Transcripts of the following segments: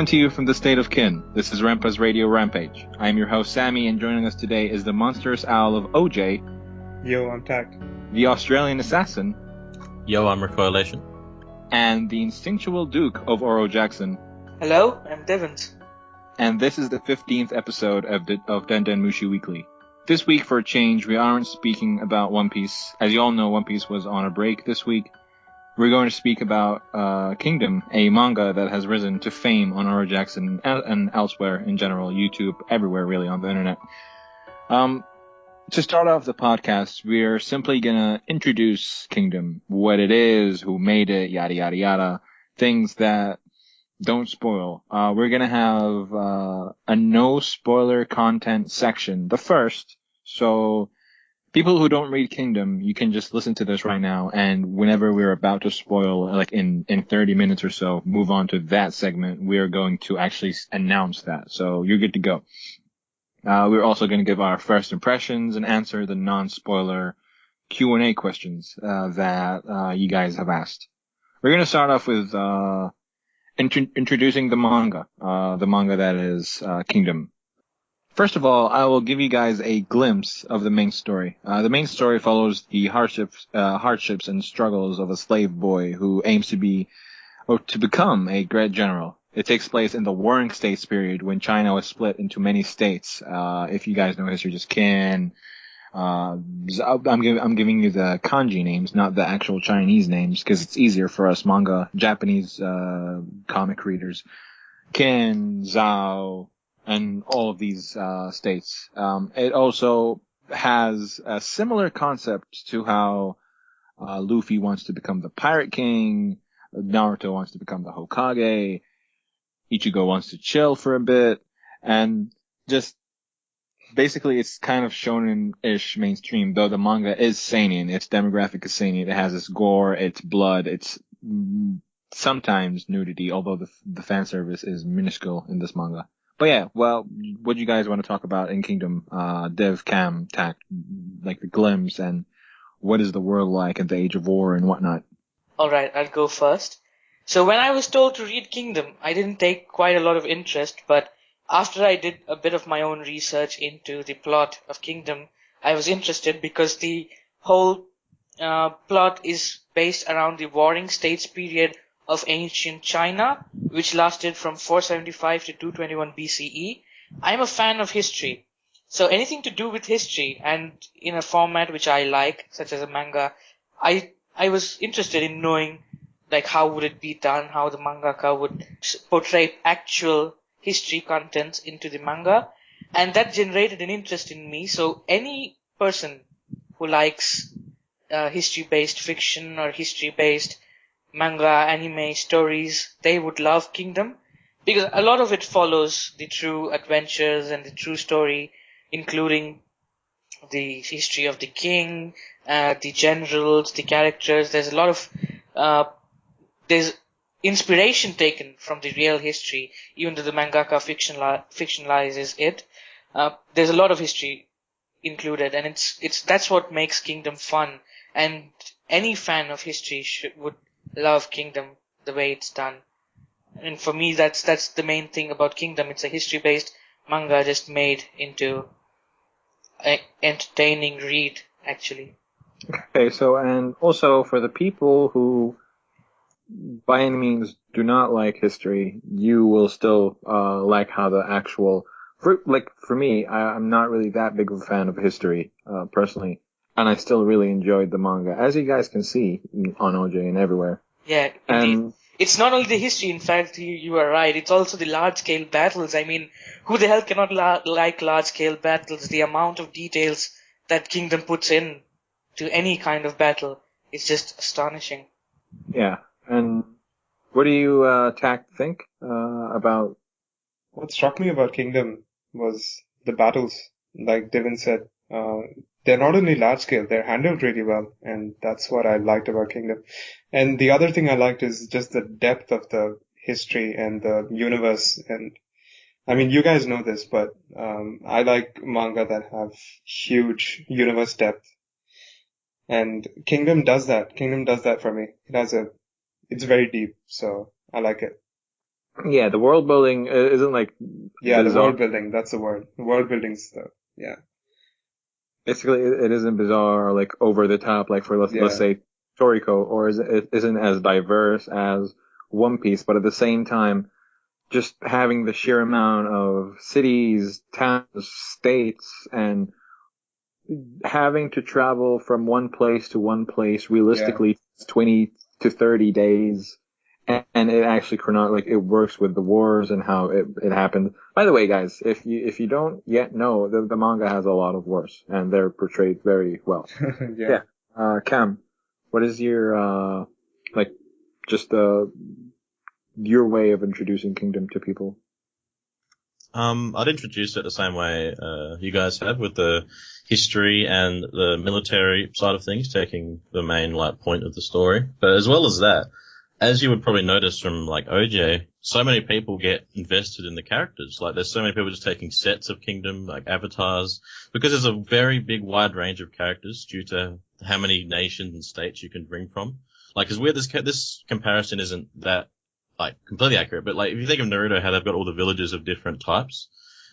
Coming to you from the state of Kin, this is Renpa's Radio Rampage. I am your host Sammy, and joining us today is the monstrous owl of OJ. Yo, I'm Takt. The Australian assassin. Yo, I'm Recoilation. And the instinctual duke of OroJackson. Hello, I'm Divvens. And this is the 15th episode of Den Mushi Weekly. This week, for a change, we aren't speaking about One Piece. As you all know, One Piece was on a break this week. We're going to speak about Kingdom, a manga that has risen to fame on OroJackson and elsewhere in general, YouTube, everywhere really on the internet. To start off the podcast, we're simply going to introduce Kingdom, what it is, who made it, yada yada yada, things that don't spoil. We're going to have a no spoiler content section, the first, so people who don't read Kingdom, you can just listen to this right now, and whenever we're about to spoil, like in 30 minutes or so, move on to that segment. We're going to actually announce that, so you're good to go. We're also going to give our first impressions and answer the non-spoiler Q&A questions that you guys have asked. We're going to start off with introducing the manga that is Kingdom. First of all, I will give you guys a glimpse of the main story. The main story follows the hardships and struggles of a slave boy who aims to become a great general. It takes place in the Warring States period when China was split into many states. If you guys know history, just Qin. I'm giving you the kanji names, not the actual Chinese names, because it's easier for us Japanese comic readers. Qin, Zhao, and all of these states. It also has a similar concept to how Luffy wants to become the Pirate King, Naruto wants to become the Hokage, Ichigo wants to chill for a bit, and just basically it's kind of shonen-ish mainstream, though the manga is seinen. Its demographic is seinen. It has its gore, its blood, its sometimes nudity, although the fan service is minuscule in this manga. But yeah, well, what do you guys want to talk about in Kingdom? Dev, Cam, Takt, like the glimpse, and what is the world like at the Age of War and whatnot? Alright, I'll go first. So when I was told to read Kingdom, I didn't take quite a lot of interest, but after I did a bit of my own research into the plot of Kingdom, I was interested because the whole plot is based around the Warring States period of ancient China, which lasted from 475 to 221 BCE. I'm a fan of history, so anything to do with history and in a format which I like, such as a manga, I was interested in knowing like how would it be done, how the mangaka would portray actual history contents into the manga, and that generated an interest in me. So any person who likes history-based fiction or history-based manga, anime, stories, they would love Kingdom, because a lot of it follows the true adventures and the true story, including the history of the king, the generals, the characters. There's a lot of there's inspiration taken from the real history, even though the mangaka fictionalizes it. There's a lot of history included, and that's what makes Kingdom fun. And any fan of history would love Kingdom the way it's done. And for me, that's the main thing about Kingdom. It's a history-based manga just made into an entertaining read, actually. Okay, so, and also for the people who by any means do not like history, you will still like how the actual, for me, I'm not really that big of a fan of history, personally, and I still really enjoyed the manga, as you guys can see on OJ and everywhere. Yeah, indeed. It's not only the history, in fact, you are right, it's also the large-scale battles. I mean, who the hell cannot like large-scale battles? The amount of details that Kingdom puts in to any kind of battle is just astonishing. Yeah. And what do you, Takt, think about? What struck me about Kingdom was the battles. Like Divvens said, they're not only large scale, they're handled really well, and that's what I liked about Kingdom. And the other thing I liked is just the depth of the history and the universe. And I mean, you guys know this, but I like manga that have huge universe depth. And Kingdom does that. Kingdom does that for me. It's very deep, so I like it. Yeah, the world building isn't like Yeah, the bizarre. world building, that's the word. The world building stuff. Yeah. Basically, it isn't bizarre or like over the top, like for let's Yeah. say Toriko, or it isn't as diverse as One Piece, but at the same time, just having the sheer amount of cities, towns, states, and having to travel from one place to one place Yeah. realistically 20 to 30 days. And it actually like it works with the wars and how it happened. By the way, guys, if you don't yet know, the manga has a lot of wars and they're portrayed very well. Yeah. Cam, what is your like just your way of introducing Kingdom to people? I'd introduce it the same way you guys have, with the history and the military side of things taking the main point of the story. But as well as that, as you would probably notice from OJ, so many people get invested in the characters. Like there's so many people just taking sets of Kingdom, like avatars, because there's a very big wide range of characters due to how many nations and states you can bring from. As weird this comparison isn't that completely accurate, but if you think of Naruto, how they've got all the villages of different types,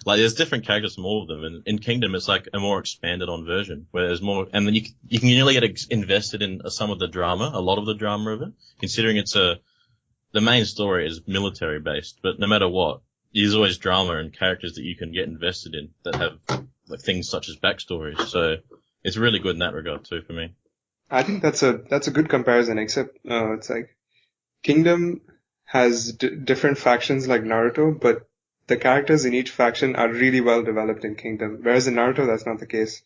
there's different characters from all of them, and in Kingdom it's a more expanded on version, where there's more, and then you can really get invested in some of the drama, a lot of the drama of it, considering the main story is military based, but no matter what, there's always drama and characters that you can get invested in that have things such as backstories, so it's really good in that regard too for me. I think that's a good comparison, except it's Kingdom has different factions like Naruto, but the characters in each faction are really well developed in Kingdom, whereas in Naruto that's not the case.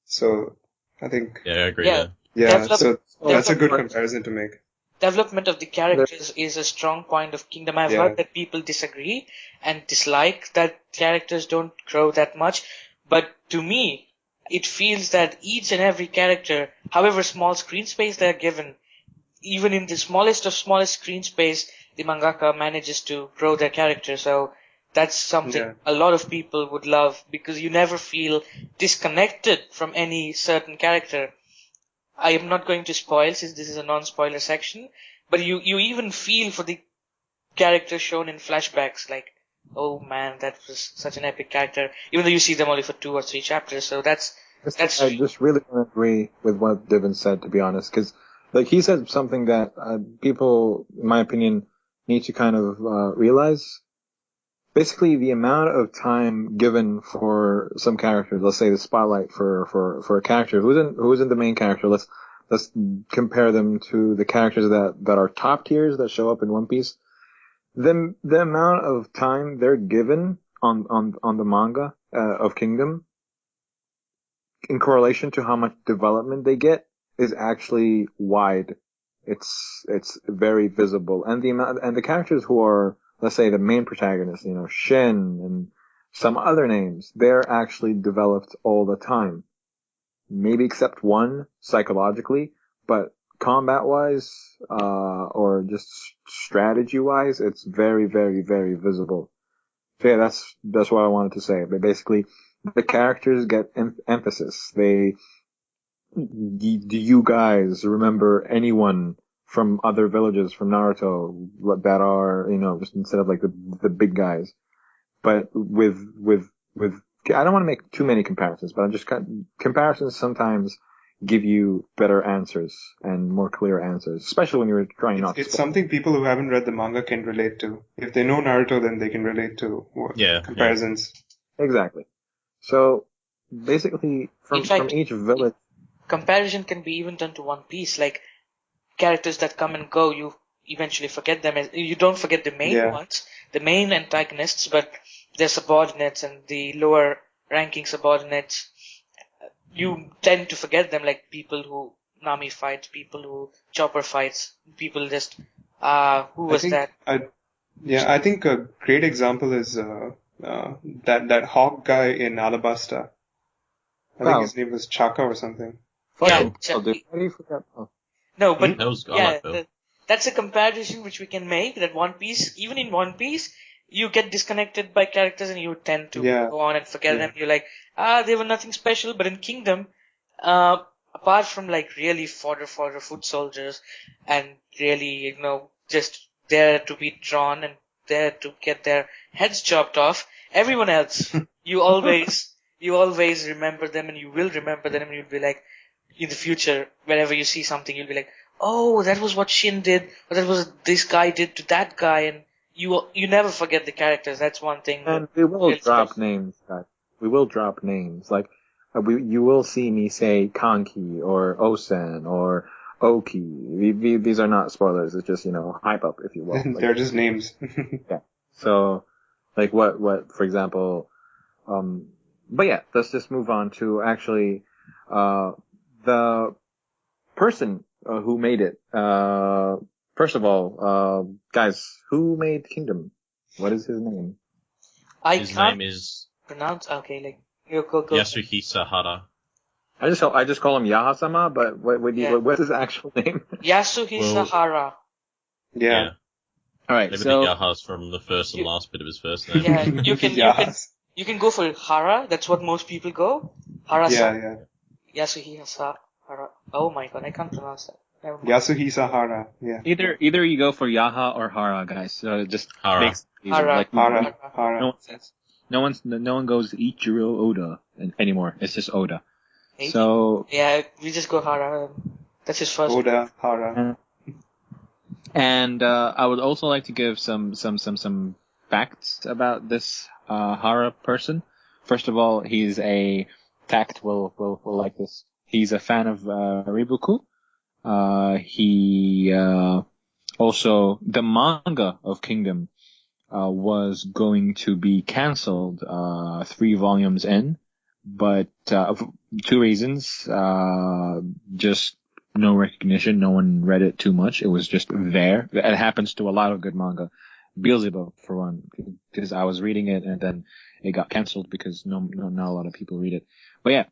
So I think Yeah, I agree. Yeah. yeah, so that's a good Development comparison to make. development of the characters is a strong point of Kingdom. I've Yeah. heard that people disagree and dislike that characters don't grow that much, but to me, it feels that each and every character, however small screen space they're given, even in the smallest of smallest screen space, the mangaka manages to grow their character. So that's something Yeah. a lot of people would love, because you never feel disconnected from any certain character. I am not going to spoil, since this is a non-spoiler section, but you even feel for the character shown in flashbacks, oh man, that was such an epic character, even though you see them only for 2 or 3 chapters. So that's I just really want to agree with what Divvens said, to be honest, because he said something that people, in my opinion, need to kind of realize. Basically, the amount of time given for some characters, let's say the spotlight for a character who isn't the main character. Let's compare them to the characters that are top tiers that show up in One Piece. The amount of time they're given on the manga of Kingdom, in correlation to how much development they get, is actually wide. It's very visible, and the characters who are, let's say, the main protagonists, Shin and some other names, they're actually developed all the time. Maybe except one psychologically, but combat-wise, or just strategy-wise, it's very, very, very visible. So yeah, that's what I wanted to say. But basically, the characters get emphasis. Do you guys remember anyone from other villages from Naruto that are, just instead of the big guys, but with, I don't want to make too many comparisons, but I'm just comparisons sometimes give you better answers and more clear answers, especially when you're trying not to. It's something people who haven't read the manga can relate to. If they know Naruto, then they can relate to comparisons. Yeah. Exactly. So basically, from each village, comparison can be even done to One Piece. Characters that come and go, you eventually forget them. You don't forget the main ones, the main antagonists, but their subordinates and the lower ranking subordinates, you tend to forget them, like people who Nami fights, people who Chopper fights, people just, who was that? I think a great example is that Hawk guy in Alabasta. I think his name was Chaka or something. Yeah, No, but that's a comparison which we can make, that One Piece, even in One Piece, you get disconnected by characters and you tend to go on and forget them. You're like, they were nothing special. But in Kingdom, apart from really fodder foot soldiers and really, just there to be drawn and there to get their heads chopped off. Everyone else, you always remember them, and you will remember them, and you'll be like, in the future, whenever you see something, you'll be like, oh, that was what Shin did, or that was this guy did to that guy, and you never forget the characters. That's one thing. And we will drop names, guys. We will drop names. Like, you will see me say Kanki or Osen or Oki. These are not spoilers. It's just, hype up, if you will. Like, they're just names. yeah. So, like, what, for example, but yeah, let's just move on to actually, the person who made it. First of all, guys, who made Kingdom? What is his name? His name is pronounce. Okay, like you go. Yasuhisa Hara. I just call him Yaha-sama, but what's his actual name? Yasuhisa Hara. Yeah. All right. Maybe so the Yaha's from the first and last bit of his first name. Yeah, you can go for Hara. That's what most people go. Hara. Yeah. Yasuhisa Hara. Oh my god, I can't pronounce that. Yasuhisa Hara. Yeah. Either you go for Yaha or Hara, guys. So just Hara. makes it easier. Hara. Like, Hara. No one goes Ichiro Oda anymore. It's just Oda. Maybe. So yeah, we just go Hara. That's his first. Oda, Hara. And I would also like to give some facts about this Hara person. First of all, he's a Takt will like this. He's a fan of Riboku. He also the manga of Kingdom was going to be cancelled 3 volumes in, but for 2 reasons. Just no recognition. No one read it too much. It was just there. It happens to a lot of good manga. Beelzebub, for one, because I was reading it and then it got cancelled because not a lot of people read it. But yeah,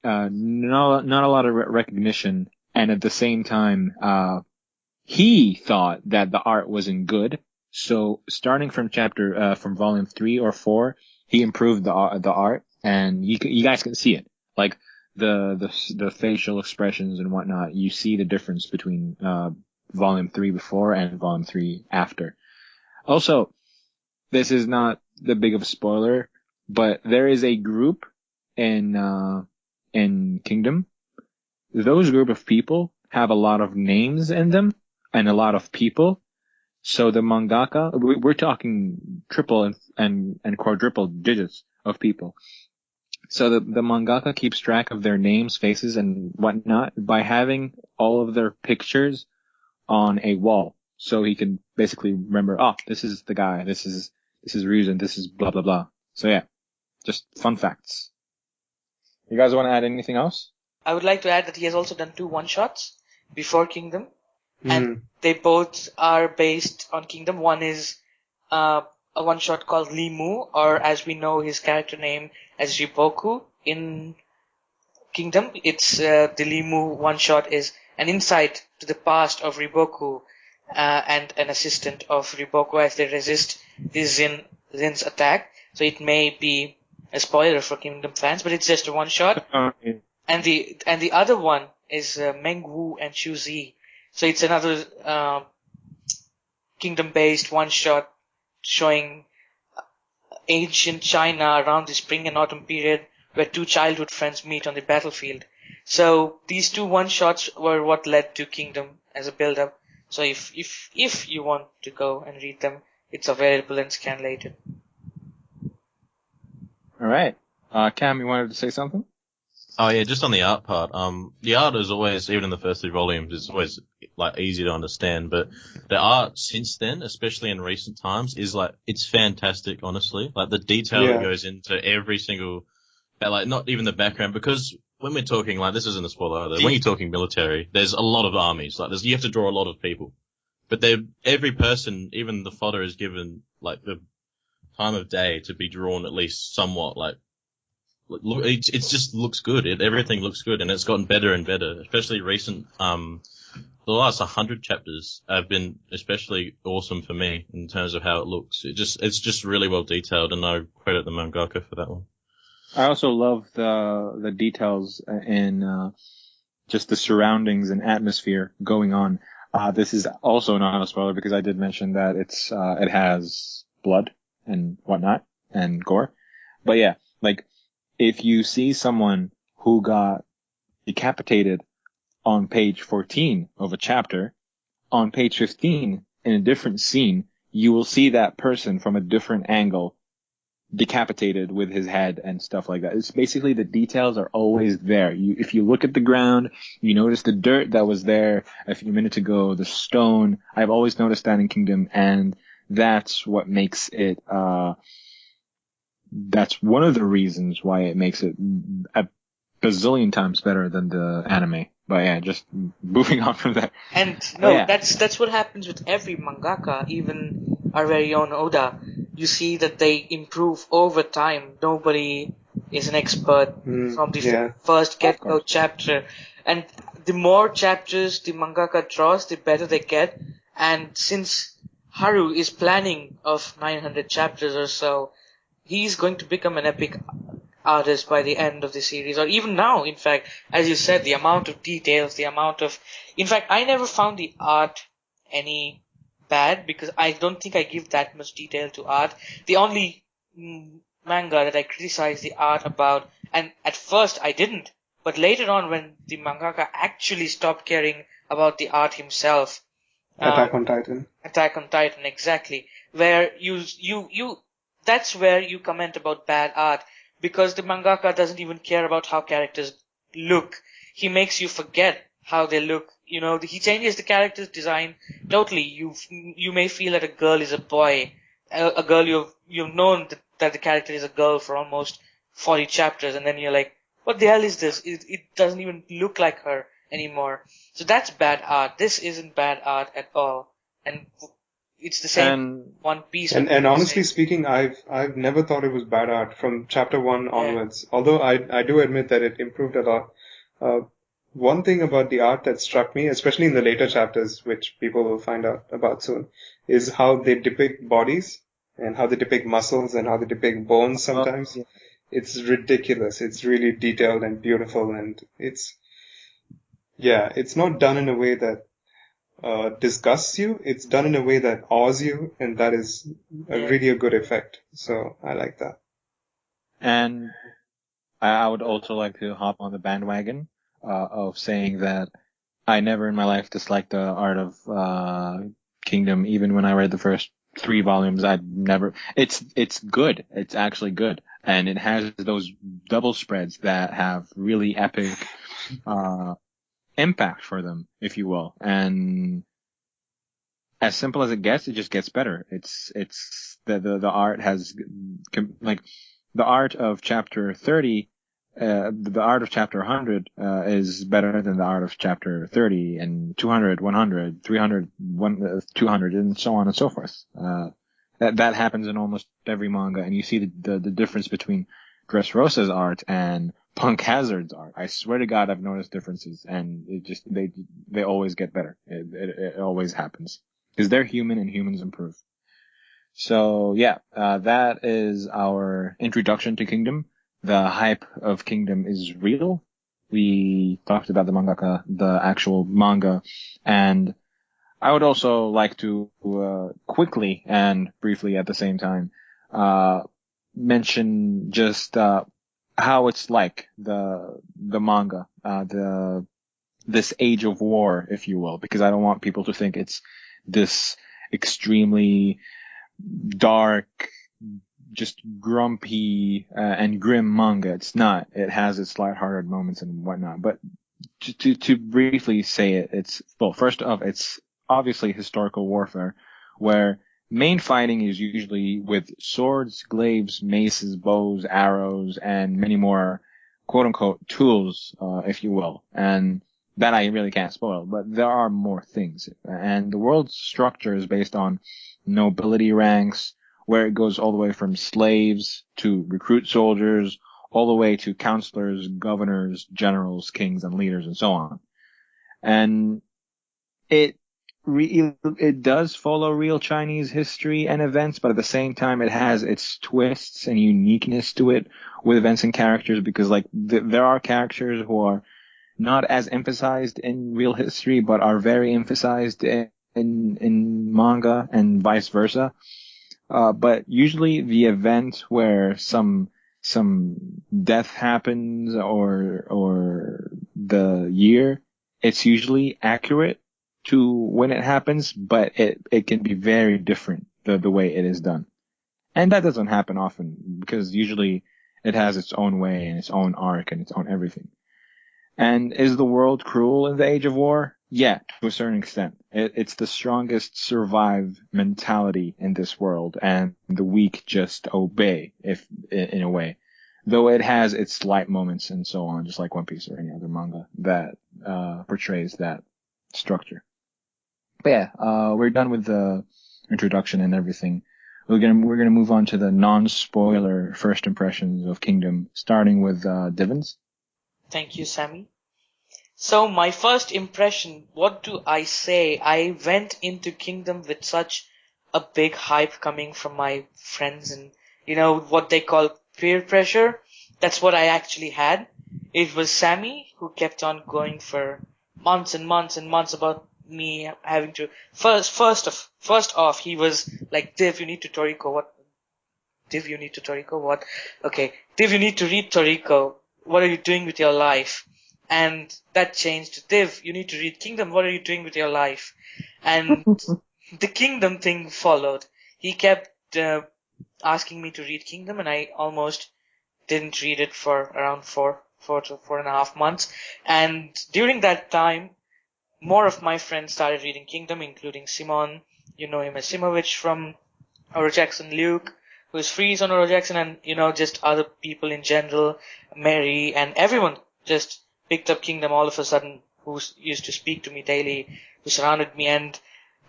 not a lot of recognition. And at the same time, he thought that the art wasn't good. So starting from from volume 3 or 4, he improved the art, and you guys can see it. Like the facial expressions and whatnot, you see the difference between volume 3 before and volume 3 after. Also, this is not the big of a spoiler, but there is a group in Kingdom. Those group of people have a lot of names in them and a lot of people. So the mangaka, we're talking triple and quadruple digits of people. So the mangaka keeps track of their names, faces, and whatnot by having all of their pictures on a wall. So he can basically remember, this is the guy, this is Ryuzen, this is blah blah blah. So yeah, just fun facts. You guys want to add anything else? I would like to add that he has also done 2 one-shots before Kingdom, and they both are based on Kingdom. One is a one-shot called Limu, or as we know his character name as Riboku in Kingdom. It's the Limu one-shot is an insight to the past of Riboku and an assistant of Riboku as they resist this Zin's attack. So it may be a spoiler for Kingdom fans, but it's just a one-shot. And the other one is Meng Wu and Xu Zi. So it's another Kingdom-based one-shot showing ancient China around the spring and autumn period, where 2 childhood friends meet on the battlefield. So these 2 one-shots were what led to Kingdom as a build-up. So if you want to go and read them, it's available and scan later. All right. Cam, you wanted to say something? Oh yeah, just on the art part. The art is always, even in the first 3 volumes, is always like easy to understand. But the art since then, especially in recent times, is like, it's fantastic. Honestly, like the detail that goes into every single, like not even the background, because when we're talking, like, this isn't a spoiler either. When you're talking military, there's a lot of armies. Like, you have to draw a lot of people, but every person, even the fodder, is given like the time of day to be drawn at least somewhat. Like, look, it just looks good. Everything looks good, and it's gotten better and better. Especially recent, the last 100 chapters have been especially awesome for me in terms of how it looks. It's just really well detailed, and I credit the mangaka for that one. I also love the details in just the surroundings and atmosphere going on. This is also not a spoiler because I did mention that it has blood and whatnot and gore. But yeah, like if you see someone who got decapitated on page 14 of a chapter, on page 15 in a different scene, you will see that person from a different angle decapitated with his head and stuff like that. It's basically the details are always there. If you look at the ground, you notice the dirt that was there a few minutes ago, the stone. I've always noticed that in Kingdom, and that's what makes it, that's one of the reasons why it makes it a bazillion times better than the anime. But yeah, just moving on from that. And that's what happens with every mangaka, even our very own Oda. You see that they improve over time. Nobody is an expert from the first get-go chapter. And the more chapters the mangaka draws, the better they get. And since Haru is planning of 900 chapters or so, he's going to become an epic artist by the end of the series, or even now, in fact, as you said, the amount of details, in fact, I never found the art any bad, because I don't think I give that much detail to art. The only manga that I criticize the art about, and at first I didn't, but later on when the mangaka actually stopped caring about the art himself. Attack on Titan. Attack on Titan, exactly. Where that's where you comment about bad art, because the mangaka doesn't even care about how characters look. He makes you forget how they look. You know, he changes the character's design totally. You may feel that a girl is a boy, a girl you've known that the character is a girl for almost 40 chapters, and then you're like, what the hell is this? It doesn't even look like her anymore. So that's bad art. This isn't bad art at all, and it's the same One Piece. And honestly speaking, I've never thought it was bad art from chapter 1 onwards. Although I do admit that it improved a lot. One thing about the art that struck me, especially in the later chapters, which people will find out about soon, is how they depict bodies and how they depict muscles and how they depict bones sometimes. It's ridiculous. It's really detailed and beautiful, and it's not done in a way that disgusts you. It's done in a way that awes you, and that is really a good effect. So I like that. And I would also like to hop on the bandwagon of saying that I never in my life disliked the art of Kingdom. Even when I read the first 3 volumes, it's good. It's actually good. And it has those double spreads that have really epic impact for them, if you will. And as simple as it gets, it just gets better. It's the art has, like, the art of chapter 30, the art of chapter 100, is better than the art of chapter 30 and 200, 100, 300, 200, and so on and so forth. That happens in almost every manga, and you see the difference between Dressrosa's art and Punk Hazard's art. I swear to God, I've noticed differences, and it just they always get better. It always happens because they're human, and humans improve. So yeah, that is our introduction to Kingdom. The hype of Kingdom is real. We talked about the mangaka, the actual manga, and I would also like to quickly and briefly at the same time mention just how it's like the manga, this age of war, if you will, because I don't want people to think it's this extremely dark, just grumpy and grim manga. It's not. It has its lighthearted moments and whatnot. But to briefly say it, first off, it's obviously historical warfare, where main fighting is usually with swords, glaives, maces, bows, arrows, and many more quote-unquote tools, if you will. And that I really can't spoil, but there are more things. And the world's structure is based on nobility ranks, where it goes all the way from slaves to recruit soldiers, all the way to counselors, governors, generals, kings, and leaders, and so on. And it does follow real Chinese history and events, but at the same time, it has its twists and uniqueness to it with events and characters, because like there are characters who are not as emphasized in real history, but are very emphasized in manga and vice versa. But usually the event where some death happens or the year, it's usually accurate to when it happens, but it can be very different the way it is done. And that doesn't happen often because usually it has its own way and its own arc and its own everything. And is the world cruel in the Age of War? Yeah, to a certain extent. It's the strongest survive mentality in this world, and the weak just obey, if in a way. Though it has its light moments and so on, just like One Piece or any other manga that portrays that structure. But yeah, we're done with the introduction and everything. We're gonna move on to the non-spoiler first impressions of Kingdom, starting with Divvens. Thank you, Sammy. So my first impression, what do I say? I went into Kingdom with such a big hype coming from my friends and, what they call peer pressure. That's what I actually had. It was Sammy who kept on going for months and months and months about me having to, first off, he was like, Div, you need to Toriko. What? Div, you need to Toriko? What? Okay. Div, you need to read Toriko. What are you doing with your life? And that changed to Div, you need to read Kingdom. What are you doing with your life? And the Kingdom thing followed. He kept asking me to read Kingdom, and I almost didn't read it for around 4.5 months. And during that time, more of my friends started reading Kingdom, including Simon. You know him as Simovich from OroJackson, Luke, who is Freeze on OroJackson, and, just other people in general, Mary, and everyone just picked up Kingdom all of a sudden, who used to speak to me daily, who surrounded me, and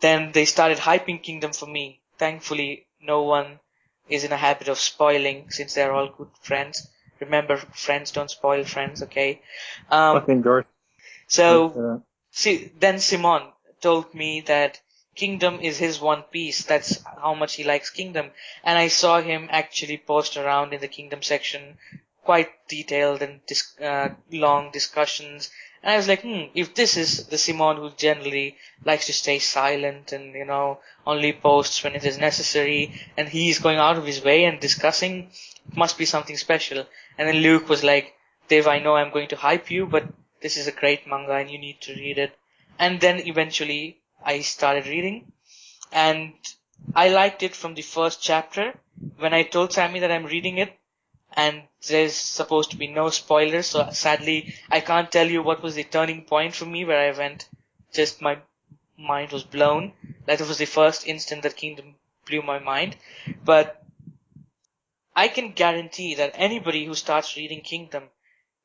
then they started hyping Kingdom for me. Thankfully, no one is in a habit of spoiling, since they're all good friends. Remember, friends don't spoil friends, okay? Fucking George. So, then Simon told me that Kingdom is his One Piece. That's how much he likes Kingdom. And I saw him actually post around in the Kingdom section, quite detailed and long discussions. And I was like, if this is the Simon who generally likes to stay silent and, only posts when it is necessary, and he's going out of his way and discussing, it must be something special. And then Luke was like, Dave, I know I'm going to hype you, but this is a great manga and you need to read it. And then eventually I started reading, and I liked it from the first chapter. When I told Sammy that I'm reading it, and there's supposed to be no spoilers, so sadly I can't tell you what was the turning point for me where I went, just my mind was blown. That was the first instant that Kingdom blew my mind. But I can guarantee that anybody who starts reading Kingdom,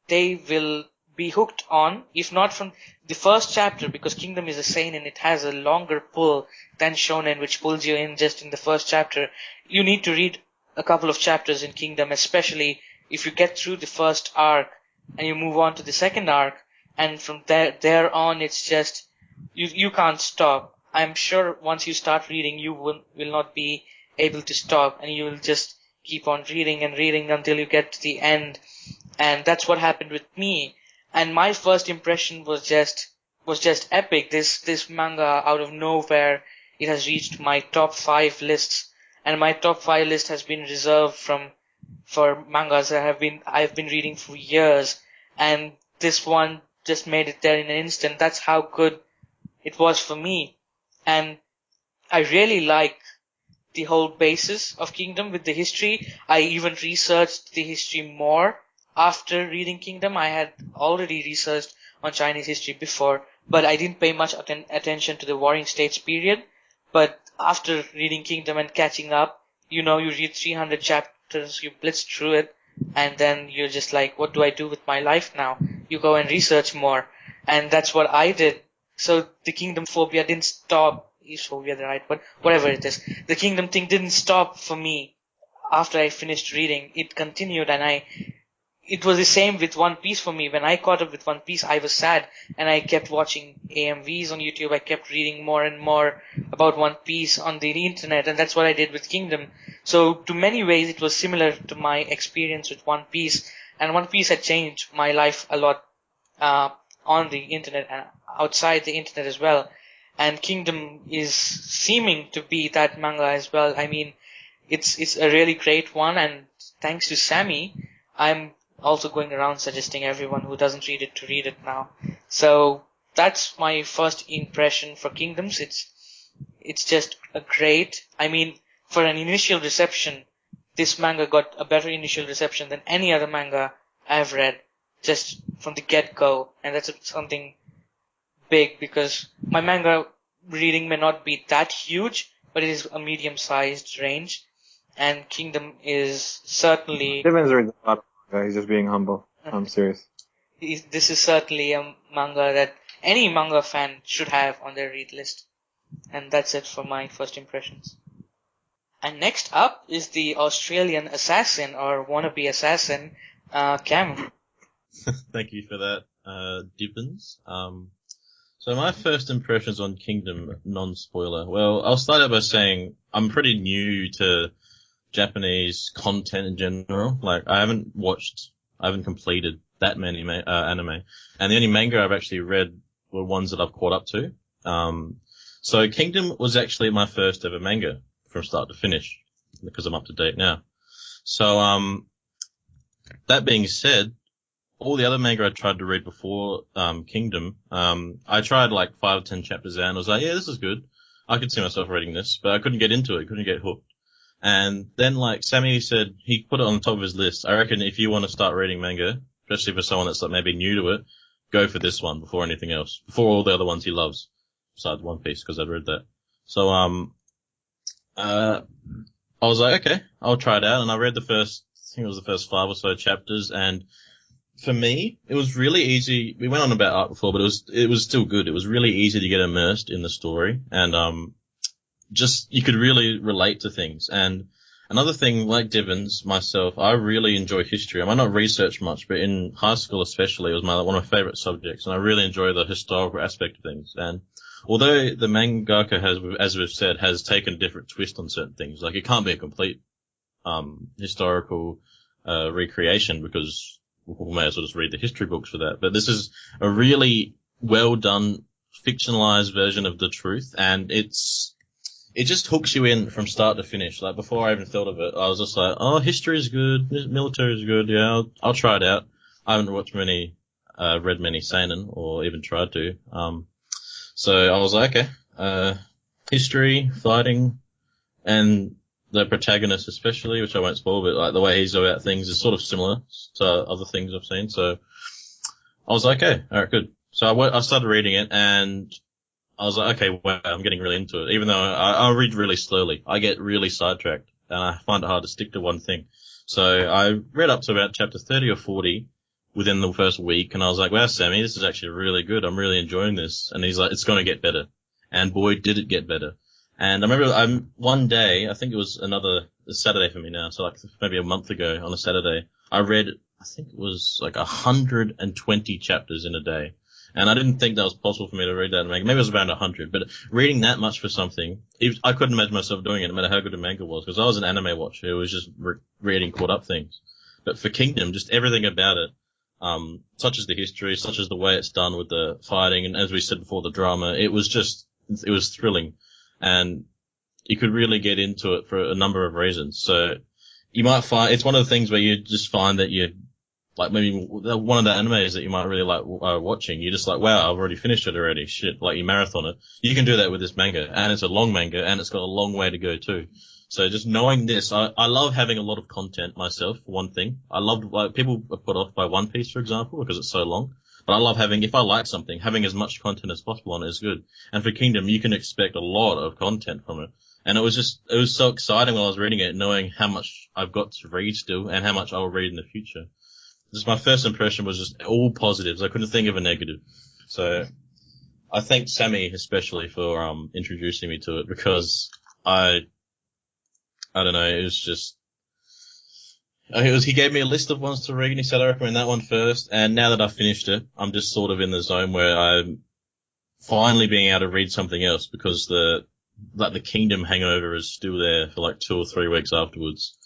they will be hooked on, if not from the first chapter, because Kingdom is a seinen, it has a longer pull than shonen, which pulls you in just in the first chapter. You need to read a couple of chapters in Kingdom, especially if you get through the first arc and you move on to the second arc, and from there on it's just you can't stop. I'm sure once you start reading, you will not be able to stop, and you will just keep on reading and reading until you get to the end. And that's what happened with me. And my first impression was just epic. This manga, out of nowhere, it has reached my top 5 lists. And my top 5 list has been reserved for mangas that I've been reading for years. And this one just made it there in an instant. That's how good it was for me. And I really like the whole basis of Kingdom with the history. I even researched the history more after reading Kingdom. I had already researched on Chinese history before, but I didn't pay much attention to the Warring States period. But after reading Kingdom and catching up, you read 300 chapters, you blitz through it, and then you're just like, what do I do with my life now? You go and research more. And that's what I did. So the Kingdom phobia didn't stop. Is phobia the right word? Whatever it is. The Kingdom thing didn't stop for me after I finished reading. It continued, and it was the same with One Piece for me. When I caught up with One Piece, I was sad, and I kept watching AMVs on YouTube. I kept reading more and more about One Piece on the internet, and that's what I did with Kingdom. So, to many ways, it was similar to my experience with One Piece, and One Piece had changed my life a lot. on the internet and outside the internet as well. And Kingdom is seeming to be that manga as well. I mean, it's a really great one, and thanks to Sammy, I'm also going around suggesting everyone who doesn't read it to read it now. So that's my first impression for Kingdoms. It's just a great, I mean, for an initial reception, this manga got a better initial reception than any other manga I've read, just from the get-go, and that's something big, because my manga reading may not be that huge, but it is a medium-sized range, and Kingdom is certainly... Divvens reads a lot of manga, he's just being humble. I'm serious. This is certainly a manga that any manga fan should have on their read list. And that's it for my first impressions. And next up is the Australian assassin, or wannabe assassin, Cam. Thank you for that, Divvens. So my first impressions on Kingdom, non-spoiler. Well, I'll start out by saying I'm pretty new to Japanese content in general. Like, I haven't completed that many anime. And the only manga I've actually read were ones that I've caught up to. So Kingdom was actually my first ever manga from start to finish, because I'm up to date now. So, that being said, all the other manga I tried to read before, Kingdom, I tried like 5 or 10 chapters out and I was like, yeah, this is good. I could see myself reading this, but I couldn't get into it, couldn't get hooked. And then like Sammy said, he put it on the top of his list. I reckon if you want to start reading manga, especially for someone that's like maybe new to it, go for this one before anything else, before all the other ones he loves, besides One Piece, because I'd read that. So, I was like, okay, I'll try it out. And I read I think it was the first 5 or so chapters, and for me, it was really easy. We went on about art before, but it was still good. It was really easy to get immersed in the story, and just you could really relate to things. And another thing, like Divvens, myself, I really enjoy history. I might not research much, but in high school especially, it was one of my favorite subjects, and I really enjoy the historical aspect of things. And although the mangaka has, as we've said, has taken a different twist on certain things, like it can't be a complete historical recreation, because we may as well just read the history books for that. But this is a really well done, fictionalized version of the truth, and it just hooks you in from start to finish. Like, before I even thought of it, I was just like, oh, history is good, military is good, yeah, I'll try it out. I haven't read many seinen, or even tried to. So I was like, okay, history, fighting, and the protagonist especially, which I won't spoil, but like the way he's about things is sort of similar to other things I've seen. So I was like, okay, alright, good. So I started reading it, and I was like, okay, wow, I'm getting really into it. Even though I read really slowly, I get really sidetracked, and I find it hard to stick to one thing. So I read up to about chapter 30 or 40 within the first week, and I was like, wow, Sammy, this is actually really good. I'm really enjoying this. And he's like, it's going to get better. And boy, did it get better. And I remember one day, I think it was a Saturday for me now, so like maybe a month ago on a Saturday, I read, I think it was like 120 chapters in a day. And I didn't think that was possible for me to read that in manga. Maybe it was around 100, but reading that much for something, I couldn't imagine myself doing it no matter how good a manga was, because I was an anime watcher who was just reading caught up things. But for Kingdom, just everything about it, such as the history, such as the way it's done with the fighting, and as we said before, the drama, it was thrilling. And you could really get into it for a number of reasons. So you might find, it's one of the things where you just find that you, like maybe one of the animes that you might really like watching, you're just like, wow, I've already finished it already. Shit, like you marathon it. You can do that with this manga, and it's a long manga, and it's got a long way to go too. So just knowing this, I love having a lot of content myself, for one thing. I love, like, people are put off by One Piece, for example, because it's so long. But I love if I like something, having as much content as possible on it is good. And for Kingdom, you can expect a lot of content from it. And it was so exciting when I was reading it, knowing how much I've got to read still, and how much I'll read in the future. Just my first impression was just all positives. I couldn't think of a negative. So I thank Sammy especially for introducing me to it, because I don't know, it was just, he gave me a list of ones to read, and he said I recommend that one first, and now that I've finished it, I'm just sort of in the zone where I'm finally being able to read something else, because the Kingdom hangover is still there for like 2 or 3 weeks afterwards.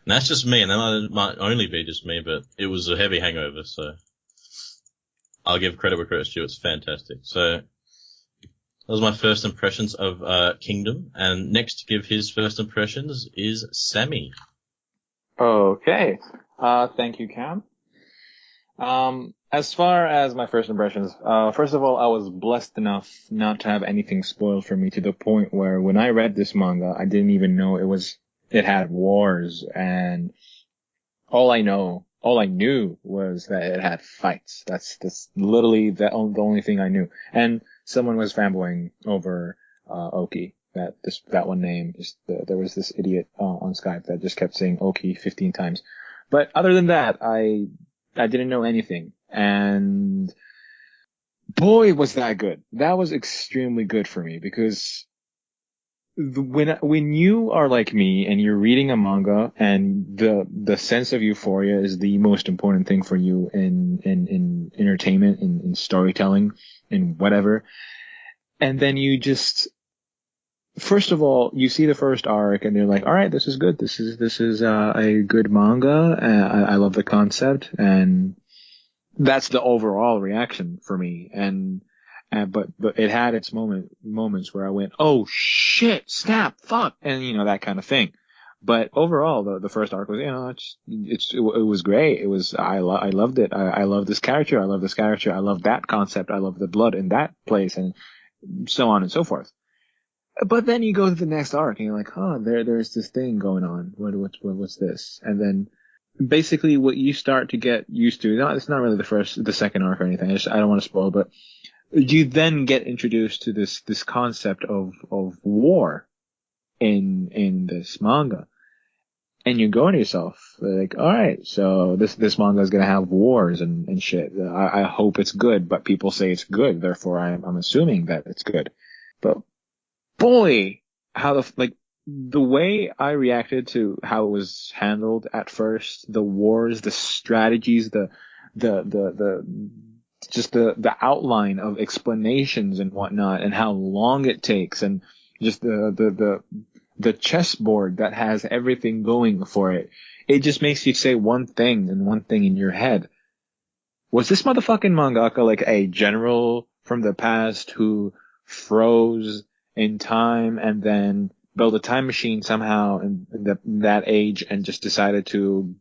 And that's just me, and that might only be just me, but it was a heavy hangover, so. I'll give credit where credit's due. It's fantastic. So that was my first impressions of Kingdom, and next to give his first impressions is Sammy. Okay. Thank you, Cam. As far as my first impressions, first of all, I was blessed enough not to have anything spoiled for me to the point where when I read this manga, I didn't even know it had wars, and all I knew was that it had fights. That's literally the only thing I knew. And someone was fanboying over, Oki. That one name, there was this idiot, on Skype that just kept saying Oki 15 times. But other than that, I didn't know anything. And boy, was that good. That was extremely good for me because when you are like me and you're reading a manga and the sense of euphoria is the most important thing for you in entertainment, in storytelling, in whatever. And then you just, first of all, you see the first arc and you're like, all right, this is good. This is a good manga. I love the concept, and that's the overall reaction for me. But it had its moments where I went, oh shit, snap, fuck, and that kind of thing. But overall, the first arc was, it was great. It was, I loved it. I love this character. I love this character. I love that concept. I love the blood in that place, and so on and so forth. But then you go to the next arc and you're like, there's this thing going on. What's this? And then basically what you start to get used to, it's not really the second arc or anything. I don't want to spoil, but you then get introduced to this concept of war in this manga. And you go to yourself like, all right, so this manga is going to have wars and shit. I hope it's good, but people say it's good. Therefore I'm assuming that it's good. But boy, how the way I reacted to how it was handled at first, the wars, the strategies, the outline of explanations and whatnot, and how long it takes, and just the chessboard that has everything going for it. It just makes you say one thing and one thing in your head. Was this motherfucking mangaka like a general from the past who froze in time and then built a time machine somehow in that age and just decided to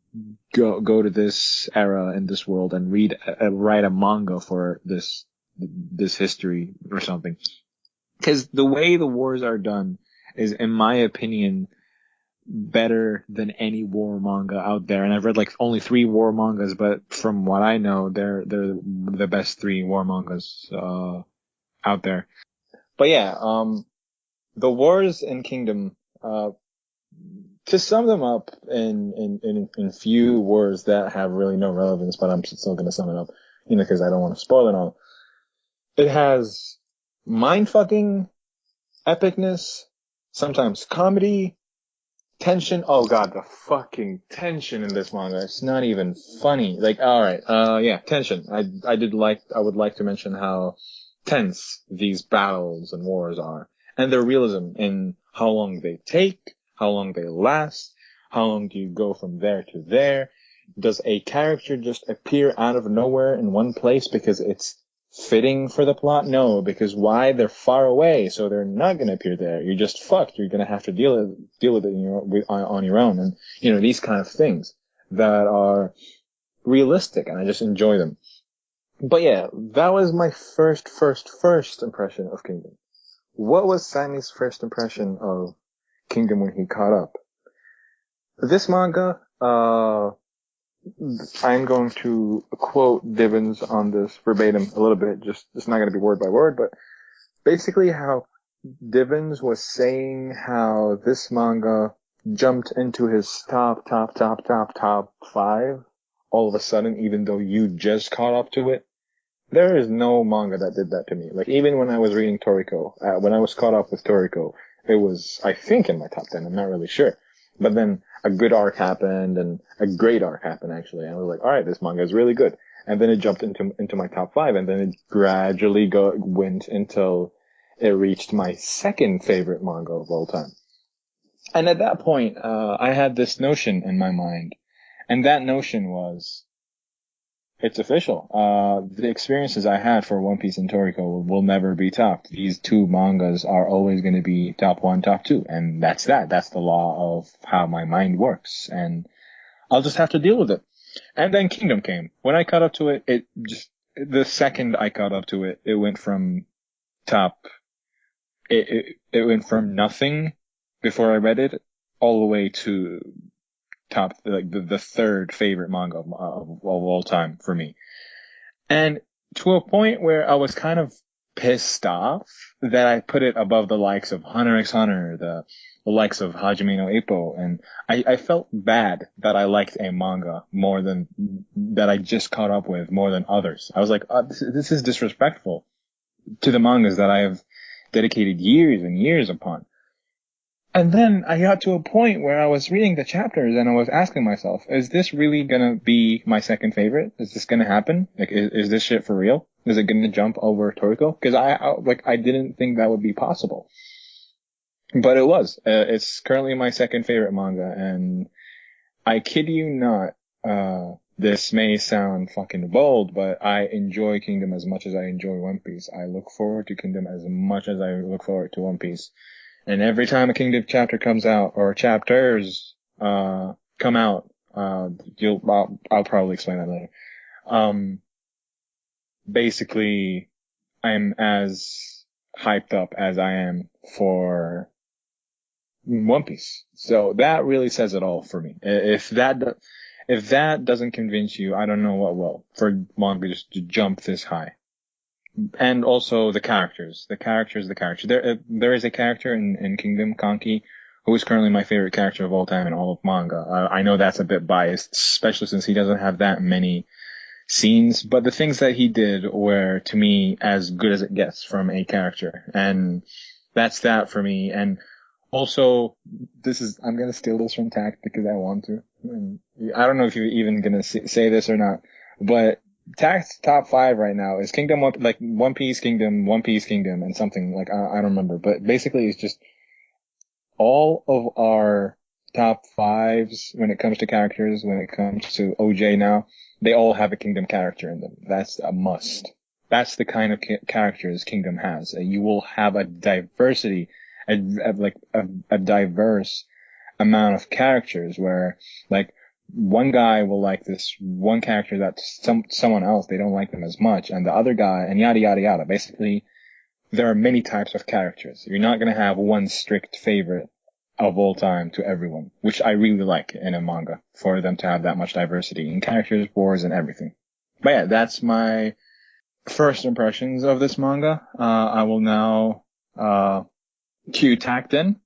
go to this era in this world and write a manga for this history or something? Because the way the wars are done is, in my opinion, better than any war manga out there. And I've read like only 3 war mangas, but from what I know, they're the best 3 war mangas out there. But yeah, the wars in Kingdom, to sum them up in few words that have really no relevance, but I'm still going to sum it up, because I don't want to spoil it all. It has mind-fucking epicness, sometimes comedy, tension. Oh god, the fucking tension in this manga. It's not even funny. Like, alright, yeah, tension. I would like to mention how tense these battles and wars are. And their realism in how long they take, how long they last, how long do you go from there to there? Does a character just appear out of nowhere in one place because it's fitting for the plot? No, because why? They're far away, so they're not going to appear there. You're just fucked. You're going to have to deal with it on your own. And, these kind of things that are realistic, and I just enjoy them. But yeah, that was my first impression of Kingdom. What was Sammy's first impression of Kingdom when he caught up? This manga, I'm going to quote Divvens on this verbatim a little bit, it's not going to be word by word, but basically how Divvens was saying how this manga jumped into his top 5 all of a sudden, even though you just caught up to it. There is no manga that did that to me. Like, even when I was reading Toriko, when I was caught up with Toriko, it was, I think, in my top 10. I'm not really sure. But then a good arc happened, and a great arc happened, actually. And I was like, alright, this manga is really good. And then it jumped into my top 5, and then it gradually went until it reached my second favorite manga of all time. And at that point, I had this notion in my mind. And that notion was, It's official. The experiences I had for One Piece and Toriko will never be topped. These two mangas are always going to be top one, top two, and that's that. That's the law of how my mind works, and I'll just have to deal with it. And then Kingdom came. When I caught up to it, the second I caught up to it, it went from it went from nothing before I read it all the way to top, like the third favorite manga of all time for me. And to a point where I was kind of pissed off that I put it above the likes of Hunter x Hunter, the likes of Hajime no Ippo, and I felt bad that I liked a manga more than, that I just caught up with more than others. I was like, this is disrespectful to the mangas that I have dedicated years and years upon. And then I got to a point where I was reading the chapters and I was asking myself, is this really gonna be my second favorite? Is this gonna happen? Like, is this shit for real? Is it gonna jump over Toriko? Cause I didn't think that would be possible. But it was. It's currently my second favorite manga, and I kid you not, this may sound fucking bold, but I enjoy Kingdom as much as I enjoy One Piece. I look forward to Kingdom as much as I look forward to One Piece. And every time a Kingdom chapter comes out, or chapters come out, I'll probably explain that later. Basically, I'm as hyped up as I am for One Piece. So that really says it all for me. If that doesn't convince you, I don't know what will, for manga just to jump this high. And also the characters. There is a character in Kingdom, Kanki, who is currently my favorite character of all time in all of manga. I know that's a bit biased, especially since he doesn't have that many scenes, but the things that he did were, to me, as good as it gets from a character. And that's that for me. And also, I'm gonna steal this from Takt because I want to. And I don't know if you're even gonna say this or not, but Takt's top 5 right now is Kingdom, One Piece Kingdom, and something like, I don't remember, but basically it's just all of our top 5s when it comes to characters, when it comes to OJ now, they all have a Kingdom character in them. That's a must. That's the kind of characters Kingdom has. You will have a diversity, a diverse amount of characters where, like, one guy will like this one character that someone else, they don't like them as much, and the other guy, and yada yada yada. Basically, there are many types of characters. You're not gonna have one strict favorite of all time to everyone, which I really like in a manga, for them to have that much diversity in characters, wars, and everything. But yeah, that's my first impressions of this manga. I will now cue Takt in.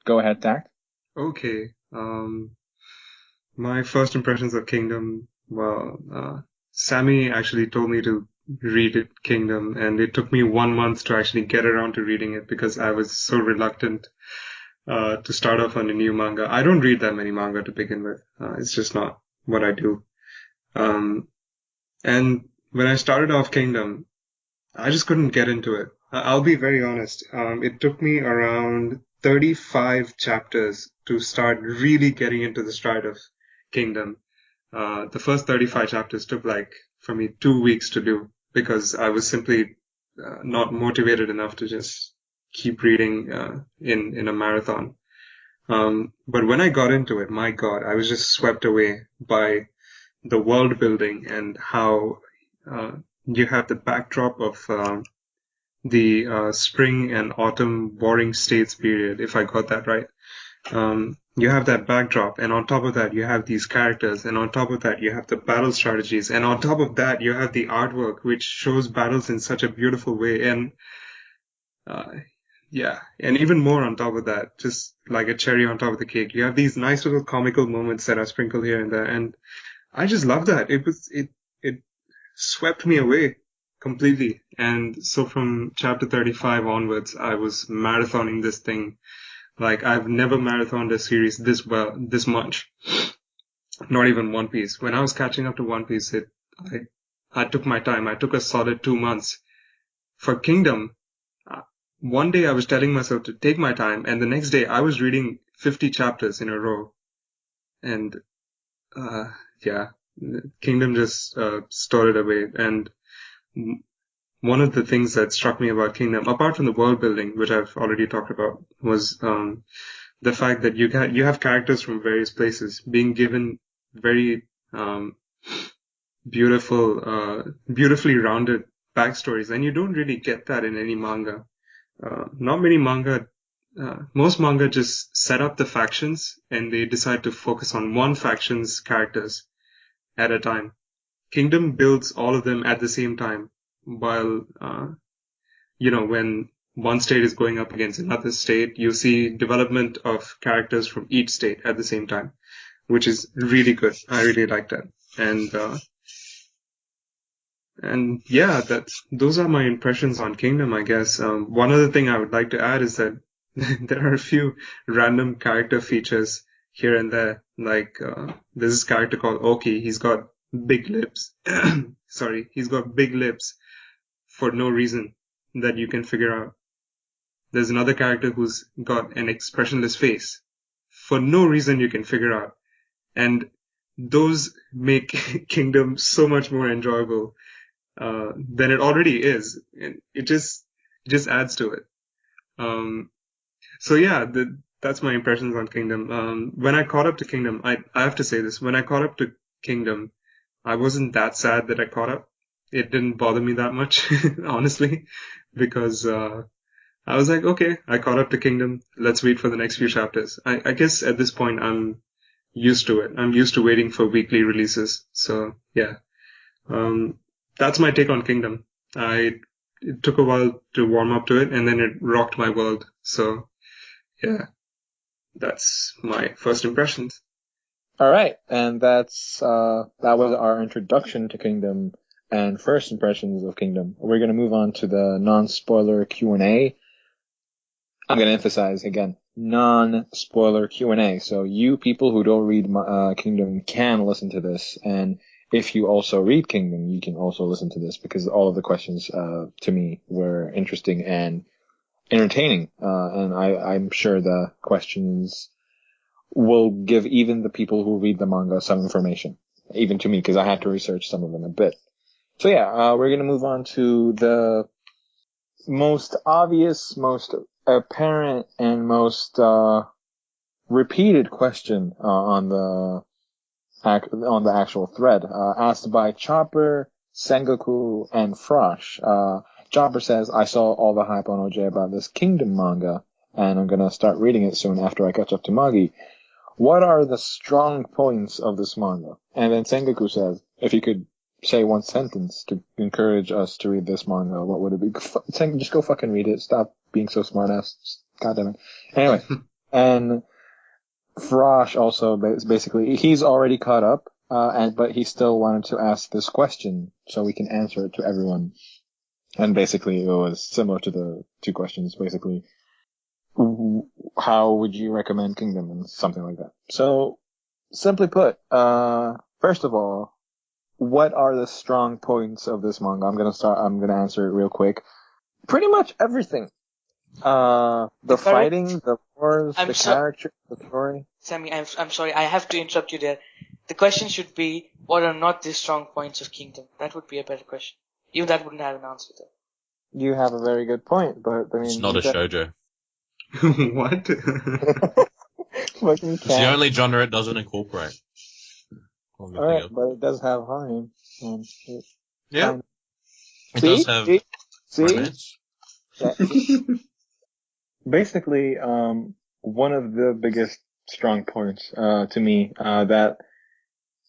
Go ahead, Takt. Okay. My first impressions of Kingdom, Sammy actually told me to read Kingdom, and it took me 1 month to actually get around to reading it because I was so reluctant to start off on a new manga. I don't read that many manga to begin with. It's just not what I do. And when I started off Kingdom, I just couldn't get into it. I'll be very honest. It took me around 35 chapters to start really getting into the stride of Kingdom. The first 35 chapters took for me 2 weeks to do because I was simply not motivated enough to just keep reading in a marathon. But when I got into it, my God, I was just swept away by the world building and how you have the backdrop of the spring and autumn warring states period, if I got that right. You have that backdrop, and on top of that, you have these characters, and on top of that, you have the battle strategies, and on top of that, you have the artwork, which shows battles in such a beautiful way, and and even more on top of that, just like a cherry on top of the cake, you have these nice little comical moments that are sprinkled here and there, and I just love that. It swept me away completely, and so from chapter 35 onwards, I was marathoning this thing. Like, I've never marathoned a series this much. Not even One Piece. When I was catching up to One Piece, I took my time. I took a solid 2 months. For Kingdom, one day I was telling myself to take my time, and the next day I was reading 50 chapters in a row. And, Kingdom just stored it away. And one of the things that struck me about Kingdom, apart from the world building, which I've already talked about, was the fact that you have characters from various places being given very beautifully rounded backstories, and you don't really get that in any manga. Not many manga. Most manga just set up the factions and they decide to focus on one faction's characters at a time. Kingdom builds all of them at the same time, while when one state is going up against another state, you see development of characters from each state at the same time, which is really good. I really like that. And yeah, those are my impressions on Kingdom, I guess. One other thing I would like to add is that there are a few random character features here and there. Like, there's this character called Oki. He's got big lips. Sorry, he's got big lips for no reason that you can figure out. There's another character who's got an expressionless face for no reason you can figure out. And those make Kingdom so much more enjoyable than it already is. It just adds to it. So yeah, that's my impressions on Kingdom. When I caught up to Kingdom, I have to say this. When I caught up to Kingdom, I wasn't that sad that I caught up. It didn't bother me that much, honestly, because I was like, okay, I caught up to Kingdom. Let's wait for the next few chapters. I guess at this point I'm used to it. I'm used to waiting for weekly releases. So yeah, that's my take on Kingdom. It took a while to warm up to it, and then it rocked my world. So yeah, that's my first impressions. All right, and that was our introduction to Kingdom and first impressions of Kingdom. We're going to move on to the non-spoiler Q&A. I'm going to emphasize again, non-spoiler Q&A. So you people who don't read Kingdom can listen to this, and if you also read Kingdom, you can also listen to this, because all of the questions to me were interesting and entertaining, and I'm sure the questions will give even the people who read the manga some information, even to me, because I had to research some of them a bit. So yeah, we're going to move on to the most obvious, most apparent, and most repeated question on the actual thread, asked by Chopper, Sengoku, and Frosh. Chopper says, I saw all the hype on OJ about this Kingdom manga, and I'm gonna start reading it soon after I catch up to Magi. What are the strong points of this manga? And then Sengoku says, if you could say one sentence to encourage us to read this manga, what would it be? Just go fucking read it. Stop being so smart ass. God damn it. Anyway, and Frosh also basically, he's already caught up, but he still wanted to ask this question so we can answer it to everyone. And basically it was similar to the two questions, basically. How would you recommend Kingdom and something like that? So, simply put, first of all, what are the strong points of this manga? I'm gonna answer it real quick. Pretty much everything. The fighting, the wars, the character, the story. Sammy, I'm sorry, I have to interrupt you there. The question should be, what are not the strong points of Kingdom? That would be a better question. Even that wouldn't have an answer there. You have a very good point, but I mean... It's not a shoujo. What? It's the only genre it doesn't incorporate. Alright, but it does have harem. Yeah. It does have romance. Yeah. Basically, one of the biggest strong points to me that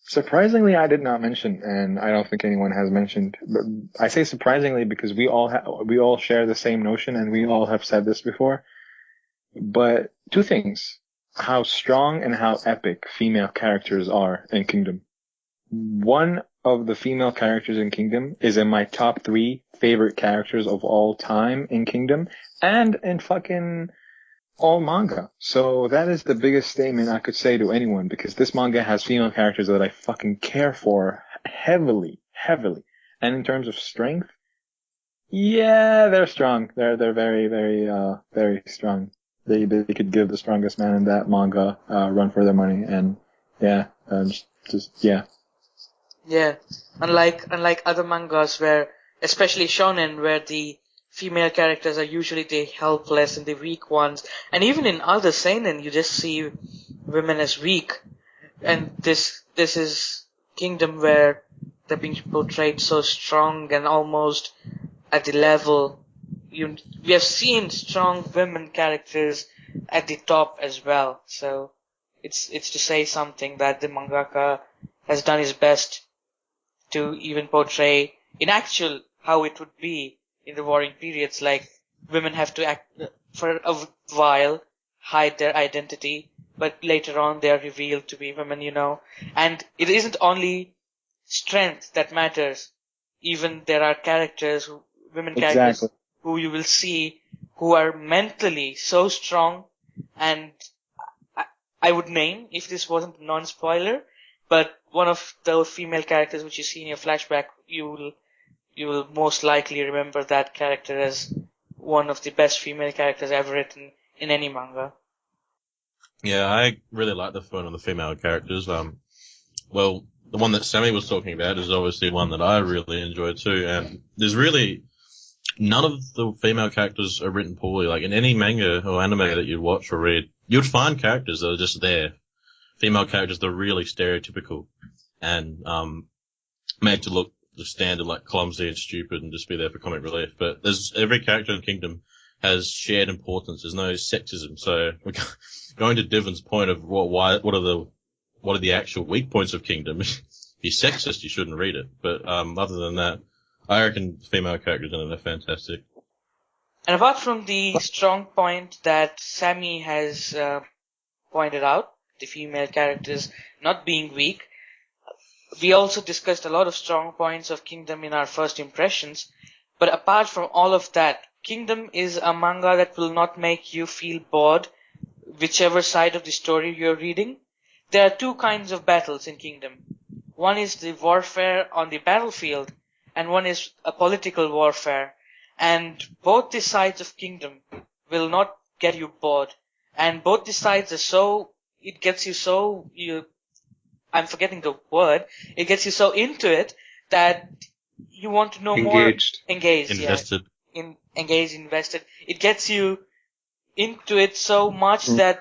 surprisingly I did not mention, and I don't think anyone has mentioned. But I say surprisingly because we all share the same notion, and we all have said this before. But two things: how strong and how epic female characters are in Kingdom. One of the female characters in Kingdom is in my top 3 favorite characters of all time in Kingdom, and in fucking all manga. So that is the biggest statement I could say to anyone, because this manga has female characters that I fucking care for heavily. And in terms of strength, yeah, they're strong. They're very, very, very strong. They could give the strongest man in that manga run for their money, and yeah, yeah. Yeah, unlike other mangas where, especially shonen, where the female characters are usually the helpless and the weak ones, and even in other seinen, you just see women as weak. And this is Kingdom where they're being portrayed so strong and almost at the level. We have seen strong women characters at the top as well. So it's to say something that the mangaka has done his best to even portray in actual how it would be in the warring periods. Like women have to act for a while, hide their identity, but later on they are revealed to be women, And it isn't only strength that matters. Even there are characters, women characters, Exactly. who you will see who are mentally so strong, and I would name, if this wasn't a non-spoiler, but one of the female characters which you see in your flashback, you will most likely remember that character as one of the best female characters ever written in any manga. Yeah, I really like the fun of the female characters. Well, the one that Sammy was talking about is obviously one that I really enjoy too, and there's really none of the female characters are written poorly. Like in any manga or anime that you'd watch or read, you'd find characters that are just there. Female characters that are really stereotypical and made to look the standard, like clumsy and stupid and just be there for comic relief. But every character in Kingdom has shared importance. There's no sexism. So we're going to Divvens' point of what are the actual weak points of Kingdom. If you're sexist, you shouldn't read it. But other than that, I reckon female characters in it are fantastic. And apart from the strong point that Sammy has pointed out, the female characters not being weak, we also discussed a lot of strong points of Kingdom in our first impressions. But apart from all of that, Kingdom is a manga that will not make you feel bored, whichever side of the story you're reading. There are two kinds of battles in Kingdom. One is the warfare on the battlefield, and one is a political warfare. And both the sides of Kingdom will not get you bored. And both the sides are it gets you so, I'm forgetting the word, it gets you so into it that you want to know Engaged. more. Engaged. Invested. Yeah. Engaged, invested. It gets you into it so much that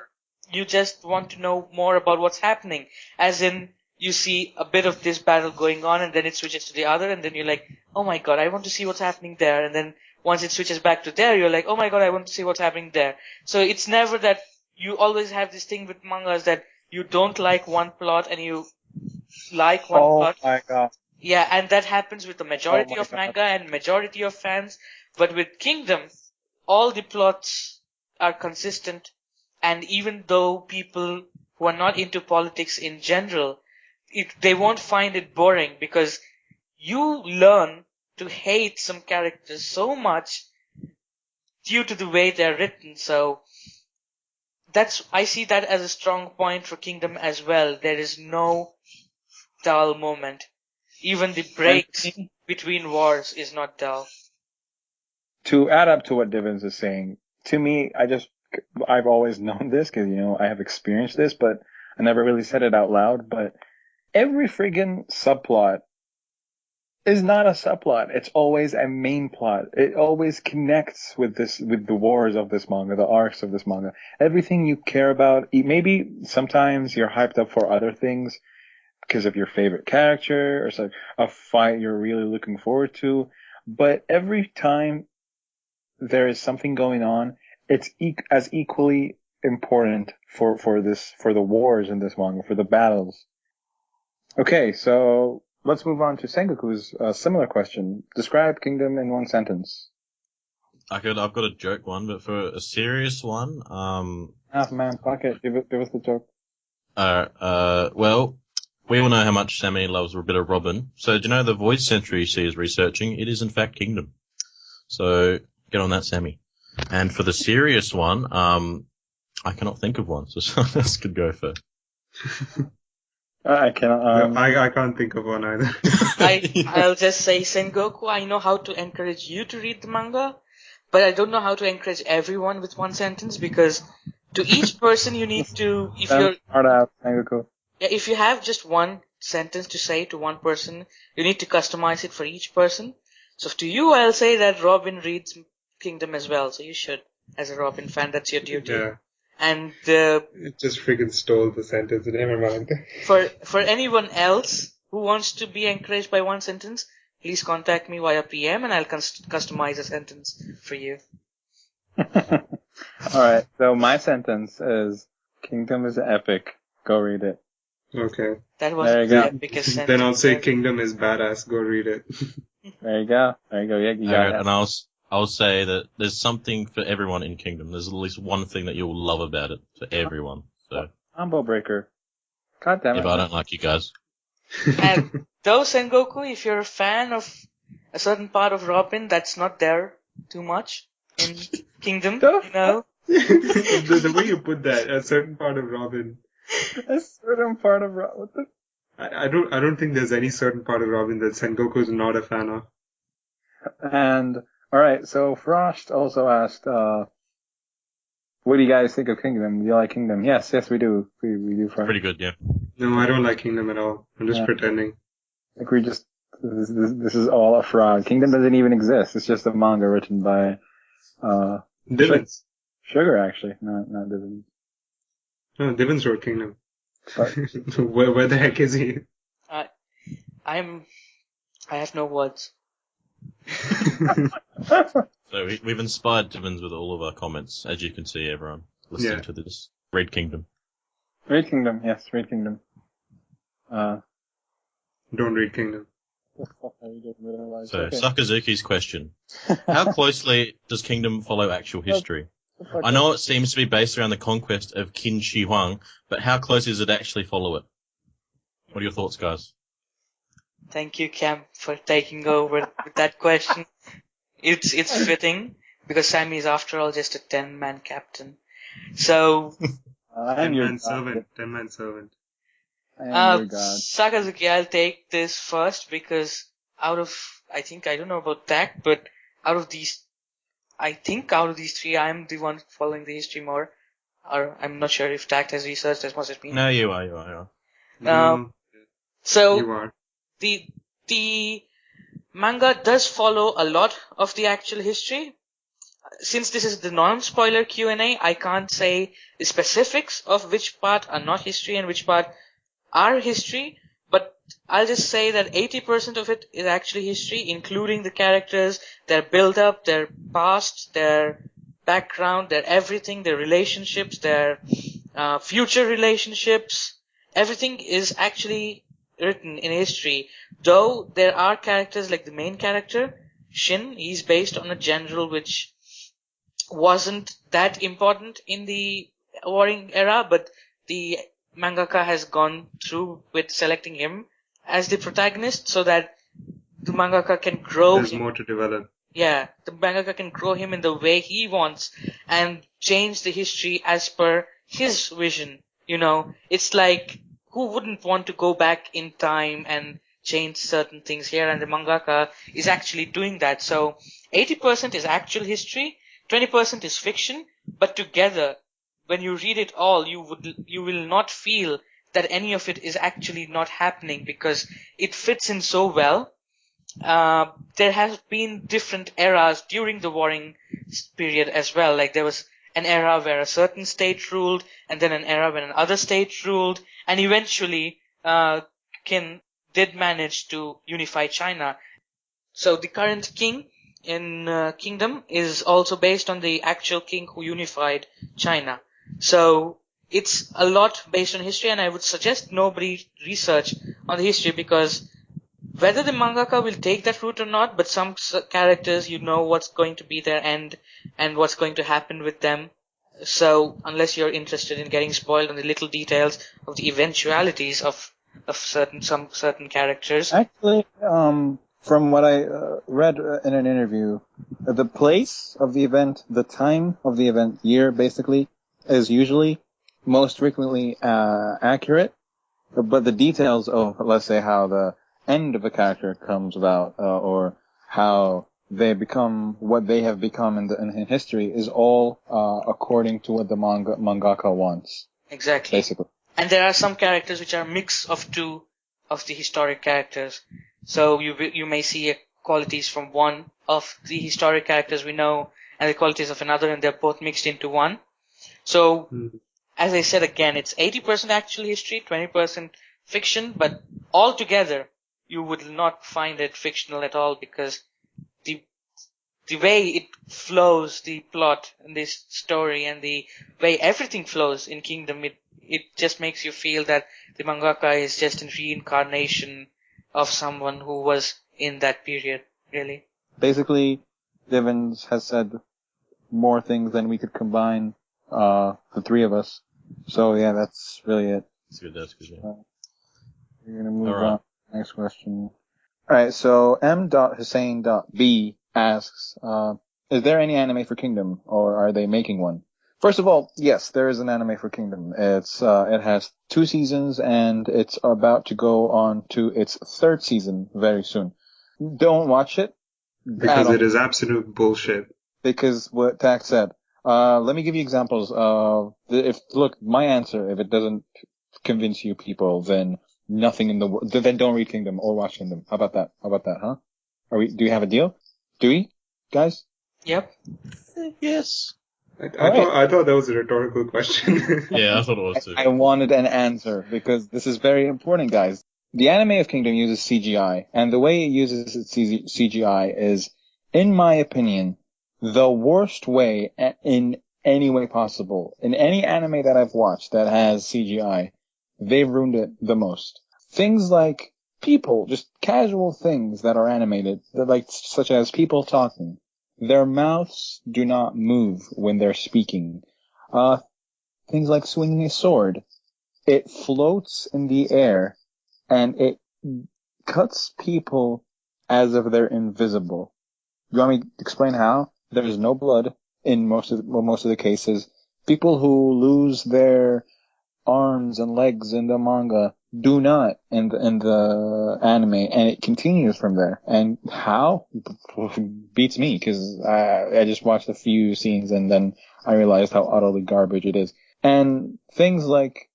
you just want to know more about what's happening. As in, you see a bit of this battle going on and then it switches to the other and then you're like, oh my god, I want to see what's happening there. And then once it switches back to there, you're like, oh my god, I want to see what's happening there. So it's never that you always have this thing with mangas that you don't like one plot and you like one plot. Oh my god. Yeah, and that happens with the majority of manga and majority of fans. But with Kingdom, all the plots are consistent, and even though people who are not into politics in general, they won't find it boring because you learn to hate some characters so much due to the way they're written. So I see that as a strong point for Kingdom as well. There is no dull moment. Even the breaks between wars is not dull. To add up to what Divvens is saying, to me, I've always known this because, I have experienced this, but I never really said it out loud. But every friggin' subplot is not a subplot. It's always a main plot. It always connects with the wars of this manga, the arcs of this manga. Everything you care about, maybe sometimes you're hyped up for other things because of your favorite character or some a fight you're really looking forward to. But every time there is something going on, it's as equally important for the wars in this manga, for the battles. Okay, so let's move on to Sengoku's similar question. Describe Kingdom in one sentence. I've got a joke one, but for a serious one, Man, fuck it. Give us the joke. Well, we all know how much Sammy loves a bit of Robin. So do you know the voice center she is researching? It is in fact Kingdom. So get on that, Sammy. And for the serious one, I cannot think of one, so someone else could go first. I cannot. I can't think of one either. I'll just say, Sengoku, I know how to encourage you to read the manga, but I don't know how to encourage everyone with one sentence because to each person you need to, if you have just one sentence to say to one person. You need to customize it for each person. So to you, I'll say that Robin reads Kingdom as well. So you should, as a Robin fan, that's your duty. Yeah. And It just freaking stole the sentence. Never mind. for anyone else who wants to be encouraged by one sentence, please contact me via PM and I'll customize a sentence for you. Alright, so my sentence is, Kingdom is epic. Go read it. Okay. That There you was go. the epicest sentence. Then I'll say ever. Kingdom is badass. Go read it. There you go. Yeah, you got it. And I'll say that there's something for everyone in Kingdom. There's at least one thing that you'll love about it for everyone. So, Combo breaker. God damn it. if I don't like you guys. And though Sengoku, if you're a fan of a certain part of Robin that's not there too much in Kingdom, you know. The way you put that, a certain part of Robin. A certain part of what the? I don't think there's any certain part of Robin that Sengoku is not a fan of. And alright, so Frost also asked, what do you guys think of Kingdom? Do you like Kingdom? Yes, we do. We do, Frost. Pretty good, yeah. No, I don't like Kingdom at all. I'm just pretending. Like we just, this is all a fraud. Kingdom doesn't even exist. It's just a manga written by, Divvens. Sugar actually, not Divvens. No, Divvens wrote Kingdom. But Where the heck is he? I have no words. So we've inspired Divvens with all of our comments, as you can see, everyone listening to this. Read Kingdom. Read Kingdom, yes, read Kingdom. Don't read Kingdom. So, Sakazuki's question. How closely does Kingdom follow actual history? I know it seems to be based around the conquest of Qin Shi Huang, but how close does it actually follow it? What are your thoughts, guys? Thank you, Cam, for taking over with that question. It's fitting, because Sammy is after all just a 10-man captain. So, 10-man servant. 10-man servant. Sakazuki, I'll take this first because I don't know about Takt, but out of these three, I'm the one following the history more. Or I'm not sure if Takt has researched as much as me. No, you are. So you are. The manga does follow a lot of the actual history. Since this is the non-spoiler Q&A, I can't say the specifics of which part are not history and which part are history, but I'll just say that 80% of it is actually history, including the characters, their build-up, their past, their background, their everything, their relationships, their future relationships. Everything is actually written in history. Though there are characters like the main character, Shin, he's based on a general which wasn't that important in the warring era, but the mangaka has gone through with selecting him as the protagonist so that the mangaka can grow There's him. more to develop. Yeah, the mangaka can grow him in the way he wants and change the history as per his vision. You know, it's like, who wouldn't want to go back in time and change certain things here, and the mangaka is actually doing that. So 80% is actual history, 20% is fiction, but together, when you read it all, you will not feel that any of it is actually not happening because it fits in so well. There has been different eras during the warring period as well. Like there was an era where a certain state ruled, and then an era when another state ruled, and eventually Qin did manage to unify China. So the current king in Kingdom is also based on the actual king who unified China. So it's a lot based on history, and I would suggest nobody research on the history because whether the mangaka will take that route or not, but some characters, you know what's going to be their end and what's going to happen with them. So unless you're interested in getting spoiled on the little details of the eventualities of some certain characters. Actually, from what I read in an interview, the place of the event, the time of the event, year basically, is usually most frequently accurate, but the details of, let's say, how the end of a character comes about, or how they become what they have become in history, is all according to what the mangaka wants. Exactly. Basically. And there are some characters which are a mix of of the historic characters. So you may see qualities from one of the historic characters we know and the qualities of another, and they're both mixed into one. So, as I said again, it's 80% actual history, 20% fiction, but altogether, you would not find it fictional at all, because the way it flows, the plot in this story, and the way everything flows in Kingdom, it just makes you feel that the mangaka is just a reincarnation of someone who was in that period, really. Basically, Divvens has said more things than we could combine, the three of us. So yeah, that's really it. That's good, yeah. We're gonna move Alright. on. Next question. Alright, so M.Hussein.B asks, is there any anime for Kingdom, or are they making one? First of all, yes, there is an anime for Kingdom. It has 2 seasons, and it's about to go on to its 3rd season very soon. Don't watch it. Because it is absolute bullshit. Because what Takt said. Let me give you examples of, look, my answer, if it doesn't convince you people, then nothing in the world, then don't read Kingdom or watch Kingdom. How about that, huh? Do you have a deal? Do we, guys? Yep. Yes. I thought that was a rhetorical question. Yeah, I thought it was too. I wanted an answer, because this is very important, guys. The anime of Kingdom uses CGI, and the way it uses its CGI is, in my opinion, the worst way in any way possible. In any anime that I've watched that has CGI, they've ruined it the most. Things like people, just casual things that are animated, such as people talking. Their mouths do not move when they're speaking. Things like swinging a sword. It floats in the air, and it cuts people as if they're invisible. You want me to explain how? There's no blood in most of the cases. People who lose their arms and legs in the manga do not in the anime, and it continues from there. And how? Beats me, because I just watched a few scenes and then I realized how utterly garbage it is. And things like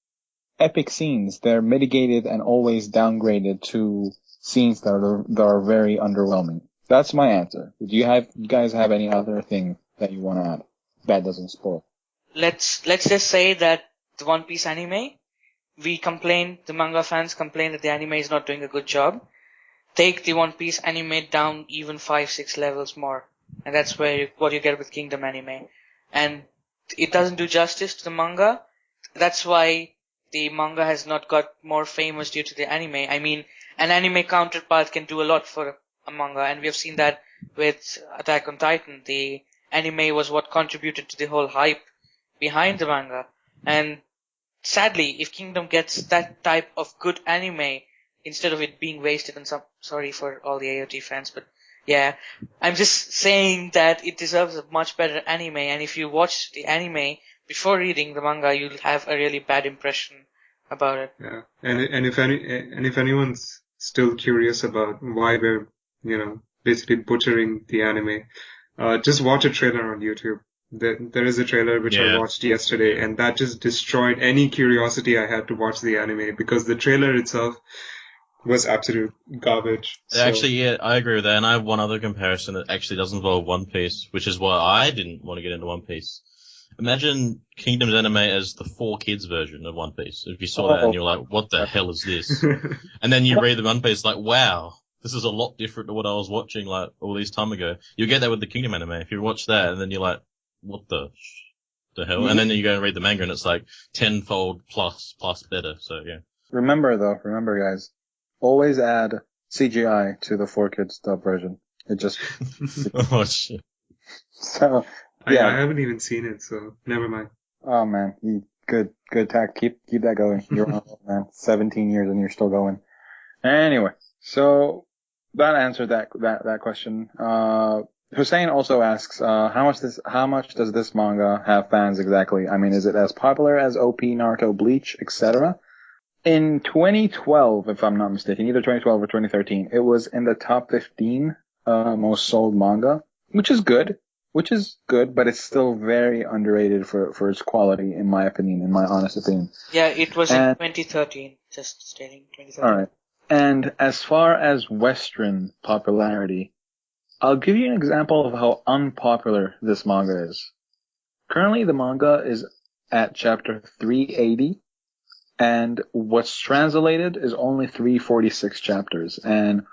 epic scenes, they're mitigated and always downgraded to scenes that are very underwhelming. That's my answer. Do you guys have any other thing that you want to add that doesn't spoil? Let's just say that the One Piece anime, the manga fans complain that the anime is not doing a good job. Take the One Piece anime down even 5-6 levels more, and that's what you get with Kingdom anime. And it doesn't do justice to the manga. That's why the manga has not got more famous due to the anime. I mean, an anime counterpart can do a lot for a manga, and we have seen that with Attack on Titan. The anime was what contributed to the whole hype behind the manga. And sadly, if Kingdom gets that type of good anime, instead of it being wasted on sorry for all the AOT fans, but yeah, I'm just saying that it deserves a much better anime, and if you watch the anime before reading the manga, you'll have a really bad impression about it. Yeah, and if anyone's still curious about why we're, basically butchering the anime, just watch a trailer on YouTube. There is a trailer which I watched yesterday, and that just destroyed any curiosity I had to watch the anime, because the trailer itself was absolute garbage. Actually, yeah, I agree with that. And I have one other comparison that actually does involve One Piece, which is why I didn't want to get into One Piece. Imagine Kingdom's anime as the 4Kids version of One Piece. If you saw that and you're like, what the hell is this? And then you read the One Piece like, wow, this is a lot different to what I was watching like all this time ago. You get that with the Kingdom anime. If you watch that and then you're like, what the hell? And then you go and read the manga and it's like tenfold plus better. So yeah. Remember guys, always add CGI to the 4Kids dub version. It just, Oh shit. so, yeah. I haven't even seen it, so never mind. Oh man, good Takt. Keep that going. You're on, man. 17 years and you're still going. Anyway, so that answered that question. Hussein also asks, how much does this manga have fans exactly? I mean, is it as popular as OP, Naruto, Bleach, etc.? In 2012, if I'm not mistaken, either 2012 or 2013, it was in the top 15 most sold manga, which is good, but it's still very underrated for its quality, in my honest opinion. Yeah, it was in 2013, just stating 2013. Alright. And as far as Western popularity, I'll give you an example of how unpopular this manga is. Currently, the manga is at chapter 380, and what's translated is only 346 chapters, and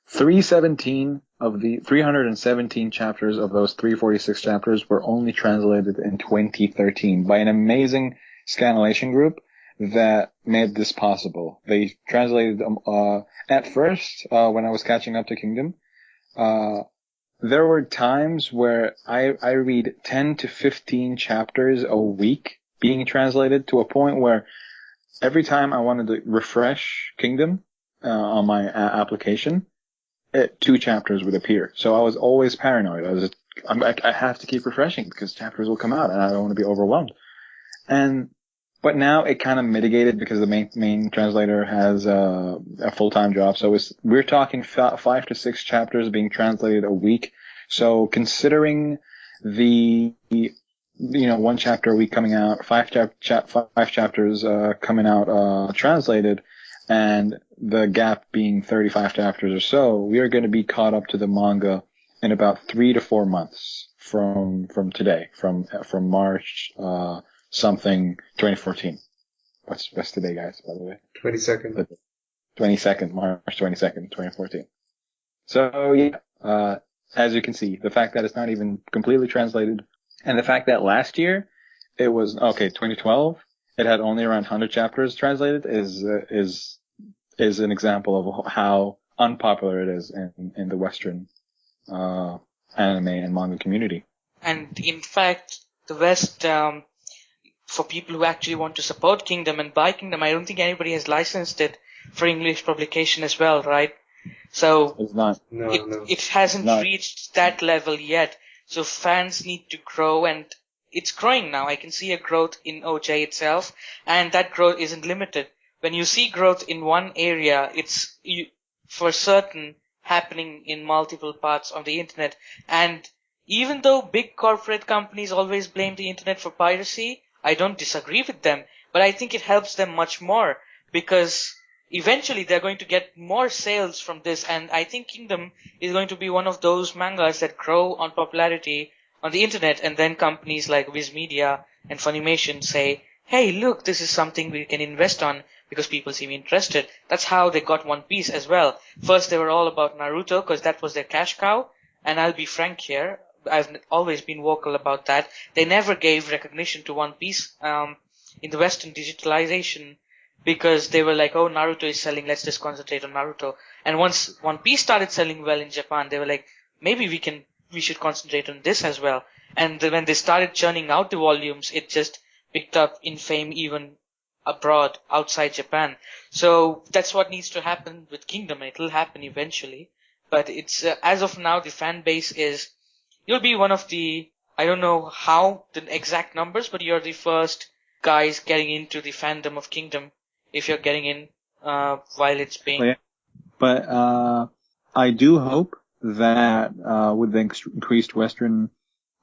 317 chapters of those 346 chapters were only translated in 2013 by an amazing scanlation group that made this possible. They translated them, at first, when I was catching up to Kingdom, there were times where I read 10 to 15 chapters a week being translated, to a point where every time I wanted to refresh Kingdom on my application, 2 chapters would appear. So I was always paranoid. I have to keep refreshing because chapters will come out and I don't want to be overwhelmed. But now it kind of mitigated because the main translator has a full-time job. So we're talking 5 to 6 chapters being translated a week. So considering the 1 chapter a week coming out, 5 chapters coming out translated, and the gap being 35 chapters or so, we are going to be caught up to the manga in about 3 to 4 months from today, from March something 2014. What's today, guys, by the way? 22nd. 22nd, March 22nd, 2014. So yeah, as you can see, the fact that it's not even completely translated, and the fact that last year it was 2012, it had only around 100 chapters translated is an example of how unpopular it is in the Western anime and manga community. And in fact, the West, for people who actually want to support Kingdom and buy Kingdom, I don't think anybody has licensed it for English publication as well, right? So it's not. It hasn't reached that level yet. So fans need to grow, and it's growing now. I can see a growth in OJ itself, and that growth isn't limited. When you see growth in one area, it's for certain happening in multiple parts of the internet. And even though big corporate companies always blame the internet for piracy, I don't disagree with them, but I think it helps them much more, because eventually they're going to get more sales from this, and I think Kingdom is going to be one of those mangas that grow on popularity on the internet, and then companies like Viz Media and Funimation say, hey, look, this is something we can invest on because people seem interested. That's how they got One Piece as well. First they were all about Naruto because that was their cash cow, and I'll be frank here, I've always been vocal about that. They never gave recognition to One Piece in the Western digitalization, because they were like, oh, Naruto is selling, let's just concentrate on Naruto. And once One Piece started selling well in Japan, they were like, maybe we should concentrate on this as well. And when they started churning out the volumes, it just picked up in fame even abroad, outside Japan. So that's what needs to happen with Kingdom. It will happen eventually. But it's, as of now, the fan base is, you'll be one of the, I don't know how the exact numbers, but you're the first guys getting into the fandom of Kingdom, if you're getting in while it's being. Yeah. But I do hope that with the increased Western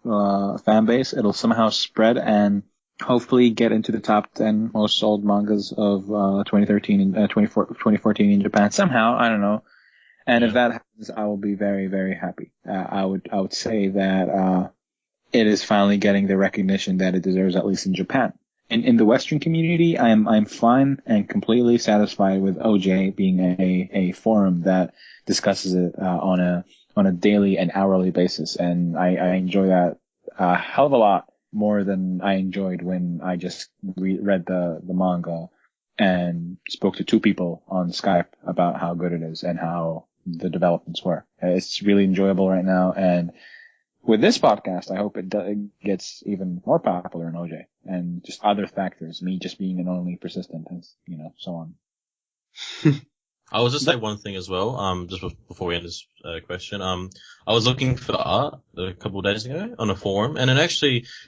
fan base, it'll somehow spread and hopefully get into the top 10 most sold mangas of 2014 in Japan somehow. I don't know. And if that happens, I will be very, very happy. I would say that it is finally getting the recognition that it deserves, at least in Japan. In the Western community, I'm fine and completely satisfied with OJ being a forum that discusses it on a daily and hourly basis, and I enjoy that a hell of a lot more than I enjoyed when I just read the manga and spoke to 2 people on Skype about how good it is and how the developments were. It's really enjoyable right now, and with this podcast, I hope it gets even more popular in OJ, and just other factors, me just being an only persistent, and so on. I will just say one thing as well, just before we end this question. I was looking for art a couple of days ago on a forum, and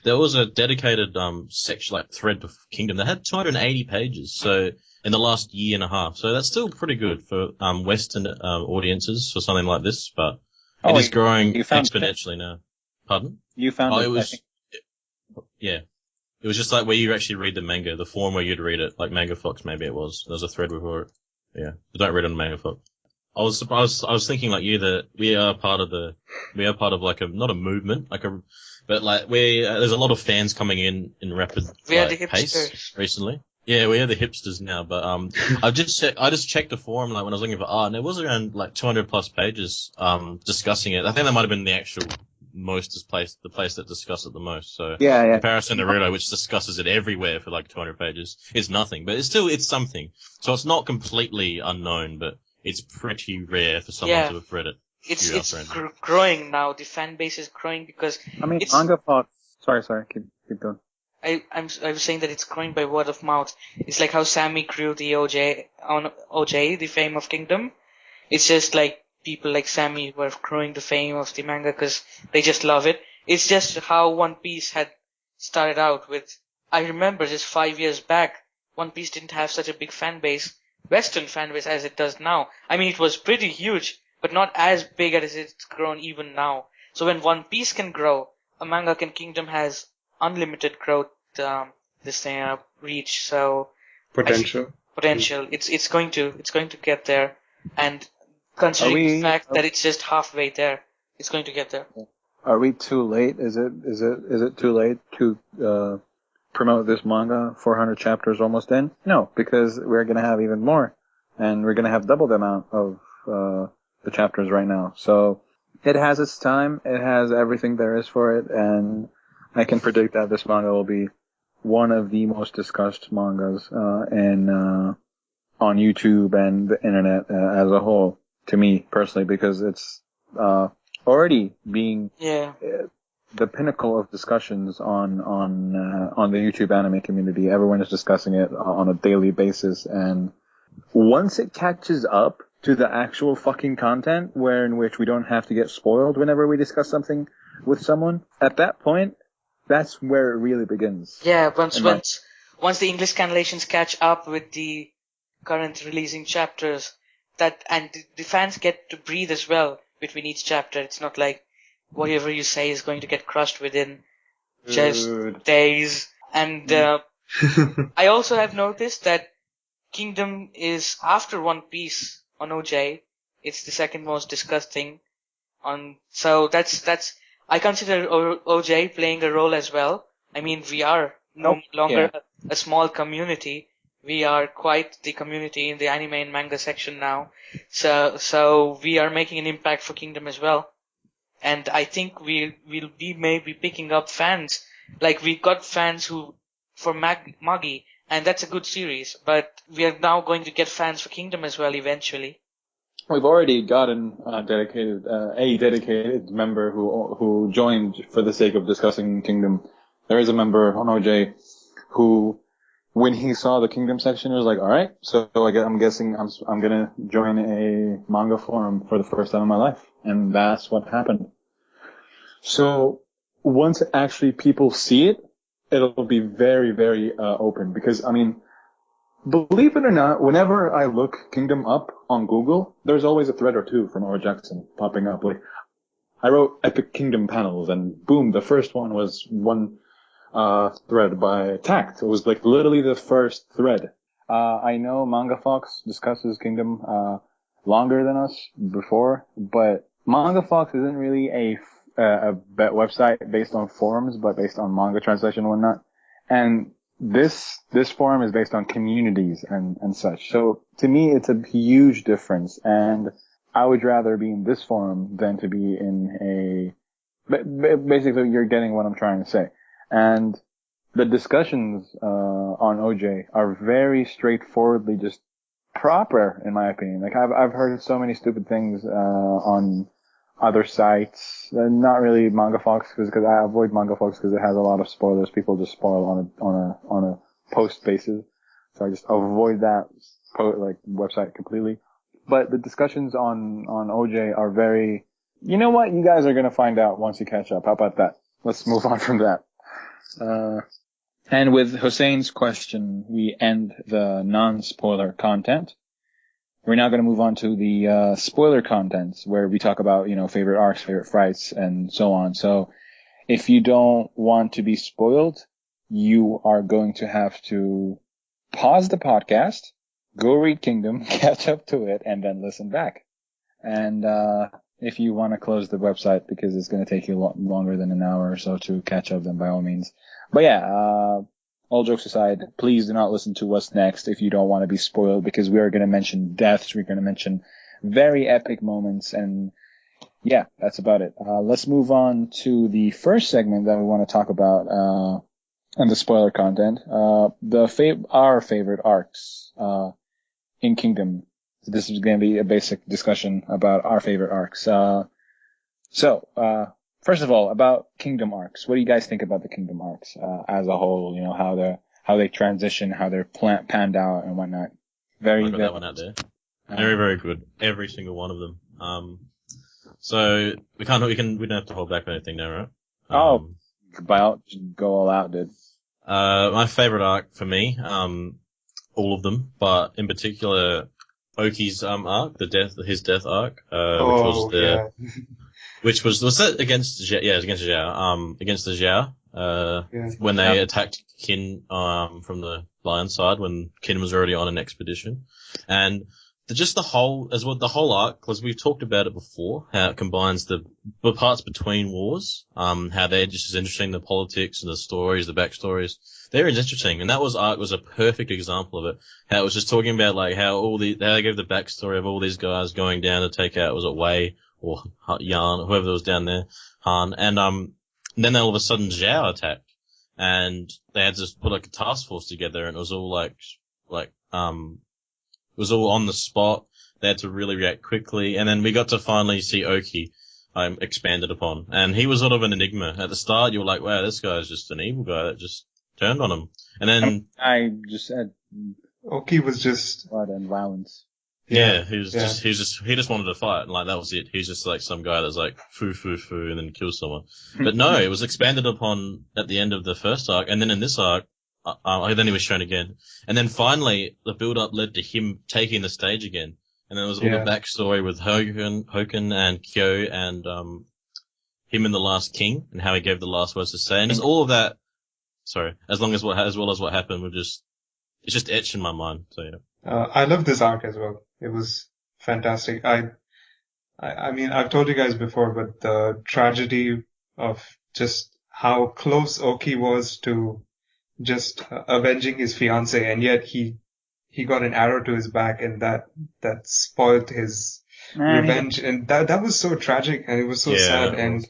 there was a dedicated section, like thread of Kingdom that had 280 pages. So in the last year and a half, so that's still pretty good for Western audiences for something like this, but it is growing exponentially now. Pardon? You found it? It was, yeah. It was just like where you actually read the manga, the forum where you'd read it, like Manga Fox maybe it was. There was a thread before it. Yeah, I don't read on Mangafop. I was thinking like you that we are part of like not a movement, but like there's a lot of fans coming in rapid We are the pace hipsters. recently. Yeah, we are the hipsters now, but I just checked the forum like when I was looking for art, and it was around like 200 plus pages discussing it. I think that might have been the actual the place that discussed it the most. So Yeah, in yeah. comparison to Rudo, which discusses it everywhere for like 200 pages, it's nothing, but it's something. So it's not completely unknown, but it's pretty rare for someone to have read it. It's growing now. The fan base is growing because I mean, it's. manga pop. Sorry, keep going. I was saying that it's growing by word of mouth. It's like how Sammy grew the OJ, the fame of Kingdom. It's just like people like Sammy were growing the fame of the manga because they just love it. It's just how One Piece had started out with. I remember just 5 years back, One Piece didn't have such a big fan base, Western fan base as it does now. I mean, it was pretty huge, but not as big as it's grown even now. So when One Piece can grow, a manga can Kingdom has unlimited growth, reach. So Potential. potential. It's going to get there, and considering the fact that it's just halfway there, it's going to get there. Are we too late? Is it too late to promote this manga 400 chapters almost in? No, because we're going to have even more, and we're going to have double the amount of the chapters right now. So it has its time, it has everything there is for it, and I can predict that this manga will be one of the most discussed mangas on YouTube and the internet as a whole, to me personally, because it's already being the pinnacle of discussions on the YouTube anime community. Everyone is discussing it on a daily basis, and once it catches up to the actual fucking content, in which we don't have to get spoiled whenever we discuss something with someone, at that point, that's where it really begins. Yeah, once the English scanlations catch up with the current releasing chapters, and the fans get to breathe as well between each chapter. It's not like whatever you say is going to get crushed within just days. And I also have noticed that Kingdom is after One Piece on OJ. It's the second most discussed thing so that's I consider OJ playing a role as well. I mean, we are no longer a small community. We are quite the community in the anime and manga section now. So we are making an impact for Kingdom as well. And I think we'll be maybe picking up fans. Like we got fans for Magi, and that's a good series. But we are now going to get fans for Kingdom as well eventually. We've already gotten a dedicated member who joined for the sake of discussing Kingdom. There is a member on OJ who, when he saw the Kingdom section, was like, all right, so I'm guessing I'm gonna join a manga forum for the first time in my life, and that's what happened. So once actually people see it, it'll be very, very open, because I mean, believe it or not, whenever I look Kingdom up on Google, there's always a thread or two from OroJackson popping up. Like, I wrote Epic Kingdom panels, and boom, the first one was one thread by Takt. It was like literally the first thread. I know Manga Fox discusses Kingdom longer than us before, but Manga Fox isn't really a website based on forums, but based on manga translation and whatnot. And this forum is based on communities and such. So to me, it's a huge difference, and I would rather be in this forum than to be in basically, you're getting what I'm trying to say. And the discussions on OJ are very straightforwardly just proper, in my opinion. Like, I've heard so many stupid things on other sites, not really Manga Fox, because I avoid Manga Fox because it has a lot of spoilers. People just spoil on a post basis, so I just avoid that website completely. But the discussions on OJ are very, you know what, you guys are gonna find out once you catch up. How about that? Let's move on from that. And with Hussein's question, we end the non-spoiler content. We're now going to move on to the spoiler contents, where we talk about, favorite arcs, favorite fights, and so on. So if you don't want to be spoiled, you are going to have to pause the podcast, go read Kingdom, catch up to it, and then listen back. And if you want to close the website because it's going to take you longer than an hour or so to catch up, then by all means. But yeah, all jokes aside, please do not listen to what's next if you don't want to be spoiled, because we are going to mention deaths, we're going to mention very epic moments, and yeah, that's about it. Let's move on to the first segment that we want to talk about, and the spoiler content. Our favorite arcs, in Kingdom. So this is going to be a basic discussion about our favorite arcs. First of all, about Kingdom arcs. What do you guys think about the Kingdom arcs, as a whole? You know, how they transition, how they're panned out and whatnot. I got that one out there. Very, very good. Every single one of them. So we don't have to hold back on anything now, right? Just go all out, dude. My favorite arc for me, all of them, but in particular, Oki's arc, his death arc, which was that against Zhao? Yeah, it was against Zhao. Against the Zhao, when they attacked Qin from the lion side, when Qin was already on an expedition, and the whole arc, because we've talked about it before, how it combines the parts between wars, how they're just as interesting, the politics and the stories, the backstories. They're interesting, and that arc was a perfect example of it. How it was just talking about like how they gave the backstory of all these guys going down to take out, was it Wei or Yan, whoever was down there, Han, and then all of a sudden Zhao attacked, and they had to put like a task force together, and it was all it was all on the spot. They had to really react quickly, and then we got to finally see Oki expanded upon, and he was sort of an enigma. At the start, you were like, "Wow, this guy's just an evil guy that just turned on him." And then I just said Oki was just blood and violence. Yeah, he just wanted to fight, and like that was it. He's just like some guy that's like foo, and then kills someone. But no, it was expanded upon at the end of the first arc, and then in this arc, then he was shown again. And then finally, the build-up led to him taking the stage again. And then there was all the backstory with Hoken and Kyo and him and the Last King, and how he gave the last words to say. And just all of that, as well as what happened, it's just etched in my mind. So yeah. I love this arc as well. It was fantastic. I mean, I've told you guys before, but the tragedy of just how close Oki was to just avenging his fiancée, and yet he got an arrow to his back, and that spoiled his revenge, and that was so tragic, and it was so sad, and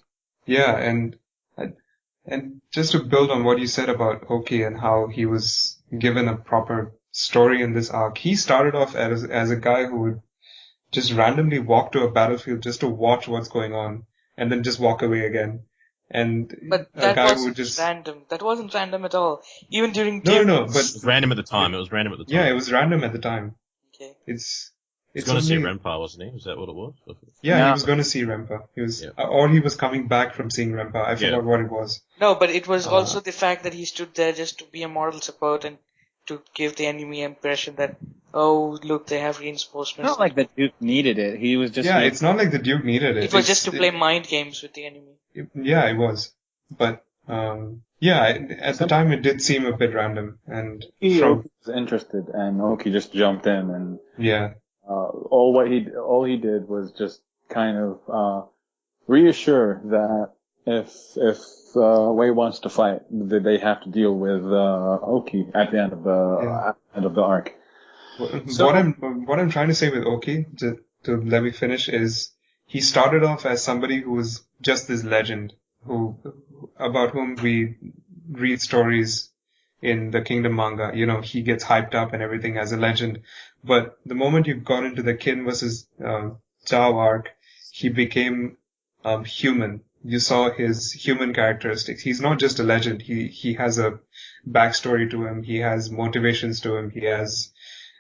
just to build on what you said about Oki and how he was given a proper story in this arc, he started off as a guy who would just randomly walk to a battlefield just to watch what's going on, and then just walk away again. But that wasn't random. That wasn't random at all. Even during but it was random at the time. Yeah, it was random at the time. Okay. He's going to see Renpa, wasn't he? Was that what it was? Yeah, he was going to see Renpa. Or he was coming back from seeing Renpa. I forgot what it was. No, but it was also the fact that he stood there just to be a moral support and to give the enemy impression that, oh, look, they have reinforcements. It's not like the Duke needed it. He was just... Yeah, it's not like the Duke needed it. It was just to play mind games with the enemy. It was. But, at the time it did seem a bit random. And Oki was interested, and Oki just jumped in, and... Yeah. All he did was just kind of, reassure that if Wei wants to fight, that they have to deal with, Oki at the end of the arc. What I'm trying to say with Oki, to let me finish, is he started off as somebody who was just this legend, about whom we read stories in the Kingdom manga. You know, he gets hyped up and everything as a legend. But the moment you got into the Qin versus Zhao arc, he became human. You saw his human characteristics. He's not just a legend. He has a backstory to him. He has motivations to him. He has,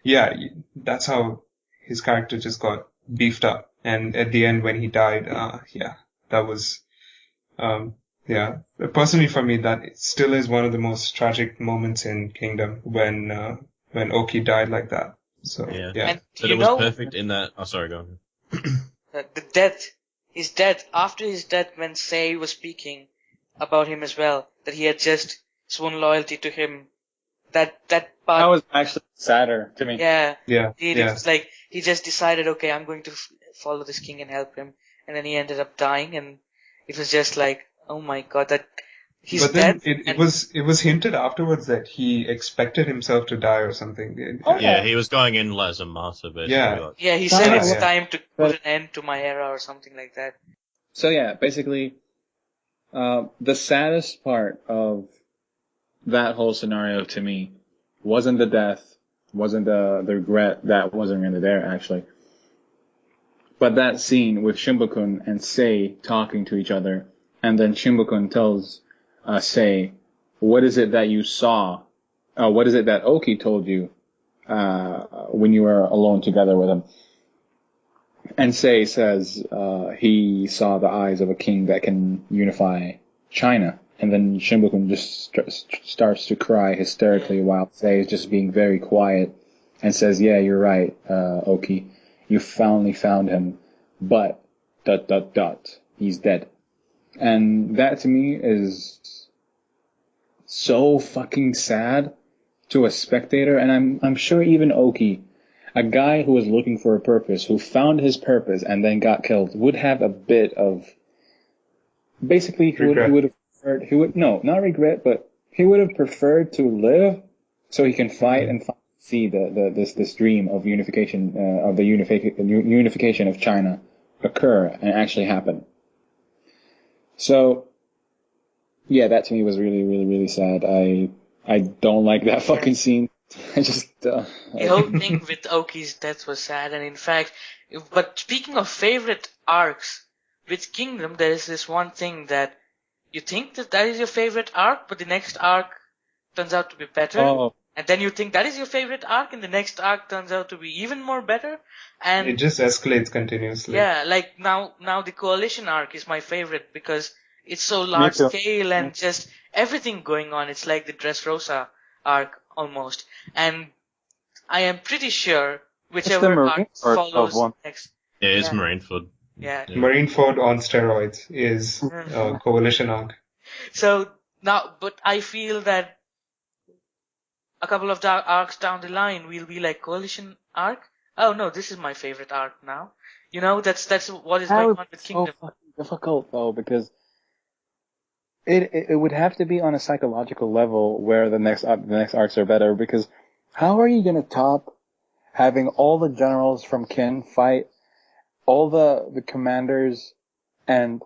that's how his character just got beefed up. And at the end, when he died, that was, personally for me, that still is one of the most tragic moments in Kingdom when Oki died like that. So, And but it was perfect in that, sorry, go on. His death, after his death, when Sei was speaking about him as well, that he had just sworn loyalty to him That That part, was actually sadder to me. yeah. Yeah. It Yeah. was like he just decided, okay, I'm going to follow this king and help him, and then he ended up dying, and it was just like, oh my god, that he's But then dead. it And was hinted afterwards that he expected himself to die or something. Oh, Yeah, he was going in as a martyr, basically. Yeah. Like, yeah, he China said it's was- time to put an end to my era or something like that. So yeah, basically, the saddest part of that whole scenario to me wasn't the death, wasn't the regret, that wasn't really there actually. But that scene with Shimbukun and Sei talking to each other, and then Shimbukun tells Sei, what is it that you saw? What is it that Oki told you when you were alone together with him? And Sei says he saw the eyes of a king that can unify China. And then Shimbukun just starts to cry hysterically while Sei is just being very quiet and says, yeah, you're right, Oki. You finally found him, but ... he's dead. And that to me is so fucking sad to a spectator, and I'm sure even Oki, a guy who was looking for a purpose, who found his purpose and then got killed, would have a bit of basically he would have preferred, not regret, but he would have preferred to live so he can fight and see this dream of unification of the unification of China occur and actually happen. So yeah, that to me was really, really, really sad. I don't like that fucking scene. I just The whole thing with Oki's death was sad, and in fact, but speaking of favorite arcs, with Kingdom, there is this one thing that you think that is your favorite arc, but the next arc turns out to be better. Oh. And then you think that is your favorite arc, and the next arc turns out to be even more better. And It just escalates continuously. yeah, like now the Coalition arc is my favorite because it's so large too. scale and just everything going on. It's like the Dressrosa arc almost. And I am pretty sure whichever arc follows next. yeah, it's Yeah. Marineford. Yeah. Marineford on steroids is Coalition arc. So now, but I feel that a couple of arcs down the line we'll be like Coalition arc. Oh no, this is my favorite arc now. You know, that's what is going on with Kingdom. So fucking difficult though, because it would have to be on a psychological level where the next arcs are better, because how are you gonna top having all the generals from Qin fight, all the commanders, and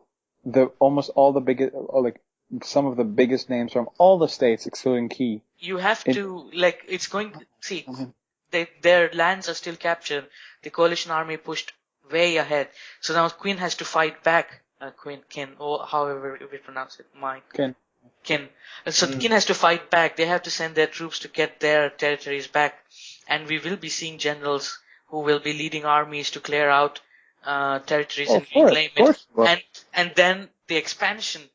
almost all the biggest, like some of the biggest names from all the states excluding Qi. You have to, like, it's going to, see, their lands are still captured. The coalition army pushed way ahead. So now Queen has to fight back. Qin, or however we pronounce it, Qin. So Qin has to fight back. They have to send their troops to get their territories back. And we will be seeing generals who will be leading armies to clear out territories and reclaim it. And then the expansion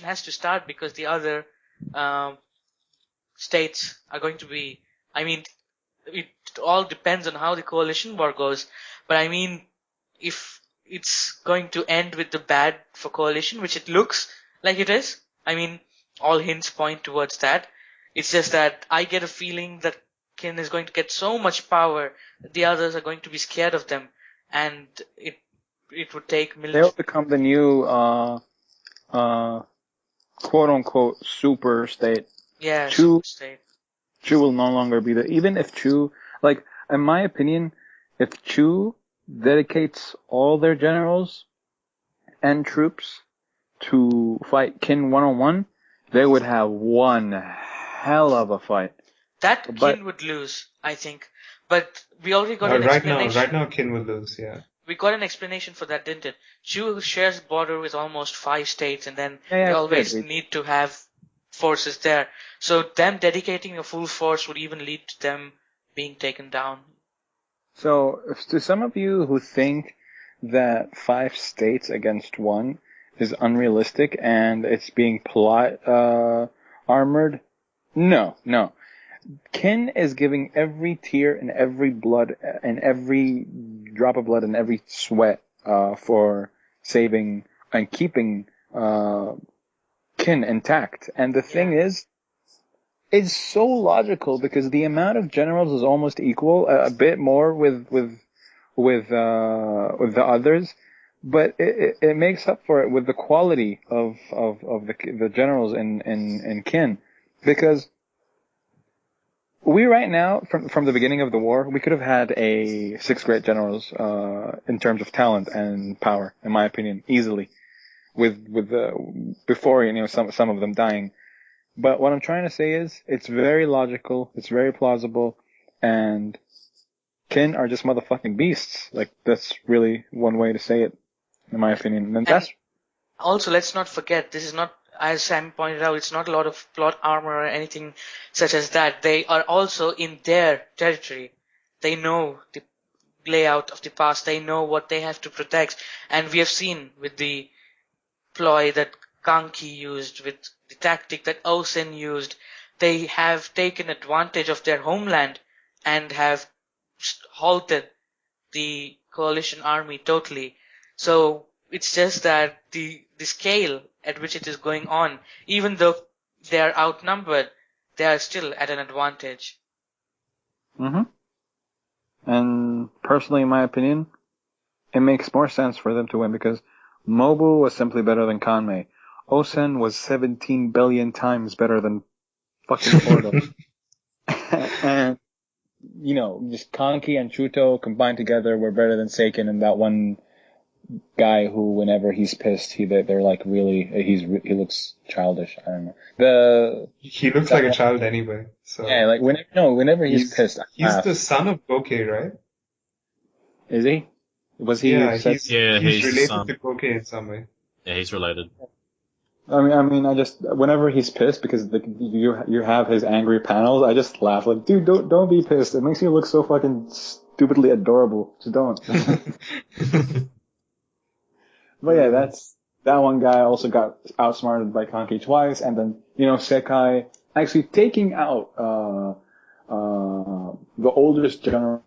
has to start because the other states are going to be, I mean, it all depends on how the coalition war goes. But I mean, if it's going to end with the bad for coalition, which it looks like it is, I mean, all hints point towards that. It's just that I get a feeling that Qin is going to get so much power that the others are going to be scared of them, and it would take military. They'll become the new quote unquote super state. Yeah, super state. Chu will no longer be there. Even if Chu, like, in my opinion, if Chu dedicates all their generals and troops to fight Qin 1-on-1, they would have one hell of a fight. That Qin would lose, I think. But we already got an explanation. Right now Qin will lose, yeah. We got an explanation for that, didn't it? Chu shares border with almost 5 states, and then they always need to have forces there. So them dedicating a full force would even lead to them being taken down. So, to some of you who think that 5 states against 1 is unrealistic and it's being armored, no. Qin is giving every tear and every blood and every drop of blood and every sweat for saving and keeping Qin intact. And the thing is, it's so logical because the amount of generals is almost equal, a bit more with the others, but it makes up for it with the quality of the generals in Kin, because we right now from the beginning of the war we could have had a 6 great generals in terms of talent and power, in my opinion, easily, with the before some of them dying. But what I'm trying to say is it's very logical, it's very plausible, and Kin are just motherfucking beasts. Like, that's really one way to say it, in my opinion. And that's also, let's not forget, this is not, as Sam pointed out, it's not a lot of plot armor or anything such as that. They are also in their territory. They know the layout of the past. They know what they have to protect. And we have seen with the ploy that Kanki used, with the tactic that Osen used, they have taken advantage of their homeland and have halted the coalition army totally. So it's just that the scale at which it is going on, even though they are outnumbered, they are still at an advantage. Mm-hmm. And personally, in my opinion, it makes more sense for them to win because Mobu was simply better than Kanmei. Osen was 17 billion times better than fucking Ordo. And, just Kanki and Chuto combined together were better than Seiken and that one guy who, whenever he's pissed, they're like really, he looks childish. I don't know. He looks like a child anyway. So yeah, like whenever he's pissed, I he's laugh. the son of Gokei, right? Is he? Was he? Yeah, said- he's related son. to Gokei in some way. Yeah, he's related. I mean, I just whenever he's pissed because you have his angry panels, I just laugh like, dude, don't be pissed. It makes you look so fucking stupidly adorable. Just don't. But yeah, that one guy also got outsmarted by Kanki twice, and then Sekai actually taking out the oldest general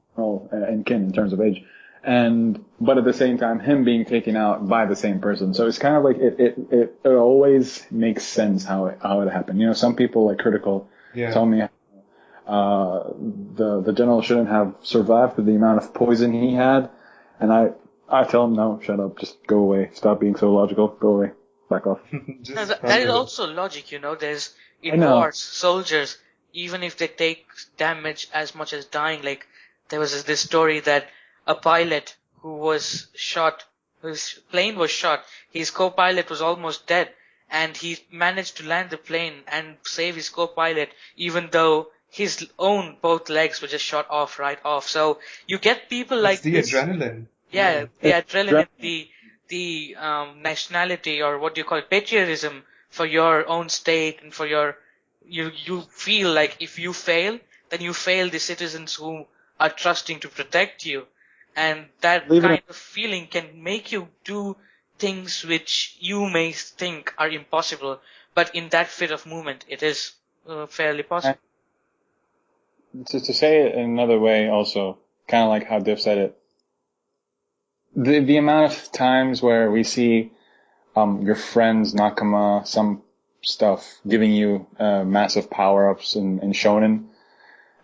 in Kin in terms of age, but at the same time him being taken out by the same person. So it's kind of like it always makes sense how it happened. Some people like Critical tell me the general shouldn't have survived with the amount of poison he had, and I tell him, no, shut up, just go away, stop being so logical, go away, back off. That is also logic, there's in wars, soldiers, even if they take damage as much as dying, like there was this story that a pilot who was shot, whose plane was shot, his co-pilot was almost dead, and he managed to land the plane and save his co-pilot, even though his own both legs were just shot right off. So you get people like this. It's the adrenaline. Yeah, the adrenaline, the nationality, or what do you call it, patriotism for your own state and for you feel like if you fail, then you fail the citizens who are trusting to protect you. And that kind of feeling can make you do things which you may think are impossible, but in that fit of movement, it is fairly possible. To say it in another way also, kind of like how Div said it, the amount of times where we see your friends Nakama, some stuff giving you massive power-ups in Shonen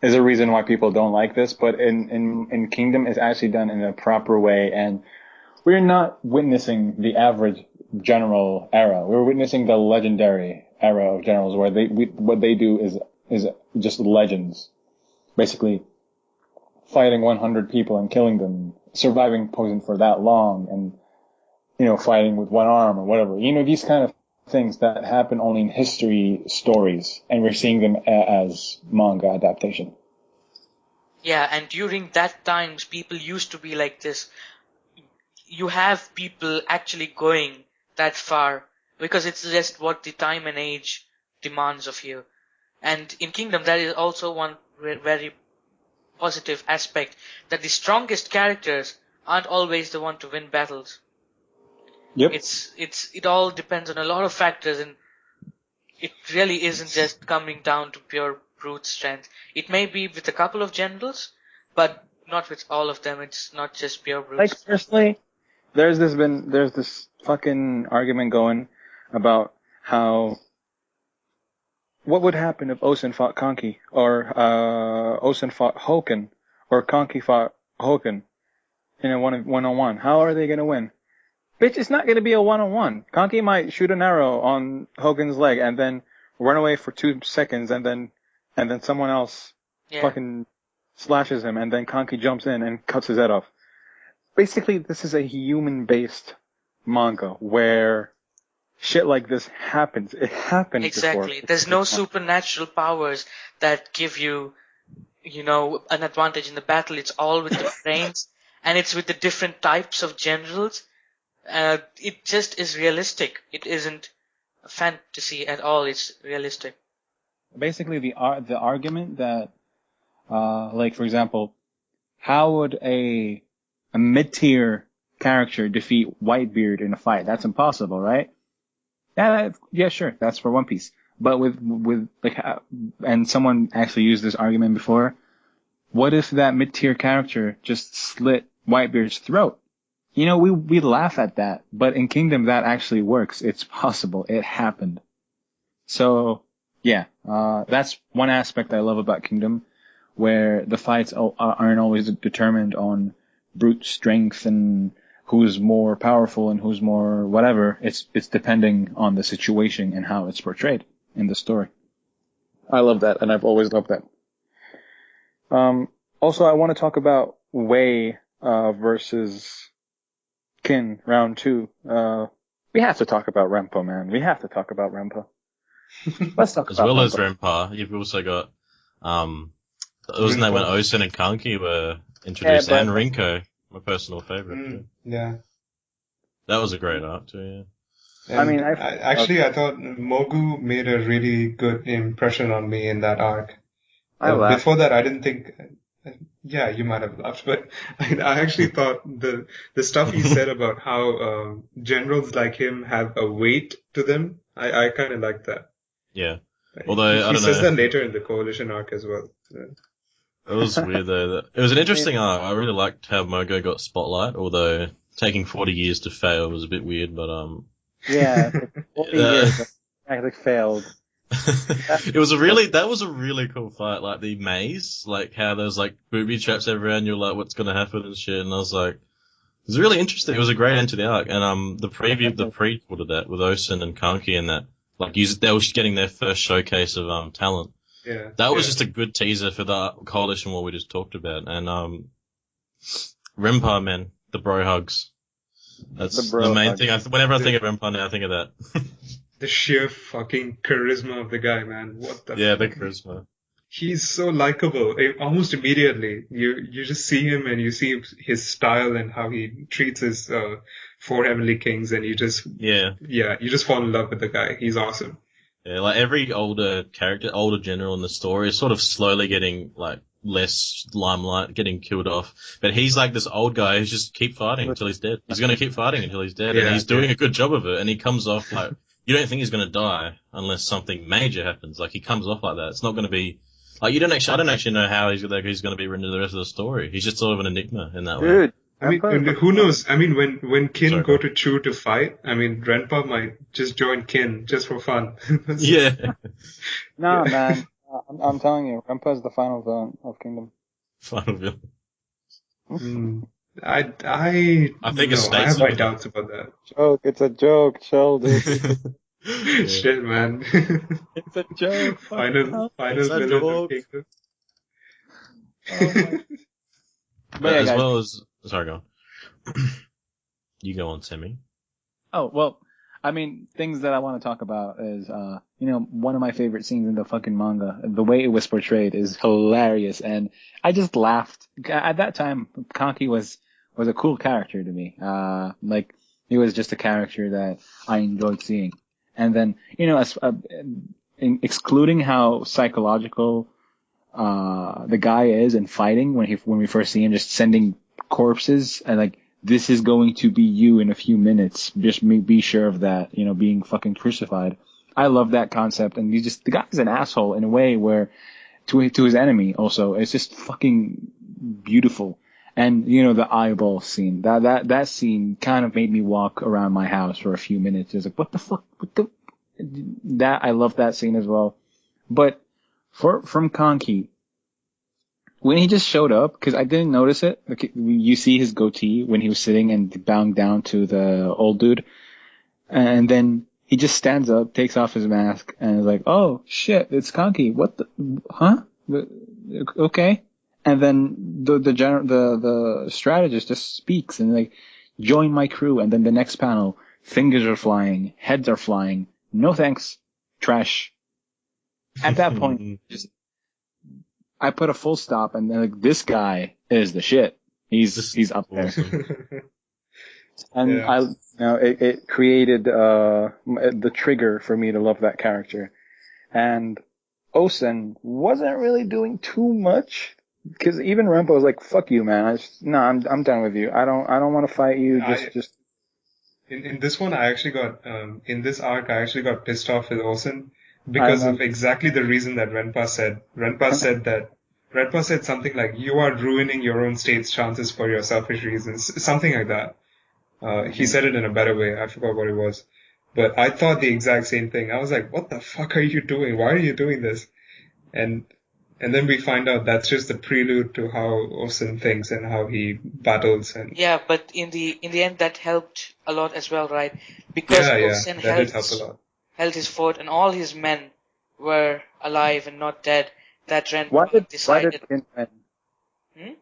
is a reason why people don't like this, but in Kingdom it's actually done in a proper way, and we're not witnessing the average general era. We're witnessing the legendary era of generals where what they do is just legends. Basically fighting 100 people and killing them, surviving poison for that long, and fighting with one arm or whatever. These kind of things that happen only in history stories, and we're seeing them as manga adaptation. Yeah, and during that times, people used to be like this. You have people actually going that far because it's just what the time and age demands of you. And in Kingdom, that is also one very positive aspect, that the strongest characters aren't always the one to win battles. Yep. It all depends on a lot of factors, and it really isn't just coming down to pure brute strength. It may be with a couple of generals, but not with all of them. It's not just pure brute strength. Like, personally, there's this fucking argument going about how what would happen if Osen fought Conky, or Osen fought Hoken, or Conky fought Hoken in a one-on-one? How are they gonna win? Bitch, it's not gonna be a one-on-one. Conky might shoot an arrow on Hogan's leg and then run away for 2 seconds, and then someone else fucking slashes him, and then Conky jumps in and cuts his head off. Basically, this is a human-based manga where shit like this happens. It happened Exactly. before. There's no supernatural powers that give you, an advantage in the battle. It's all with the brains, and it's with the different types of generals. It just is realistic. It isn't fantasy at all. It's realistic. Basically, the argument that, like for example, how would a mid-tier character defeat Whitebeard in a fight? That's impossible, right? Yeah, sure, that's for One Piece. But with like, and someone actually used this argument before. What if that mid-tier character just slit Whitebeard's throat? We laugh at that, but in Kingdom that actually works. It's possible. It happened. So yeah, that's one aspect I love about Kingdom, where the fights aren't always determined on brute strength and who's more powerful and who's more whatever. It's depending on the situation and how it's portrayed in the story. I love that, and I've always loved that. Also, I want to talk about Wei versus Kin round 2. We have to talk about Renpa, man. We have to talk about Renpa. Let's talk As about well Renpa. as Renpa, you've also got, wasn't that when Osen and Kanki were introduced, Yeah, and Rinko, my personal favorite. Too. Yeah. That was a great arc too, yeah. And I thought Mogu made a really good impression on me in that arc. I laughed. Before that, I didn't think. Yeah, you might have laughed, but I actually thought the stuff he said about how generals like him have a weight to them. I kind of like that. Yeah. Although he I don't says know. that later in the Coalition arc as well. Yeah. It was weird though. It was an interesting arc. I really liked how Mogo got spotlight, although taking 40 years to fail was a bit weird. But Yeah, 40 years actually failed. that was a really cool fight. Like the maze, like how there's like booby traps everywhere, and you're like, what's gonna happen and shit. And I was like, it was really interesting. It was a great end to the arc. And the prequel to that with Osen and Kanki and that, like they were getting their first showcase of talent. Yeah. That was just a good teaser for the Coalition War we just talked about. And Renpa, man, the bro hugs. That's the main thing. Whenever I think of Renpa now, I think of that. The sheer fucking charisma of the guy, man. What the Yeah, the charisma. He's so likable. Almost immediately, you just see him and you see his style and how he treats his 4 Heavenly Kings, and you just fall in love with the guy. He's awesome. Yeah, like every older general in the story is sort of slowly getting like less limelight, getting killed off. But he's like this old guy who's just keep fighting until he's dead. He's gonna keep fighting until he's dead, and he's doing a good job of it. And he comes off like, you don't think he's gonna die unless something major happens. Like he comes off like that. It's not gonna be like I don't actually know how he's gonna be written to the rest of the story. He's just sort of an enigma in that way. Dude. I mean, who knows? I mean, when Kin go to Chu to fight, I mean, Renpa might just join Kin just for fun. Yeah. No, man. I'm telling you, Renpa is the final villain of Kingdom. Final villain. I think I have my doubts about that. Joke, it's a joke, chill, dude. Shit, man. It's a joke. Final villain of Kingdom. Oh my. But as well as, sorry, go on. You go on, Sammy. Oh, well, I mean, things that I want to talk about is, one of my favorite scenes in the fucking manga. The way it was portrayed is hilarious, and I just laughed. At that time, Kanki was a cool character to me. Like, he was just a character that I enjoyed seeing. And then, excluding how psychological the guy is in fighting when we first see him just sending corpses and like, this is going to be you in a few minutes. Just be sure of that, being fucking crucified. I love that concept. And the guy's an asshole in a way where to his enemy also, it's just fucking beautiful. And, the eyeball scene, that scene kind of made me walk around my house for a few minutes. It was like, what the fuck? I love that scene as well. But from Conky, when he just showed up, because I didn't notice it, like, you see his goatee when he was sitting and bowing down to the old dude, and then he just stands up, takes off his mask, and is like, "Oh shit, it's Conky. What the? Huh? Okay." And then the strategist just speaks and like, "Join my crew." And then the next panel, fingers are flying, heads are flying. No thanks, trash. At that point, I put a full stop, and then like, this guy is the shit. He's up there. And Yeah. it created the trigger for me to love that character. And Osen wasn't really doing too much, because even Renpa was like, "Fuck you, man. I'm done with you. I don't want to fight you. Just." In this one, I actually got in this arc, I actually got pissed off with Osen because of exactly the reason that Renpa said. Renpa said something like, "You are ruining your own state's chances for your selfish reasons," something like that. He said it in a better way. I forgot what it was. But I thought the exact same thing. I was like, what the fuck are you doing? Why are you doing this? And then we find out that's just the prelude to how Osen thinks and how he battles. And yeah, but in the end, that helped a lot as well, right? Because Osen that did help a lot. held his fort, and all his men were alive and not dead. That Renpa decided. Why did Kin win?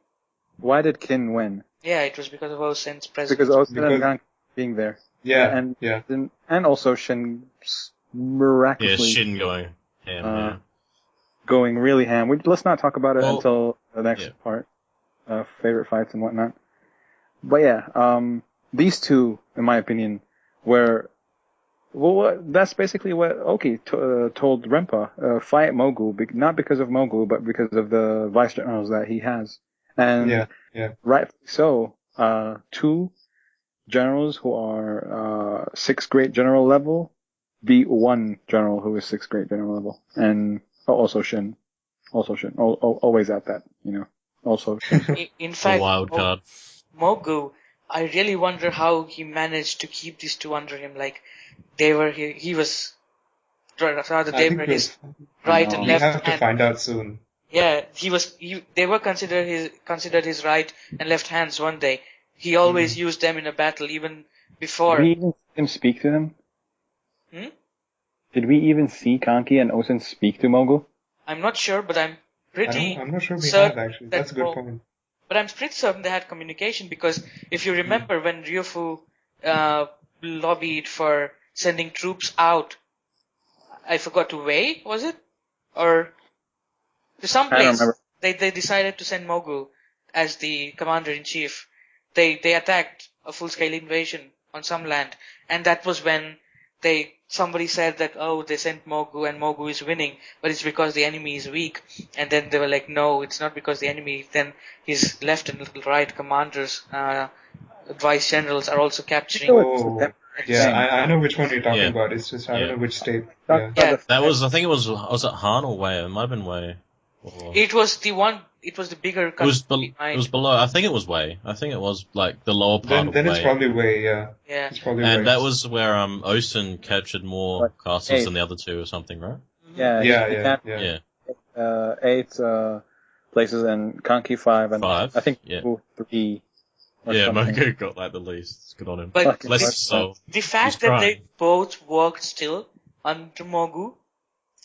Why did Kin win? Yeah, it was because of Osen's presence. Because Osen and Gank being there. And also Shin miraculously. Yeah, Shin going ham. Going really ham. Let's not talk about it until the next part. Favorite fights and whatnot. But yeah, these two, in my opinion, were. Well, that's basically what Oki told Renpa. Fight Mogu, not because of Mogu, but because of the vice generals that he has. And rightfully so, two generals who are 6th grade general level beat one general who is 6th grade general level. And also Shin. Always at that, Also Shin. In fact, wild card. Mogu, I really wonder how he managed to keep these two under him. Like, they were he was rather they were his right and left hand. We have to find out soon. Yeah, they were considered his right and left hands one day. He always used them in a battle, even before. Did we even see him speak to them? Did we even see Kanki and Osen speak to Mogu? I'm not sure, but I'm not sure we have, actually. That's a good point. But I'm pretty certain they had communication, because if you remember when Ryofu lobbied for sending troops out, I forgot to Wei, was it? Or to some place. They decided to send Mogu as the commander-in-chief. They attacked a full-scale invasion on some land, and that was when somebody said that, they sent Mogu and Mogu is winning, but it's because the enemy is weak. And then they were like, no, it's not because the enemy. Then his left and right commanders, vice generals are also capturing. I know which one you're talking about. It's just, I don't know which state. That was, I think it was it Han or Wei? It might have been Wei. It was the bigger country. It was below, I think it was Wei. I think it was like the lower part of Wei. Then it's probably Wei, yeah. Yeah. It's probably and Wei. that was where Osen captured more castles than the other two or something, right? Yeah. 8 places and Kanki 5 and 5. I think 3. Mogu got like the least. It's good on him. But the fact that they both worked still under Mogu,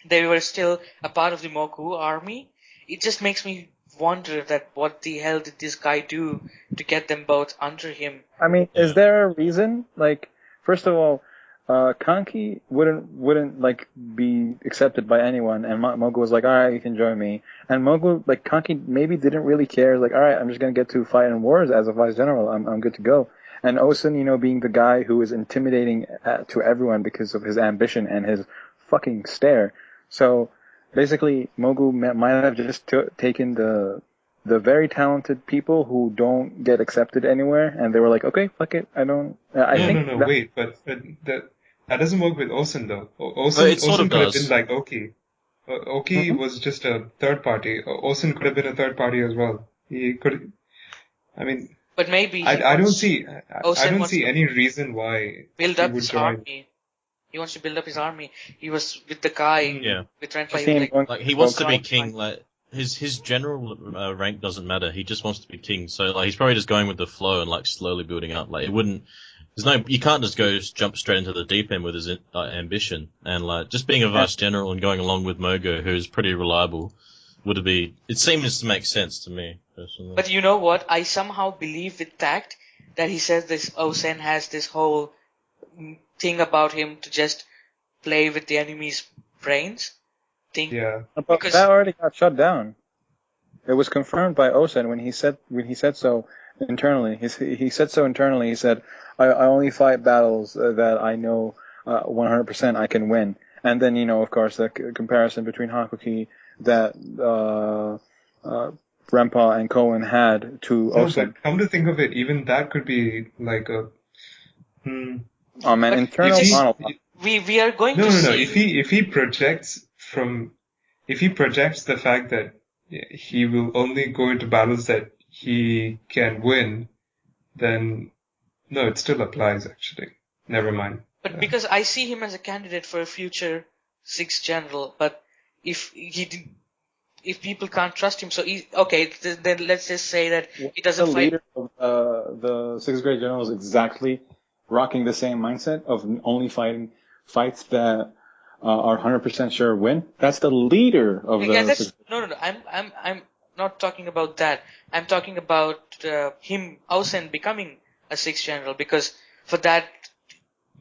they were still a part of the Mogu army, it just makes me wonder that what the hell did this guy do to get them both under him? I mean, is there a reason? Like, first of all, Kanki wouldn't like be accepted by anyone, and Mogu was like, alright, you can join me. And Mogu, like, Kanki maybe didn't really care, like, alright, I'm just gonna get to fight in wars as a vice general, I'm good to go. And Osen, being the guy who is intimidating to everyone because of his ambition and his fucking stare. So, basically, Mogu might have just taken the very talented people who don't get accepted anywhere, and they were like, okay, fuck it, No, wait, but that doesn't work with Osen, though. Osen could have been like Oki. Oki was just a third party. Osen could have been a third party as well. He could, but maybe I don't see any reason why build up his army. He wants to build up his army. He was with the guy, with Renpa. He was Like he wants to be king. Like his general rank doesn't matter. He just wants to be king. So like he's probably just going with the flow and like slowly building up. Like it wouldn't. You can't just jump straight into the deep end with his ambition. And like just being a vice general and going along with Mogo, who's pretty reliable, it seems to make sense to me personally. But you know what? I somehow believe with Takt that he says this Osen has this whole thing about him to just play with the enemy's brains. But that already got shut down. It was confirmed by Osen when he said so internally. He said so internally. He said, "I only fight battles that I know 100% I can win." And then of course the comparison between Hakuki that Renpa and Cohen had to Osen. But come to think of it, even that could be like a. Oh man, internal monologue. We are going to see. No. If he projects the fact that he will only go into battles that he can win, then no, it still applies actually. Never mind. But because I see him as a candidate for a future 6th general, but if people can't trust him, then let's just say that he doesn't fight. The leader of the 6th grade general is exactly rocking the same mindset of only fighting fights that are 100% sure win. That's the leader of the. No. I'm not talking about that. I'm talking about him, Ausen, becoming a 6th general, because for that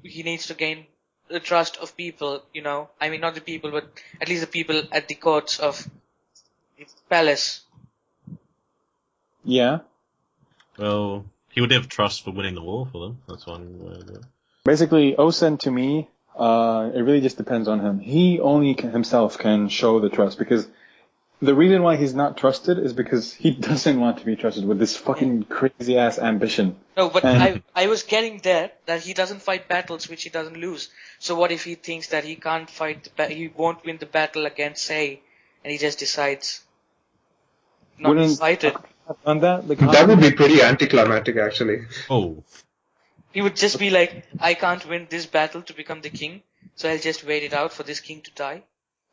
he needs to gain the trust of people. I mean, not the people, but at least the people at the courts of the palace. Yeah. Well, he would have trust for winning the war for them. That's one way to do it. Basically, Osen to me, it really just depends on him. He only himself can show the trust, because the reason why he's not trusted is because he doesn't want to be trusted with this fucking crazy ass ambition. No, but I was getting there that he doesn't fight battles which he doesn't lose. So what if he thinks that he can't fight, he won't win the battle against Sei, and he just decides not to fight it? On that would be pretty anticlimactic, actually. Oh. He would just be like, I can't win this battle to become the king, so I'll just wait it out for this king to die.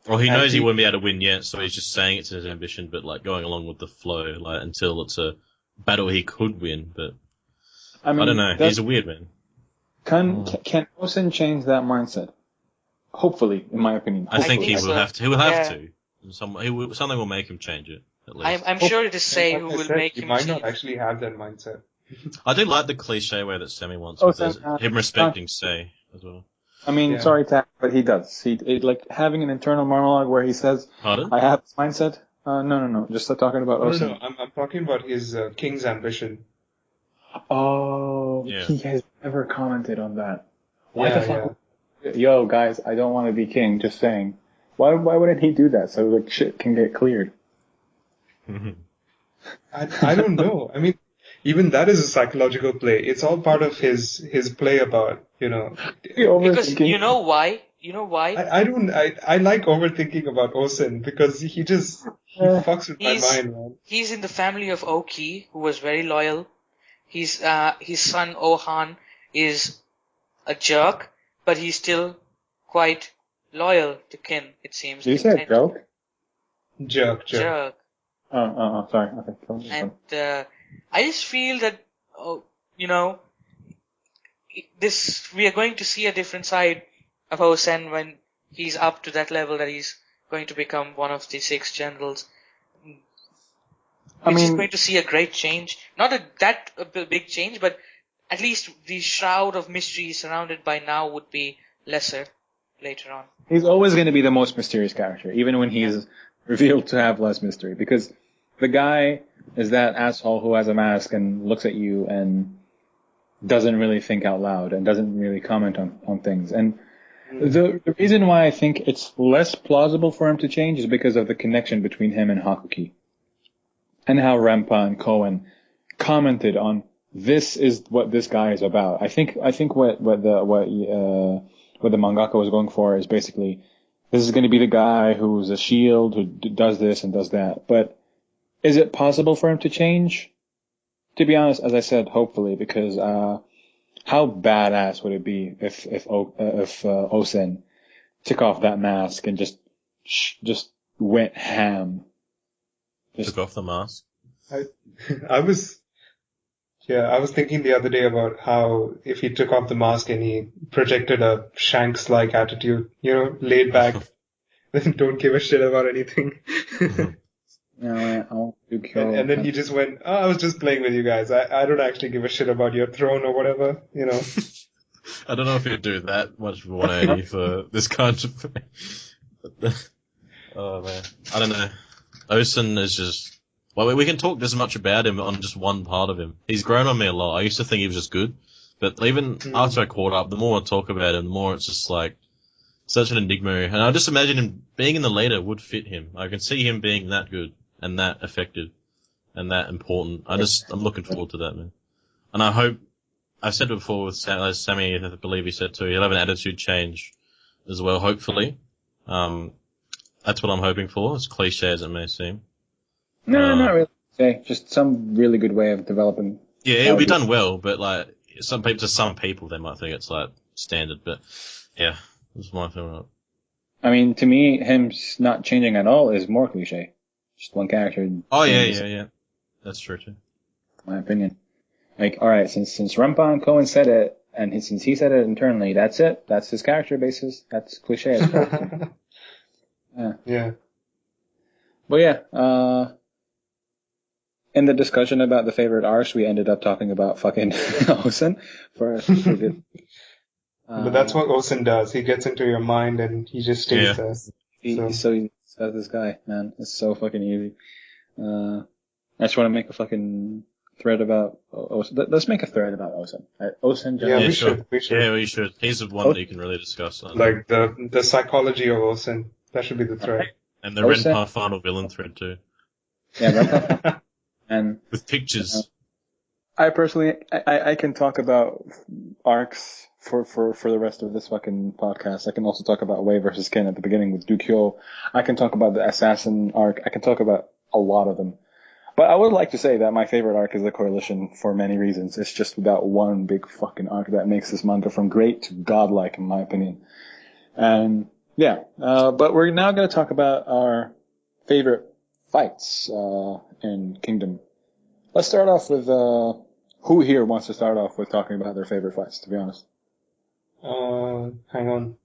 Well, he knows he won't be able to win yet, so he's just saying it's his ambition, but like going along with the flow, like until it's a battle he could win. But I don't know. He's a weird man. Can Osen change that mindset? Hopefully, in my opinion. I think he will have to. He will have to. Something will make him change it. At least. I'm sure it is Sei who will make him. He might not actually have that mindset. I do like the cliche way that Sammy wants him respecting Sei as well. I mean, sorry, Takt, but he does. Like having an internal monologue where he says, "Pardon? I have this mindset." No. Just talking about Osen. No. I'm talking about his king's ambition. Oh, yeah. He has never commented on that. Why the fuck? Yeah. Yo, guys, I don't want to be king. Just saying. Why wouldn't he do that so like shit can get cleared? I don't know. I mean, even that is a psychological play. It's all part of his play about, Because you know why? I like overthinking about Osen because he fucks with my mind, man. He's in the family of Oki, who was very loyal. His son Ohan is a jerk, but he's still quite loyal to Kin, it seems. Did you say joke? Jerk. Oh, sorry. Okay. And I just feel that, we are going to see a different side of Osen when he's up to that level that he's going to become one of the 6 generals. We're just going to see a great change. Not a big change, but at least the shroud of mystery surrounded by now would be lesser later on. He's always going to be the most mysterious character, even when he's revealed to have less mystery, because the guy is that asshole who has a mask and looks at you and doesn't really think out loud and doesn't really comment on things. And the reason why I think it's less plausible for him to change is because of the connection between him and Hakuki, and how Renpa and Cohen commented on this is what this guy is about. I think what the mangaka was going for is basically this is going to be the guy who's a shield who does this and does that. But is it possible for him to change? To be honest, as I said, hopefully, because how badass would it be if Osen took off that mask and just went ham? Took off the mask. I was thinking the other day about how if he took off the mask and he projected a Shanks-like attitude, laid back, don't give a shit about anything. No, and then he just went, I was just playing with you guys. I don't actually give a shit about your throne or whatever, I don't know if he'd do that much for 180 for this kind of... Oh, man. I don't know. Osen is just... Well, we can talk this much about him on just one part of him. He's grown on me a lot. I used to think he was just good. But even after I caught up, the more I talk about him, the more it's just like... Such an enigma. And I just imagine him being in the leader would fit him. I can see him being that good and that effective and that important. I'm looking forward to that, man. And I hope... I've said it before with Sammy, I believe he said too, he'll have an attitude change as well, hopefully. That's what I'm hoping for, as cliche as it may seem. No, not really. Okay, just some really good way of developing. Yeah, it'll be done well, but like, some people, they might think it's like standard, but yeah, that's my feeling. I mean, to me, him not changing at all is more cliche. Just one character. Oh, yeah. That's true too. My opinion. Like, alright, since Renpa and Cohen said it, and since he said it internally, that's it. That's his character basis. That's cliche as fuck. Yeah. But yeah, in the discussion about the favorite arcs, we ended up talking about fucking Osen for good. But that's what Osen does. He gets into your mind and he just stays there. He's so easy. So this guy, man, it's so fucking easy. I just want to make a fucking thread about Osen. Let's make a thread about Osen. Osen. Yeah, we should. Yeah, we should. He's the one that you can really discuss. Like the psychology of Osen. That should be the thread. And the Renpa final villain thread too. Yeah, Renpa. And with pictures. I personally, I can talk about arcs for the rest of this fucking podcast. I can also talk about Wei versus Ken at the beginning with Dukyo. I can talk about the assassin arc. I can talk about a lot of them. But I would like to say that my favorite arc is the Recoilation for many reasons. It's just that one big fucking arc that makes this manga from great to godlike, in my opinion. And yeah, but we're now going to talk about our favorite fights in Kingdom. Let's start off with who here wants to start off with talking about their favorite fights, to be honest? Hang on.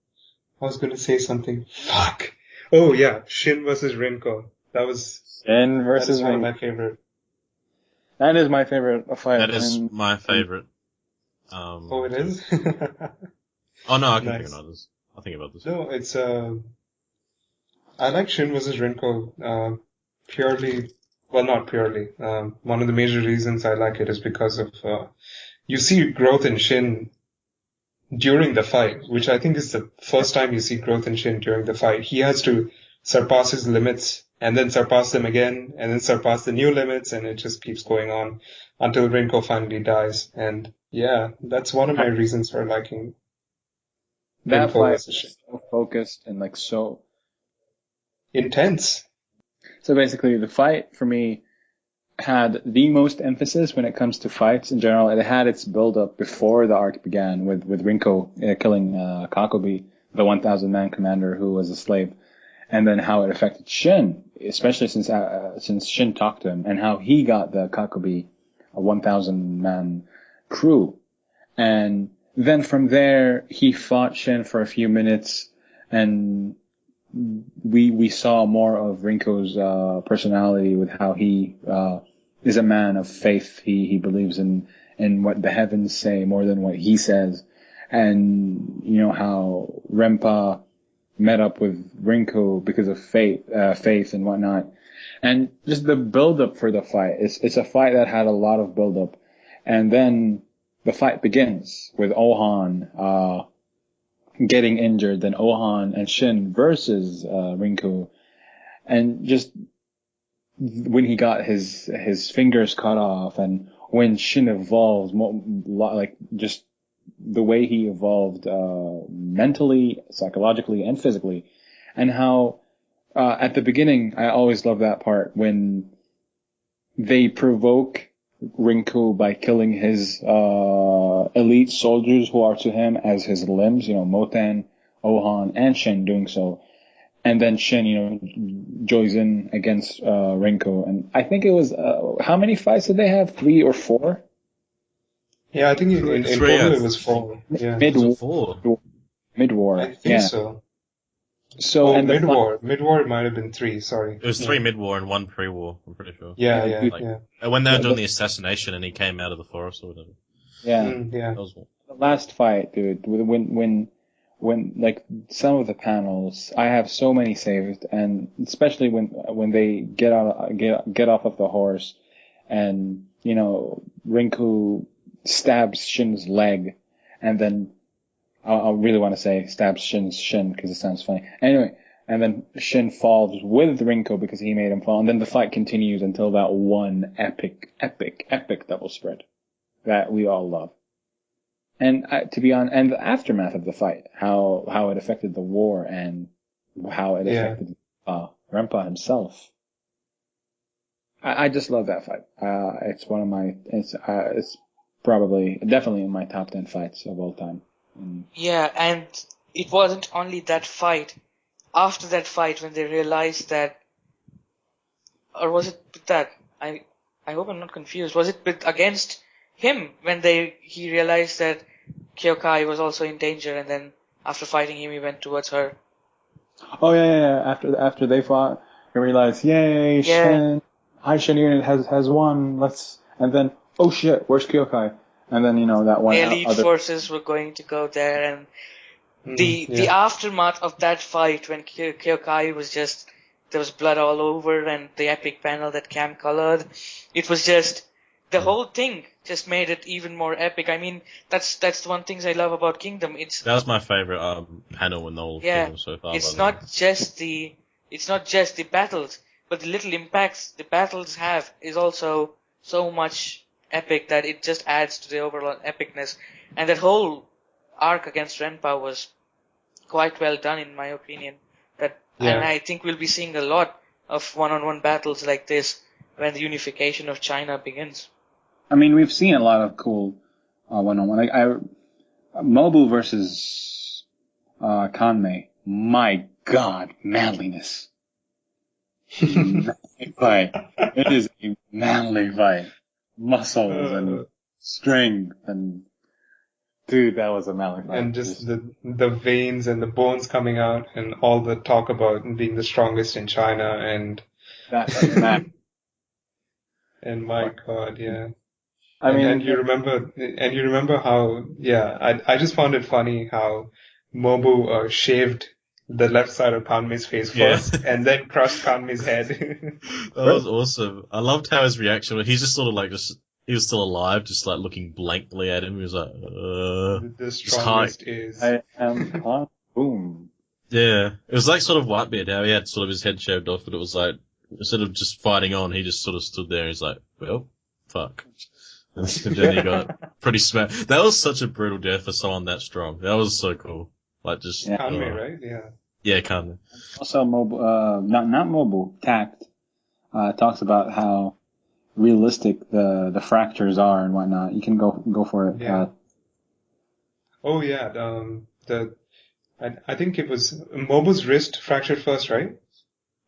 I was going to say something. Fuck. Oh yeah, Shin versus Renko. That was Shin versus one of my favorite. That is my favorite fight. That is my favorite. Oh, it is? Oh no, I can think of others. I'll think about this. No, it's I like Shin versus Renko purely. Well, not purely. One of the major reasons I like it is because of you see growth in Shin during the fight, which I think is the first time you see growth in Shin during the fight. He has to surpass his limits and then surpass them again and then surpass the new limits, and it just keeps going on until Renko finally dies. And yeah, that's one of my reasons for liking that Renko fight. Versus Shin. So focused and like so intense. So basically, the fight for me had the most emphasis when it comes to fights in general. It had its build-up before the arc began with Renko killing Kakobi, the 1,000-man commander who was a slave, and then how it affected Shin, especially since Shin talked to him, and how he got the Kakobi, a 1,000-man crew. And then from there, he fought Shin for a few minutes, and we saw more of Renko's personality with how he is a man of faith. He believes in what the heavens say more than what he says. And you know how Renpa met up with Renko because of faith and whatnot. And just the build up for the fight. It's a fight that had a lot of build up. And then the fight begins with Ohan getting injured, then Ohan and Shin versus Renko, and just when he got his fingers cut off, and when Shin evolved, like just the way he evolved mentally, psychologically, and physically, and how at the beginning I always love that part when they provoke Rinku by killing his elite soldiers who are to him as his limbs, Motan, Ohan, and Shin doing so. And then Shin, joins in against Rinku. And I think it was, how many fights did they have? 3 or 4? Yeah, I think in total it was 4. Yeah. Mid-war. I think so. So, and mid-war. Mid-war it might have been 3, sorry. It was 3 mid-war and 1 pre-war, I'm pretty sure. Yeah. When they were doing the assassination and he came out of the forest or whatever. Yeah. That was the last fight, dude, when like some of the panels, I have so many saved, and especially when they get off of the horse, and Rinku stabs Shin's leg, and then I really want to say stabs Shin's shin because it sounds funny. Anyway, and then Shin falls with Rinku because he made him fall, and then the fight continues until that one epic double spread that we all love. And to be honest, and the aftermath of the fight, how it affected the war and how it affected Renpa himself. I just love that fight. It's one of my, it's probably definitely in my top 10 fights of all time. Yeah, and it wasn't only that fight. After that fight, when they realized that, or was it with that? I hope I'm not confused. Was it against him when he realized that Kyokai was also in danger, and then after fighting him, he went towards her? Oh yeah. After they fought, he realized, yay, Shin, High Shin unit has won. And then, oh shit, where's Kyokai? And then that one. The elite forces were going to go there, and the aftermath of that fight when Kyokai was there was blood all over, and the epic panel that Cam colored, it was just. The whole thing just made it even more epic. I mean, that's the one thing I love about Kingdom. That was my favorite panel in the whole Kingdom so far. It's not just the battles, but the little impacts the battles have is also so much epic that it just adds to the overall epicness. And that whole arc against Renpa was quite well done, in my opinion. And I think we'll be seeing a lot of one-on-one battles like this when the unification of China begins. I mean, we've seen a lot of cool one-on-one. Mobu versus Kanmei. My God, manliness. Manly fight. It is a manly fight. Muscles and strength and dude, that was a manly fight. And just the veins and the bones coming out, and all the talk about being the strongest in China, and that. And my God, yeah. I mean, and you remember how, I just found it funny how Mobu shaved the left side of Kanmei's face first, and then crushed Kanmei's head. That was awesome. I loved how his reaction was. He's just sort of he was still alive, just like looking blankly at him. He was like, the strongest is. I am on boom. Yeah. It was like sort of Whitebeard, how he had sort of his head shaved off, but it was like, instead of just fighting on, he just sort of stood there and he's like, well, fuck. And then he got pretty smashed. That was such a brutal death for someone that strong. That was so cool. Like just Kanmei, right? Yeah. Yeah, Kanmei. Also, not Mobu, Takt talks about how realistic the fractures are and whatnot. You can go for it. Yeah. I think it was Mobu's wrist fractured first, right?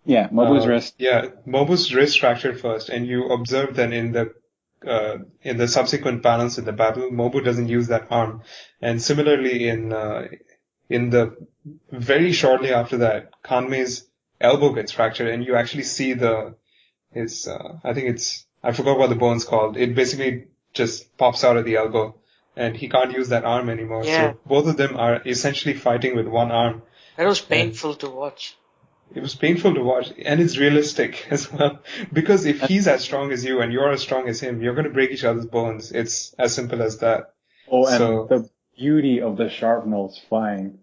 Yeah, Mobu's wrist. Yeah, Mobu's wrist fractured first, and you observe that in the subsequent panels in the battle, Mobu doesn't use that arm. And similarly in the very shortly after that, Kanmei's elbow gets fractured, and you actually see I forgot what the bone's called. It basically just pops out of the elbow, and he can't use that arm anymore. Yeah. So both of them are essentially fighting with one arm. That was painful to watch. It was painful to watch, and it's realistic as well. Because if he's as strong as you and you're as strong as him, you're going to break each other's bones. It's as simple as that. Oh, and the beauty of the sharpnels flying.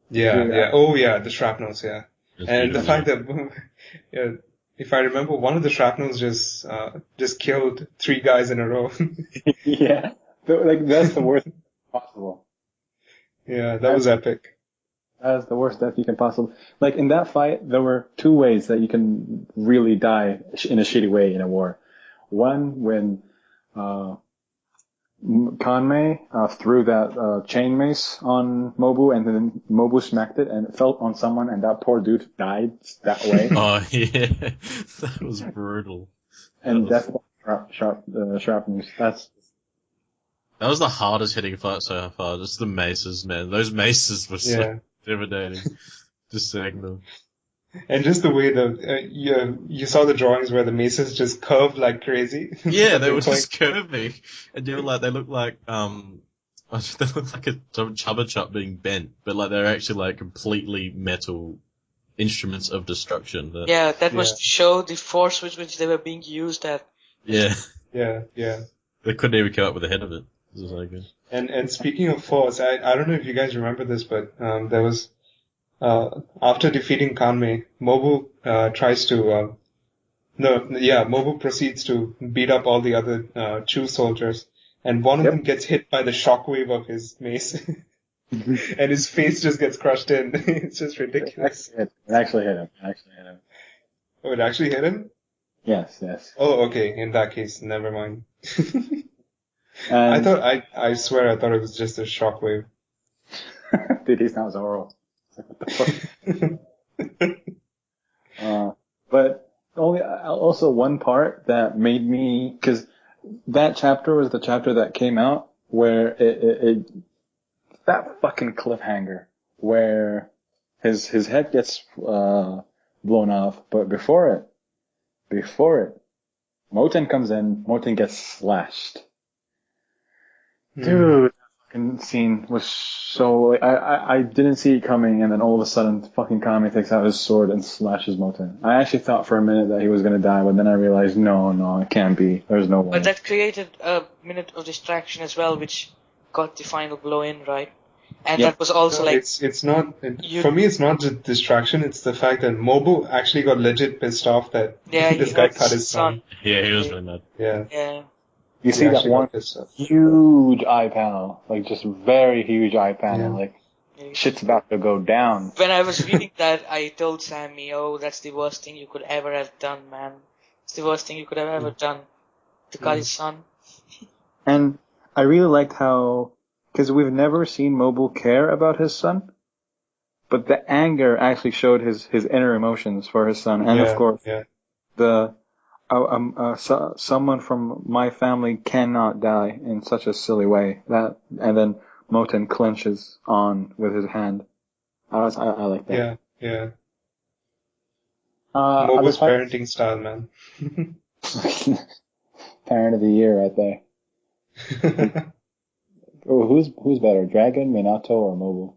Yeah. Oh, yeah, the shrapnels, yeah. And the fact that, if I remember, one of the shrapnels just killed 3 guys in a row. Yeah. That's the worst possible. Yeah, that was epic. That's the worst death you can possibly. Like in that fight, there were 2 ways that you can really die in a shitty way in a war. One, when Kanmei threw that chain mace on Mobu, and then Mobu smacked it, and it fell on someone, and that poor dude died that way. Oh yeah, that was brutal. And definitely shrapnel. That was the hardest hitting fight so far. Just the maces, man. Those maces were so devastating. Just saying them. And just the way you saw the drawings where the maces just curved like crazy. Yeah, they were just curving, and they looked like a Chubba Chup being bent, but like they're actually like completely metal instruments of destruction. That was to show the force with which they were being used at. Yeah. They couldn't even come up with the head of it. This was so good. And speaking of force, I don't know if you guys remember this, but there was after defeating Kanmei, Mobu Mobu proceeds to beat up all the other Chu soldiers, and one of them gets hit by the shockwave of his mace, and his face just gets crushed in. It's just ridiculous. It actually hit him. Oh, it actually hit him? Yes. Oh, okay. In that case, never mind. I swear I thought it was just a shockwave. Dude, he's not Zoro. What the fuck? But also one part that made me, cause that chapter was the chapter that came out where that fucking cliffhanger where his head gets, blown off, but before it, Moten comes in, Moten gets slashed. Dude, that fucking scene was so, I didn't see it coming, and then all of a sudden fucking Kami takes out his sword and slashes Moten. I actually thought for a minute that he was gonna die, but then I realized, no, it can't be. There's no way. But that created a minute of distraction as well, which got the final blow in, right? And that was also it's not, for me it's not just distraction, it's the fact that Mobu actually got legit pissed off that this guy cut his son. Yeah, he was really mad. Yeah. You see that one huge eye panel, like just very huge eye panel, like shit's about to go down. When I was reading that, I told Sammy, "Oh, that's the worst thing you could ever have done, man. It's the worst thing you could have ever done to cut his son." And I really liked how, because we've never seen Mobu care about his son, but the anger actually showed his inner emotions for his son, and of course someone from my family cannot die in such a silly way. And then Moten clenches on with his hand. I like that. Yeah. Mobu's parenting style, man. Parent of the year right there. Who's better, Dragon, Minato, or Mobu?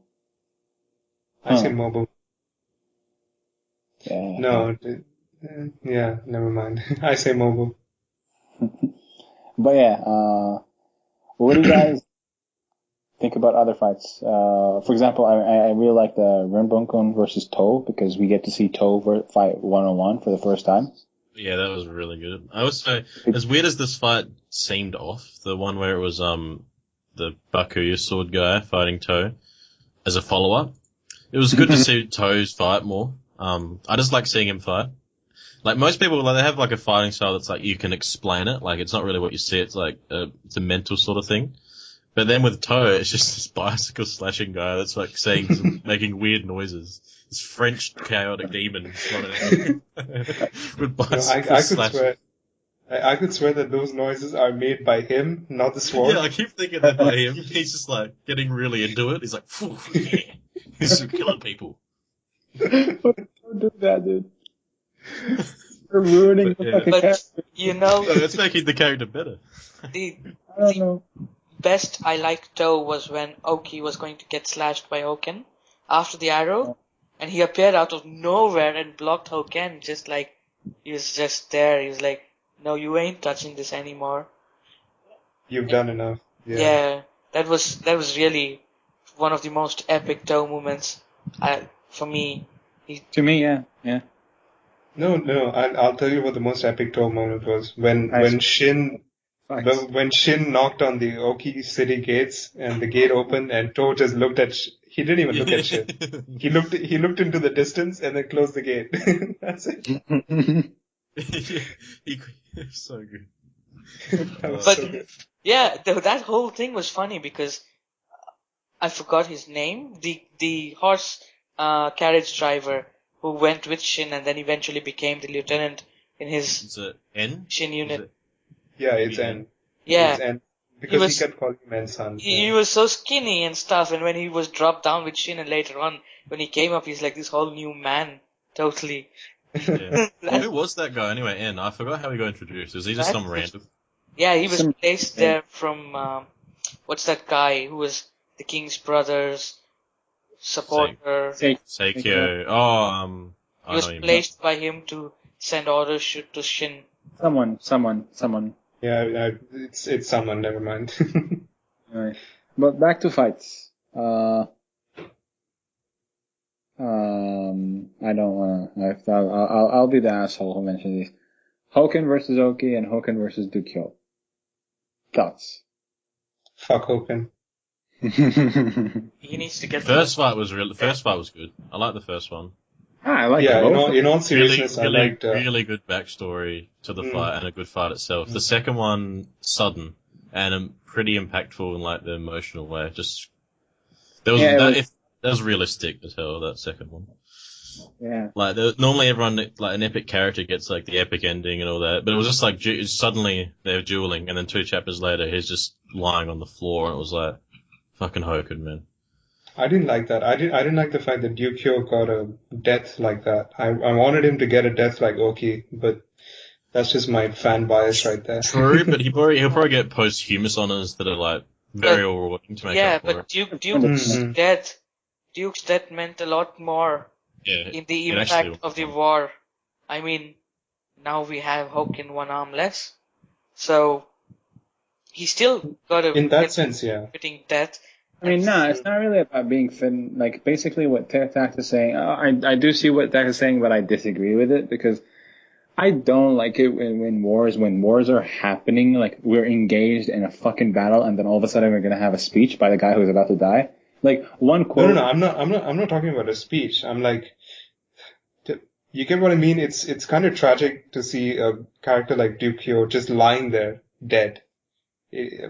I say Mobu. Yeah. No. Yeah, never mind. I say Mobu. But what do you guys think about other fights? For example, I really like the Renbunkun versus To, because we get to see To fight one-on-one for the first time. Yeah, that was really good. I would say, as weird as this fight seemed off, the one where it was the Bakuya sword guy fighting To as a follow-up, it was good to see To's fight more. I just like seeing him fight. Like most people, like they have like a fighting style that's like you can explain it, like it's not really what you see. It's like it's a mental sort of thing. But then with To, it's just this bicycle slashing guy that's like making weird noises. This French chaotic demon with bicycle slashing. I could swear that those noises are made by him, not the sword. Yeah, I keep thinking that by him. He's just like getting really into it. He's like, yeah. He's killing people. Don't do that, dude. You're ruining the fucking character. It's making the character better. The I don't know. best I liked though was when Oki was going to get slashed by Hoken after the arrow, and he appeared out of nowhere and blocked Hoken, just like he was just there. He was like, "No, you ain't touching this anymore. You've done enough." Yeah, that was really one of the most epic Toe moments for me. To me, yeah. No, I'll tell you what the most epic Toe moment was when Shin knocked on the Oki city gates and the gate opened and Toe just looked at. He didn't even look at Shin. He looked into the distance and then closed the gate. That's it. He so good. That was But so good. yeah, that whole thing was funny because I forgot his name. The horse carriage driver who went with Shin and then eventually became the lieutenant in his Is it N? Shin Is unit. it? Yeah, it's N. Yeah, It's N. he Because he was kept calling him N-san. he was so skinny and stuff, and when he was dropped down with Shin and later on when he came up, he's like this whole new man, totally. Yeah. That- Who was that guy anyway? N. I forgot how he got introduced. Is he just That some was- random? Yeah, he was Some- placed there from what's that guy who was the King's brother's supporter? Seikyo. Oh, He I was know you mean. placed by him to send orders to Shin. Someone. Yeah, it's someone, never mind. Right. But back to fights. I don't wanna. I'll be the asshole who mentioned these. Hoken versus Oki and Hoken versus Dukyo. Thoughts? Fuck Hoken. He needs to get First fight was good. I like the first one. I like Yeah, both. in all seriousness, I liked... really good backstory to the fight and a good fight itself. The second one, sudden and pretty impactful in like the emotional way. Just there was that was realistic as hell. That second one. Yeah. Like normally everyone like an epic character gets like the epic ending and all that, but it was just like suddenly they're dueling and then 2 chapters later he's just lying on the floor and it was like fucking Hoken, man. I didn't like that. I didn't like the fact that Dukyo got a death like that. I wanted him to get a death like Oki, but that's just my fan bias right there. True, but he'll probably get posthumous honors that are like very rewarding to make up for it. Duke's death meant a lot more in the impact of the war. I mean, now we have Hoken one arm less, so he still got a in that sense, yeah. fitting death. I mean, no, it's not really about being thin. Like, basically what Takt is saying, I do see what Takt is saying, but I disagree with it because I don't like it when wars are happening, like, we're engaged in a fucking battle and then all of a sudden we're gonna have a speech by the guy who's about to die. Like, one quote... No, I'm not talking about a speech. I'm like, you get what I mean? It's kind of tragic to see a character like Dukyo just lying there, dead.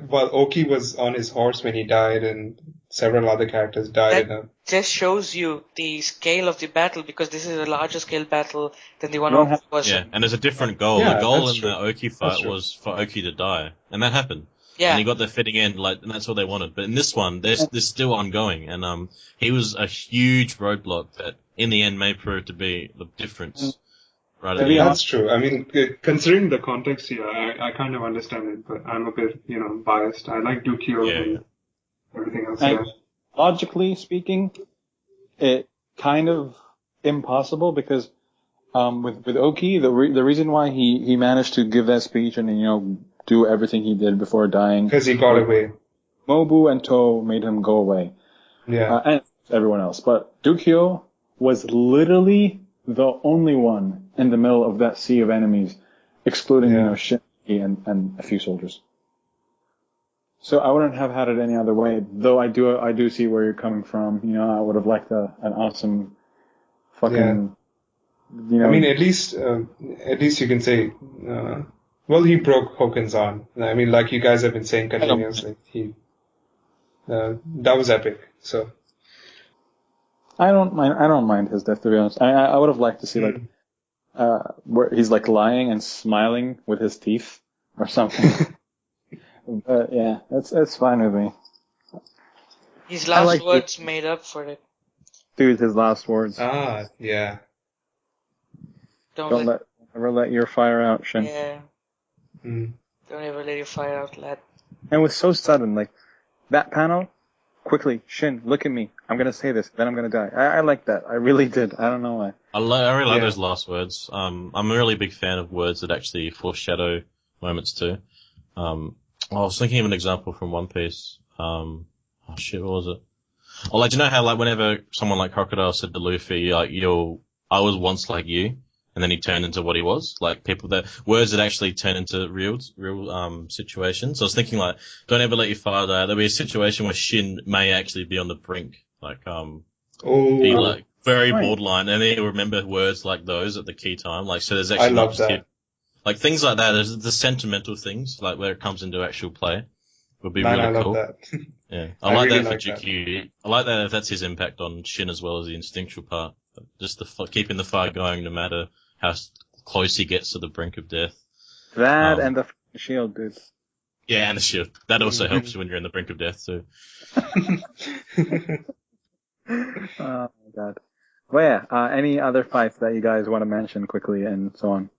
While Oki was on his horse when he died and several other characters died. That just shows you the scale of the battle because this is a larger scale battle than the one was. Yeah, and there's a different goal. Yeah, the goal in true. the Oki fight was for Oki to die, and that happened. Yeah. And he got the fitting end, like, and that's what they wanted. But in this one, there's still ongoing, and he was a huge roadblock that in the end may prove to be the difference. Right at the end. That's true. I mean, considering the context here, I kind of understand it, but I'm a bit, biased. I like Dukyo and everything else. And logically speaking, it kind of impossible because with Oki, the reason why he managed to give that speech and do everything he did before dying because he got away. Mobu and To made him go away. Yeah, and everyone else, but Dukyo was literally the only one in the middle of that sea of enemies, excluding Shinji and a few soldiers. So I wouldn't have had it any other way. Though I do see where you're coming from. I would have liked an awesome fucking. I mean, at least you can say. Well, he broke Hoken's arm. I mean, like you guys have been saying continuously, that was epic. So. I don't mind his death, to be honest. I would have liked to see where he's like lying and smiling with his teeth or something. But yeah, it's fine with me. His last words made up for it. Dude, his last words. Ah, yeah. Don't ever let your fire out, Shin. Yeah. Don't ever let your fire out, lad. And it was so sudden, like that panel. Quickly, Shin, look at me. I'm gonna say this, then I'm gonna die. I like that. I really did. I don't know why. I really like those last words. I'm a really big fan of words that actually foreshadow moments too. I was thinking of an example from One Piece. What was it? Oh, like, do you know how, like, whenever someone like Crocodile said to Luffy, like, I was once like you, and then he turned into what he was? Like, words that actually turn into real situations. So I was thinking, like, don't ever let your fire die. There'll be a situation where Shin may actually be on the brink. Like, be, like, very borderline, and then he'll remember words like those at the key time. Like, so there's actually I love that. Like things like that, the sentimental things, like where it comes into actual play, would be Man, really I love cool. that. Yeah, I I like really that for like that. GQ. I like that if that's his impact on Shin as well as the instinctual part. Just keeping the fight going no matter how close he gets to the brink of death. That and the shield, dude. Yeah, and the shield. That also Mhm. helps when you're in the brink of death too. Oh my god. Well, yeah. Any other fights that you guys want to mention quickly and so on?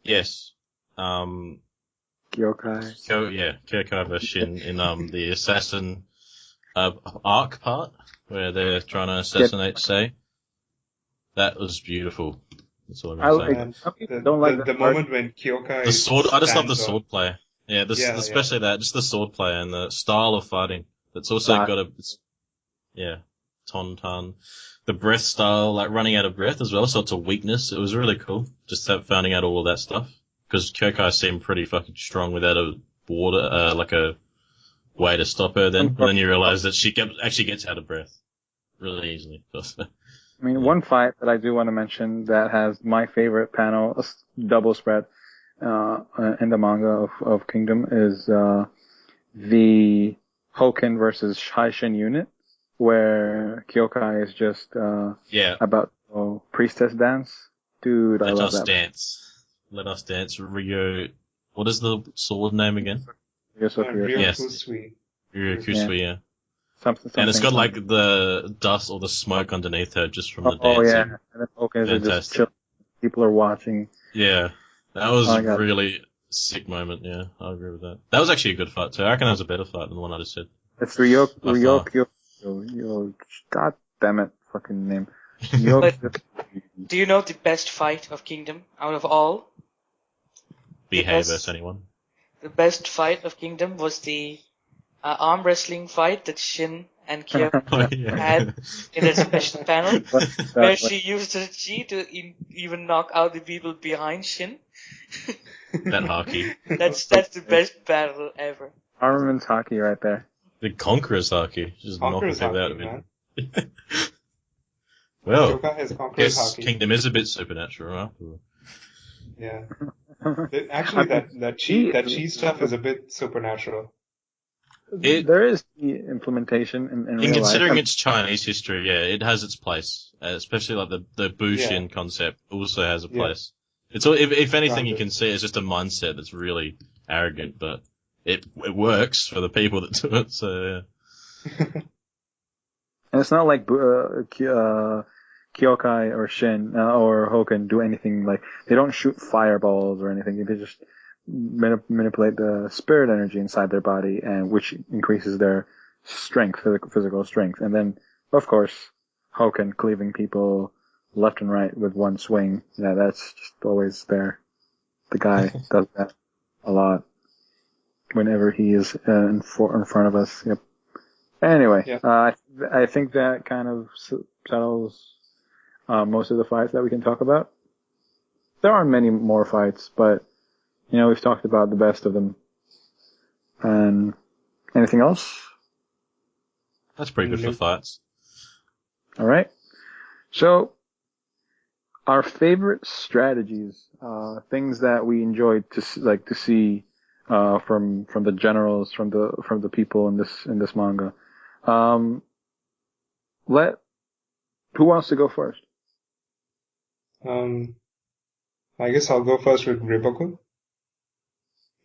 Yes. Kyokai. Kyokai versus Shin in the assassin arc part where they're trying to assassinate Sei. That was beautiful. That's all I'm gonna say. And Some people don't like the moment when Kyokai The sword. I just love the stands sword up. play. Yeah, Yeah, especially that, just the sword play and the style of fighting. That's also got Ton. The breath style, like running out of breath as well, so it's a weakness. It was really cool, just finding out all of that stuff. Because Kyokai seemed pretty fucking strong without a like a way to stop her then. And then you realize that she actually gets out of breath really easily. I mean, one fight that I do want to mention that has my favorite panel, a double spread, in the manga of Kingdom is, the Hoken versus Haishin unit, where Kyokai is just, about priestess dance. Dude, I love that. Let us dance. Ryo, what is the sword name again? Ryokusui. Ryokusui, yeah. Something, and it's got like the dust or the smoke underneath her just from the dancing. Oh yeah, and then Hoken is just chill. People are watching. Yeah, that was a really sick moment. Yeah, I agree with that. That was actually a good fight too. I reckon it was a better fight than the one I just said. It's Ryokyo. God damn it, fucking name. Do you know the best fight of Kingdom out of all? Behave versus anyone. The best fight of Kingdom was the arm wrestling fight that Shin and Kyo had in their special panel, where she used her chi to even knock out the people behind Shin. That hockey. That's the best battle ever. Armaments hockey right there. The Conqueror's hockey. Just knocking people out of it. Well, yes, Kingdom is a bit supernatural, right? Yeah. Actually, that chi stuff is a bit supernatural. There is the implementation in real considering life. its Chinese history, yeah, it has its place. Especially like the Bushin concept also has a place. It's if anything, you can see it's just a mindset that's really arrogant, but it works for the people that do it. So yeah. And it's not like Kyokai or Shin or Hoken do anything like they don't shoot fireballs or anything. They just manipulate the spirit energy inside their body, and which increases their strength, physical strength. And then, of course, Hoken cleaving people left and right with one swing. Yeah, that's just always there. The guy does that a lot whenever he is in front of us. Yep. Anyway, I think that kind of settles most of the fights that we can talk about. There are many more fights, but we've talked about the best of them. And anything else? That's pretty good for fights. All right. So, our favorite strategies, things that we enjoyed to see from the generals, from the people in this manga. Who wants to go first? I guess I'll go first with Riboku.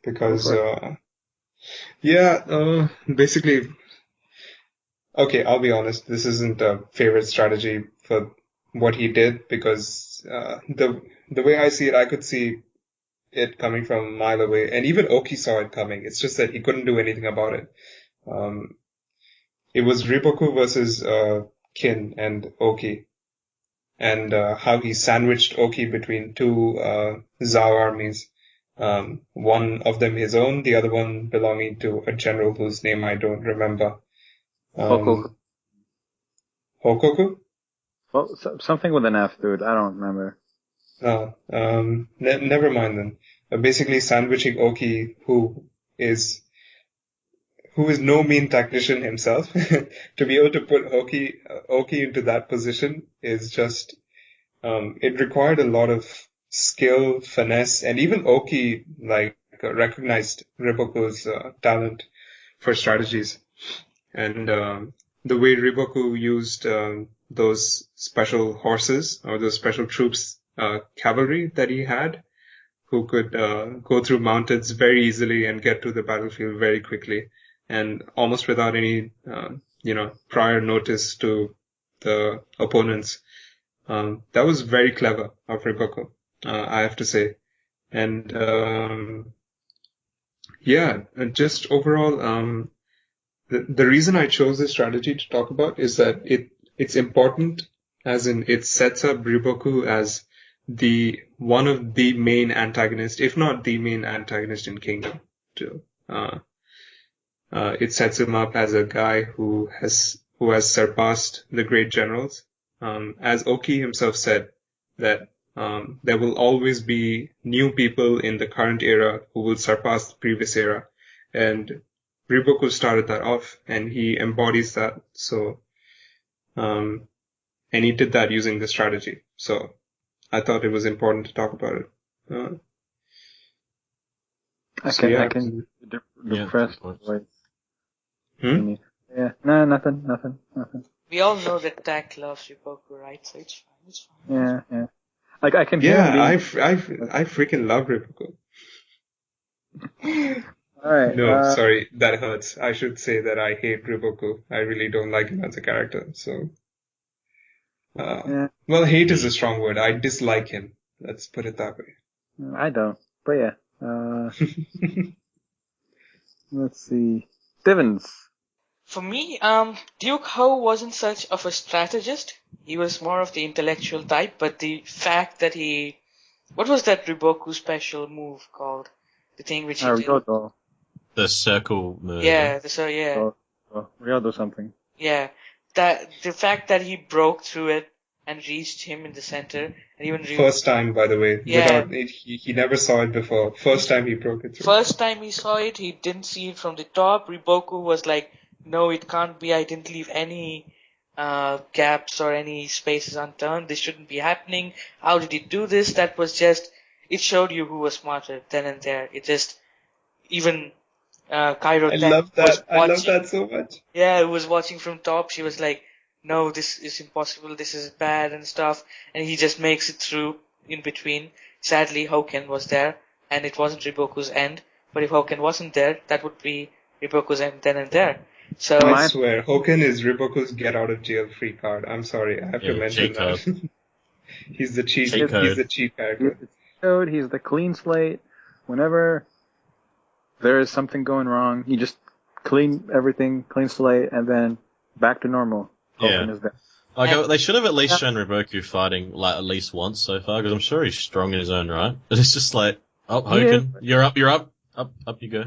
Because, basically, okay, I'll be honest, this isn't a favorite strategy for what he did, because, the way I see it, I could see it coming from a mile away, and even Oki saw it coming. It's just that he couldn't do anything about it. It was Riboku versus, Kin and Oki, and, how he sandwiched Oki between two, Zhao armies. One of them his own, the other one belonging to a general whose name I don't remember. Hokoku? Well, something with an F, dude. I don't remember. Never mind then. Basically sandwiching Oki, who is no mean tactician himself. To be able to put Oki into that position is just, it required a lot of skill, finesse, and even Oki recognized Riboku's talent for strategies. And the way Riboku used those special horses or those special troops, cavalry that he had, who could go through mountains very easily and get to the battlefield very quickly, and almost without any prior notice to the opponents. That was very clever of Riboku, I have to say. And and just overall, the reason I chose this strategy to talk about is that it's important, as in it sets up Riboku as one of the main antagonists, if not the main antagonist in Kingdom too. It sets him up as a guy who has surpassed the great generals. As Oki himself said, that there will always be new people in the current era who will surpass the previous era, and Riboku started that off, and he embodies that. So, and he did that using the strategy. So, I thought it was important to talk about it. I can depress voice. Yeah, no, nothing. We all know that Takt loves Riboku, right? So it's fine. Yeah. Like I can hear him being... I freaking love Riboku. Alright. No, sorry, that hurts. I should say that I hate Riboku. I really don't like him as a character. So, well, hate is a strong word. I dislike him. Let's put it that way. I don't. But yeah. Let's see. Divvens. For me, Duke Ho wasn't such of a strategist. He was more of the intellectual type, but the fact that what was that Riboku special move called? The thing which he did? The circle move. Yeah, Ryodo something. Yeah. The fact that he broke through it and reached him in the center, and even first time, by the way. Yeah. Without it, he never saw it before. First time he broke it through. First time he saw it, he didn't see it from the top. Riboku was like, no, it can't be. I didn't leave any gaps or any spaces unturned. This shouldn't be happening. How did he do this? That was just, it showed you who was smarter then and there. It just, even Cairo I love that so much. Yeah, who was watching from top. She was like, no, this is impossible. This is bad and stuff. And he just makes it through in between. Sadly, Hoken was there, and it wasn't Riboku's end. But if Hoken wasn't there, that would be Riboku's end then and there. So I swear, Hoken is Riboku's get out of jail free card. I'm sorry, I have to mention that. He's the cheat. He's the cheat character. He's the clean slate. Whenever there is something going wrong, you just clean everything, clean slate, and then back to normal. Hoken is there. Like, they should have at least shown Riboku fighting, like, at least once so far, because I'm sure he's strong in his own right. But it's just like, oh, Hoken, you're up, up you go.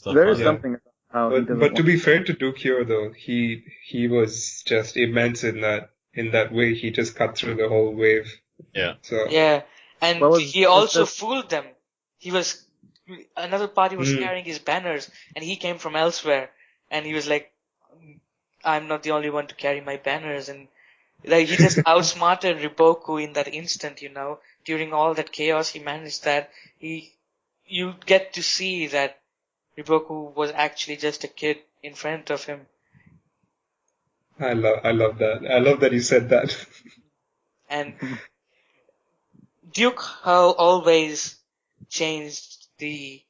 There is something about how he doesn't But to be fair to Dukyo, though, he was just immense in that way. He just cut through the whole wave. Yeah. So. Yeah, and he also fooled them. Another party was carrying his banners, and he came from elsewhere, and he was like, I'm not the only one to carry my banners, and like he just outsmarted Riboku in that instant, during all that chaos, he managed that. You get to see that Riboku was actually just a kid in front of him. I love that. I love that you said that. And Duke always changed the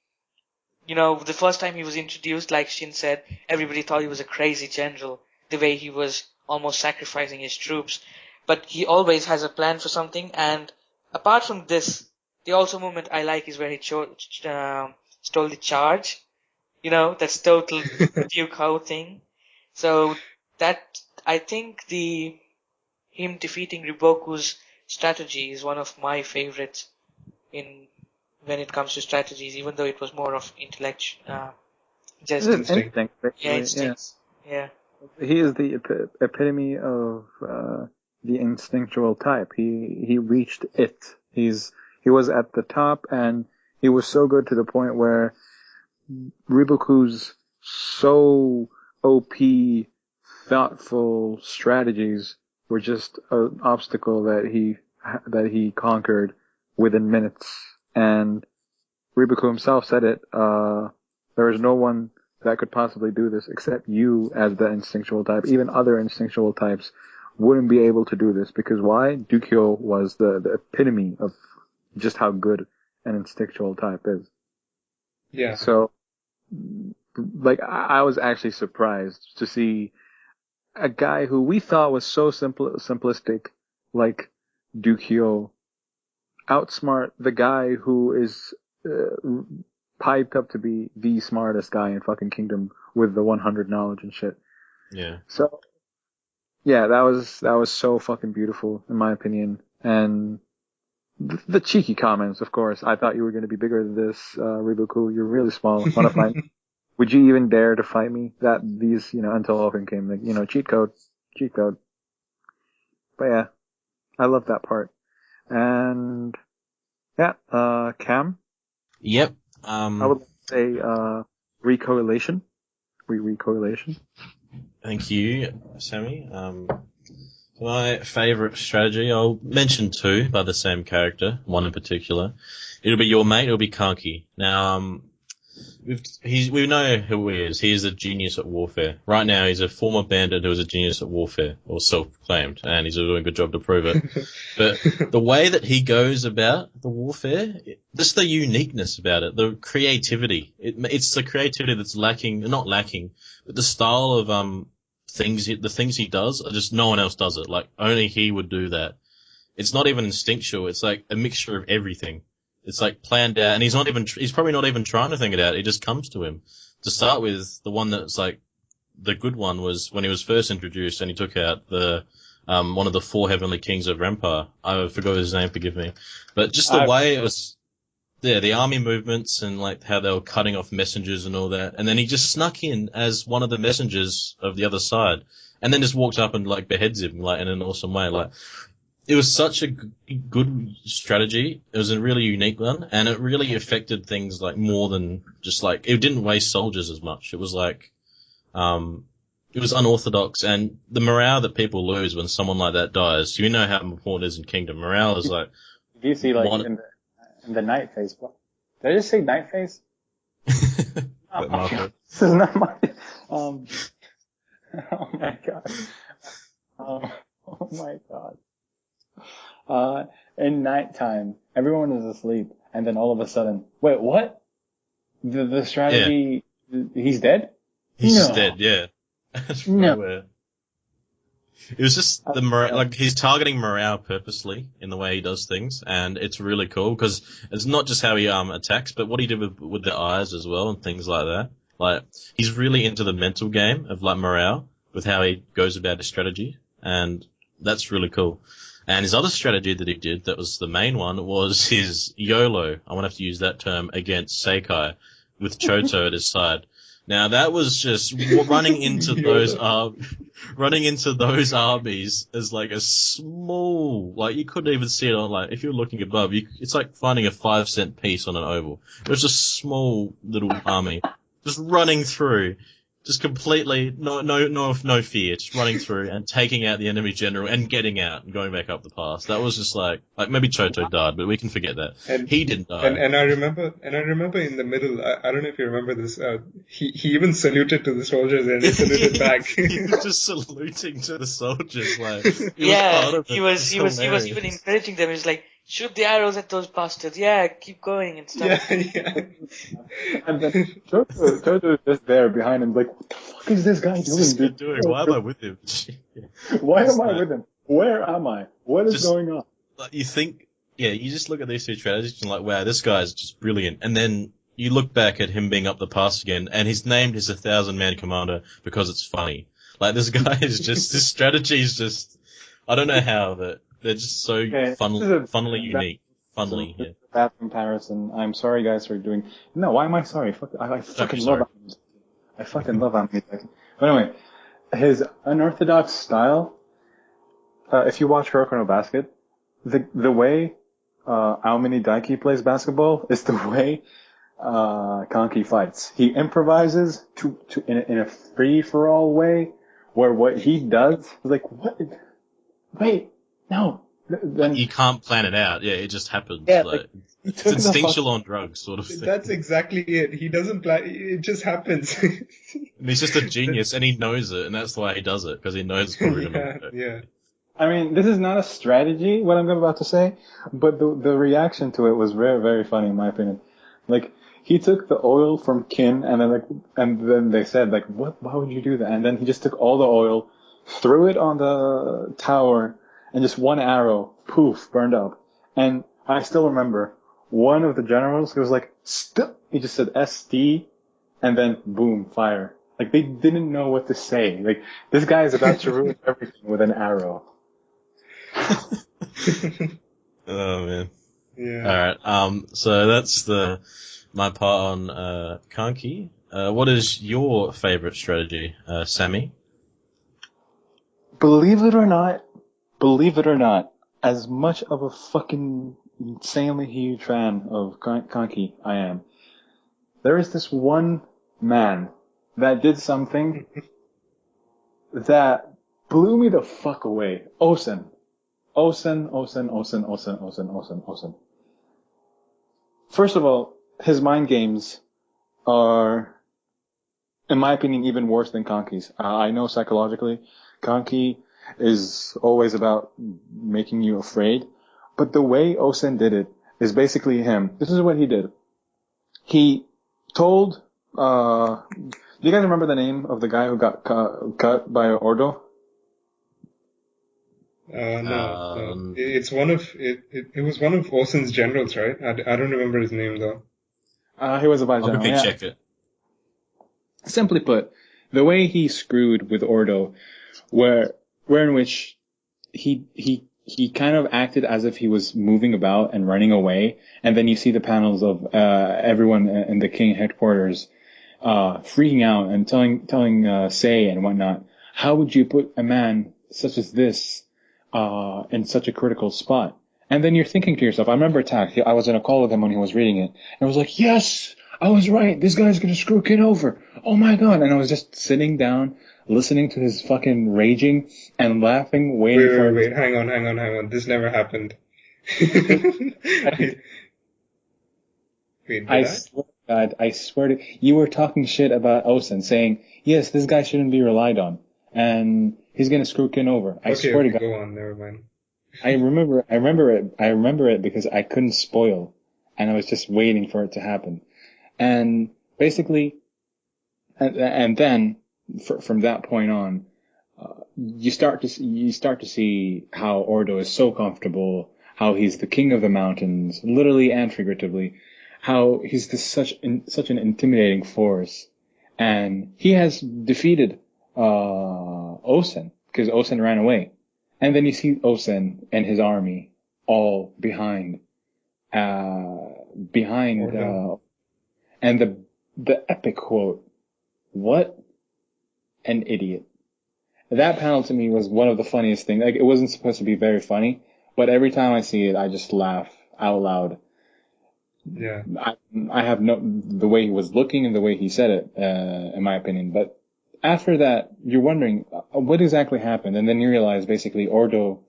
first time he was introduced, like Shin said, everybody thought he was a crazy general, the way he was almost sacrificing his troops. But he always has a plan for something, and apart from this, the also moment I like is where he stole the charge. That's total Duke Ho thing. So that, I think him defeating Riboku's strategy is one of my favorites when it comes to strategies, even though it was more of instinct. Instincts. Yeah. He is the epitome of the instinctual type. He reached it. He was at the top, and he was so good to the point where Riboku's so OP, thoughtful strategies were just an obstacle that he conquered within minutes. And Ribaku himself said it, there is no one that could possibly do this except you as the instinctual type. Even other instinctual types wouldn't be able to do this, because why? Dukyo was the epitome of just how good an instinctual type is. Yeah. So, like, I was actually surprised to see a guy who we thought was so simplistic, like Dukyo, outsmart the guy who is piped up to be the smartest guy in fucking Kingdom with the 100 knowledge and shit. Yeah. So, yeah, that was so fucking beautiful, in my opinion. And the cheeky comments, of course. I thought you were going to be bigger than this, Riboku. You're really small. Want to fight me? Would you even dare to fight me? Until Open came, like, cheat code. But yeah, I love that part. And, yeah, Cam? Yep. I would say, Recoilation. Recoilation. Thank you, Sammy. My favourite strategy, I'll mention two by the same character, one in particular. It'll be your mate, it'll be Kanki. Now, we know who he is. He is a genius at warfare. Right now, he's a former bandit who is a genius at warfare, or self-claimed, and he's doing a good job to prove it. But the way that he goes about the warfare, just the uniqueness about it, the creativity. It's the creativity that's not lacking, but the style of the things he does, are just no one else does it. Like, only he would do that. It's not even instinctual. It's like a mixture of everything. It's like planned out, and he's probably not even trying to think it out. It just comes to him. To start with, the one that's like, the good one was when he was first introduced and he took out one of the 4 heavenly kings of Renpa. I forgot his name, forgive me. But just the way it was, the army movements and like how they were cutting off messengers and all that. And then he just snuck in as one of the messengers of the other side. And then just walked up and like beheads him like in an awesome way. Like, it was such a good strategy. It was a really unique one, and it really affected things like more than just like, it didn't waste soldiers as much. It was like, it was unorthodox, and the morale that people lose when someone like that dies, you know how important it is in Kingdom. Morale is like... Do you see, like, in the night phase? What? Did I just say night phase? This is not my... oh my god. Oh my god. In nighttime, everyone is asleep, and then all of a sudden, wait, what? The strategy, he's dead? He's just dead, yeah. That's No. weird. It was just the morale, like, he's targeting morale purposely in the way he does things, and it's really cool, because it's not just how he attacks, but what he did with the eyes as well, and things like that. Like, he's really into the mental game of, like, morale, with how he goes about his strategy, and that's really cool. And his other strategy that he did, that was the main one, was his YOLO, I won't have to use that term, against Seikai, with Choto at his side. Now that was just running into those armies as like a small, like you couldn't even see it on, like, if you're looking above, it's like finding a 5-cent piece on an oval. It was just a small little army, just running through. Just completely, no fear, just running through and taking out the enemy general and getting out and going back up the pass. That was just like maybe Choto died, but we can forget that. And he didn't die. And I remember in the middle, I don't know if you remember this, he even saluted to the soldiers and he saluted back. He was just saluting to the soldiers, like, he was even encouraging them. He was like, shoot the arrows at those bastards. Yeah, keep going and stuff. Yeah. And then Choto is just there behind him, like, what the fuck is this guy doing? Why am I with him? Why am I with him? Where am I? What is going on? Like, you think, you just look at these two strategies and like, wow, this guy's just brilliant. And then you look back at him being up the pass again, and he's named his 1,000-man commander because it's funny. Like, this guy is just, this strategy is just, I don't know how, but they're just so funnily unique. Funnily, yeah. Bad comparison. I'm sorry, guys, for doing. No, why am I sorry? I fucking love anime. I fucking love anime. But anyway, his unorthodox style. If you watch Kuroko no Basket, the way Aomini Daiki plays basketball is the way Kanki fights. He improvises in a free for all way, where what he does is like, what? Wait. No, then You can't plan it out. Yeah, it just happens. yeah, like he it's took the instinctual on drugs, sort of thing. That's exactly it. He doesn't plan. It just happens. And he's just a genius, and he knows it, and that's why he does it, because he knows it's probably going to work. Yeah. I mean, this is not a strategy, what I'm about to say, but the reaction to it was very, very funny in my opinion. Like, he took the oil from Kin, and then they said, like, why would you do that? And then he just took all the oil, threw it on the tower, and just one arrow, poof, burned up. And I still remember one of the generals, he was like, he just said ST, and then boom, fire. Like, they didn't know what to say. Like, this guy is about to ruin everything with an arrow. Oh man. Yeah. Alright, so that's my part on Kanki. What is your favorite strategy, Sammy? Believe it or not, as much of a fucking insanely huge fan of Kanki I am, there is this one man that did something that blew me the fuck away. Osen. First of all, his mind games are, in my opinion, even worse than Kanki's. I know psychologically, Kanki is always about making you afraid, but the way Osen did it is basically him. This is what he did. He told, do you guys remember the name of the guy who got cut by Ordo? No. It's one of it was one of Osen's generals, right? I don't remember his name though. He was a vice I'll general. quickly Yeah. check it. Simply put, the way he screwed with Ordo, where in which he kind of acted as if he was moving about and running away, and then you see the panels of everyone in the King headquarters freaking out and telling Say and whatnot, how would you put a man such as this in such a critical spot? And then you're thinking to yourself, I remember Takt, I was in a call with him when he was reading it, and I was like, yes, I was right, this guy's gonna screw Kin over, oh my god, and I was just sitting down, listening to his fucking raging, and laughing, waiting Wait, hang on, this never happened. Wait, I swear to God, I swear to, you were talking shit about Osen, saying, yes, this guy shouldn't be relied on, and he's gonna screw Kin over. I swear to God. Go on, never mind. I remember it because I couldn't spoil, and I was just waiting for it to happen. And basically, and then from that point on, you start to see how Ordo is so comfortable, how he's the king of the mountains, literally and figuratively, how he's such an intimidating force, and he has defeated Osen because Osen ran away. And then you see Osen and his army all behind, and the epic quote, "What an idiot." That panel to me was one of the funniest things. Like, it wasn't supposed to be very funny, but every time I see it, I just laugh out loud. Yeah. I have the way he was looking and the way he said it, in my opinion, but after that, you're wondering what exactly happened, and then you realize basically Ordo,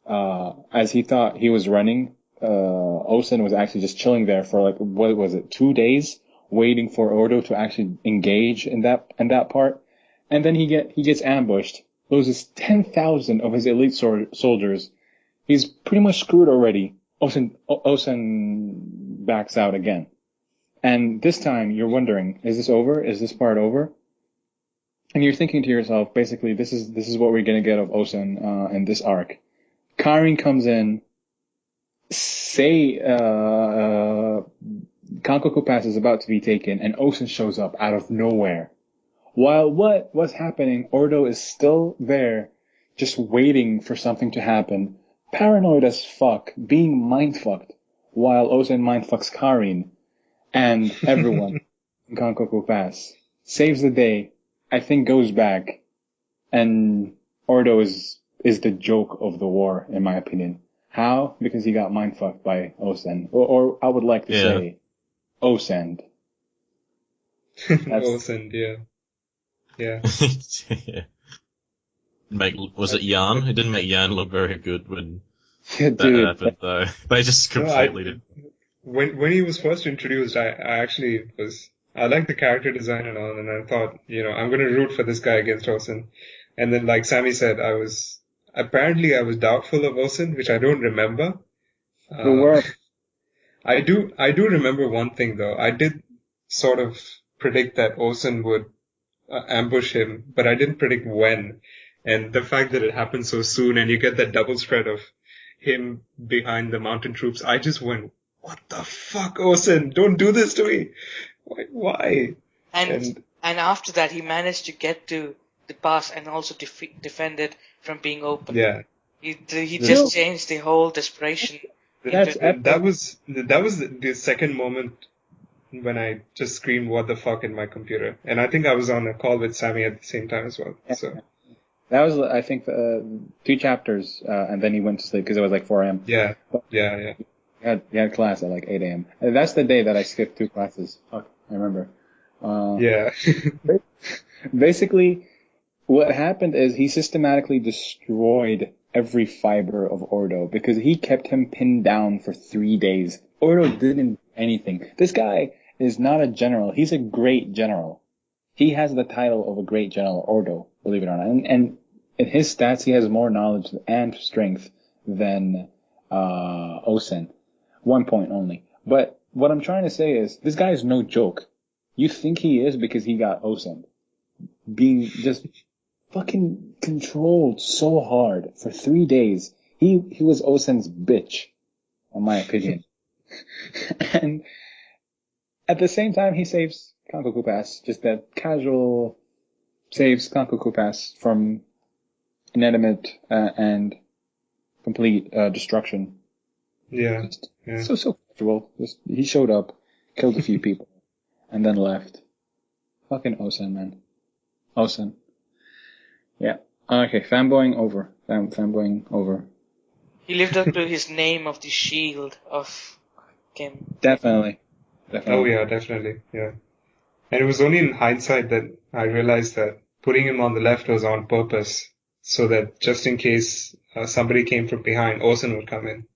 as he thought he was running, Osen was actually just chilling there for like, what was it, 2 days, waiting for Ordo to actually engage in that part, and then he gets ambushed, loses 10,000 of his elite soldiers. He's pretty much screwed already. Osen backs out again, and this time you're wondering, is this over? Is this part over? And you're thinking to yourself, basically, this is what we're gonna get of Osen in this arc. Karin comes in, Kankoku Pass is about to be taken, and Osen shows up out of nowhere. While what was happening, Ordo is still there, just waiting for something to happen, paranoid as fuck, being mindfucked, while Osen mindfucks Karin and everyone in Kankoku Pass. Saves the day. I think goes back, and Ordo is the joke of the war, in my opinion. How? Because he got mindfucked by Osen. Or I would like to say, Osend. Osend, yeah. Yeah. Was it Jan? It didn't make Jan look very good when Yeah, that dude. happened though. They just No, completely did. when he was first introduced, I liked the character design and all, and I thought, I'm gonna root for this guy against Osen. And then, like Sammy said, I was doubtful of Osen, which I don't remember. You were. I do remember one thing though. I did sort of predict that Osen would ambush him, but I didn't predict when. And the fact that it happened so soon, and you get that double spread of him behind the mountain troops, I just went, "What the fuck, Osen? Don't do this to me! Why?" And after that, he managed to get to the pass and also defend it from being open. Yeah. He just changed the whole desperation. That was the second moment when I just screamed "What the fuck" in my computer, and I think I was on a call with Sammy at the same time as well. So That was, I think, 2 chapters, and then he went to sleep because it was like 4 a.m. yeah. He had class at like 8 a.m. And that's the day that I skipped 2 classes. Fuck, I remember. Yeah. Basically, what happened is he systematically destroyed every fiber of Ordo because he kept him pinned down for 3 days. Ordo didn't do anything. This guy is not a general. He's a great general. He has the title of a great general, Ordo, believe it or not. And in his stats, he has more knowledge and strength than Osen. 1 point only. But what I'm trying to say is, this guy is no joke. You think he is because he got Osen. Being just fucking controlled so hard for 3 days. He was Osen's bitch, in my opinion. And at the same time, he saves Kankoku Pass, just that casual saves Kankoku Pass from inanimate and complete destruction. Yeah. So casual. Just, he showed up, killed a few people, and then left. Fucking Osen, man. Osen. Yeah. Okay, fanboying over. Fanboying over. He lived up to his name of the shield of Kim. Definitely. Oh yeah, definitely. Yeah. And it was only in hindsight that I realized that putting him on the left was on purpose, so that just in case somebody came from behind, Osen would come in.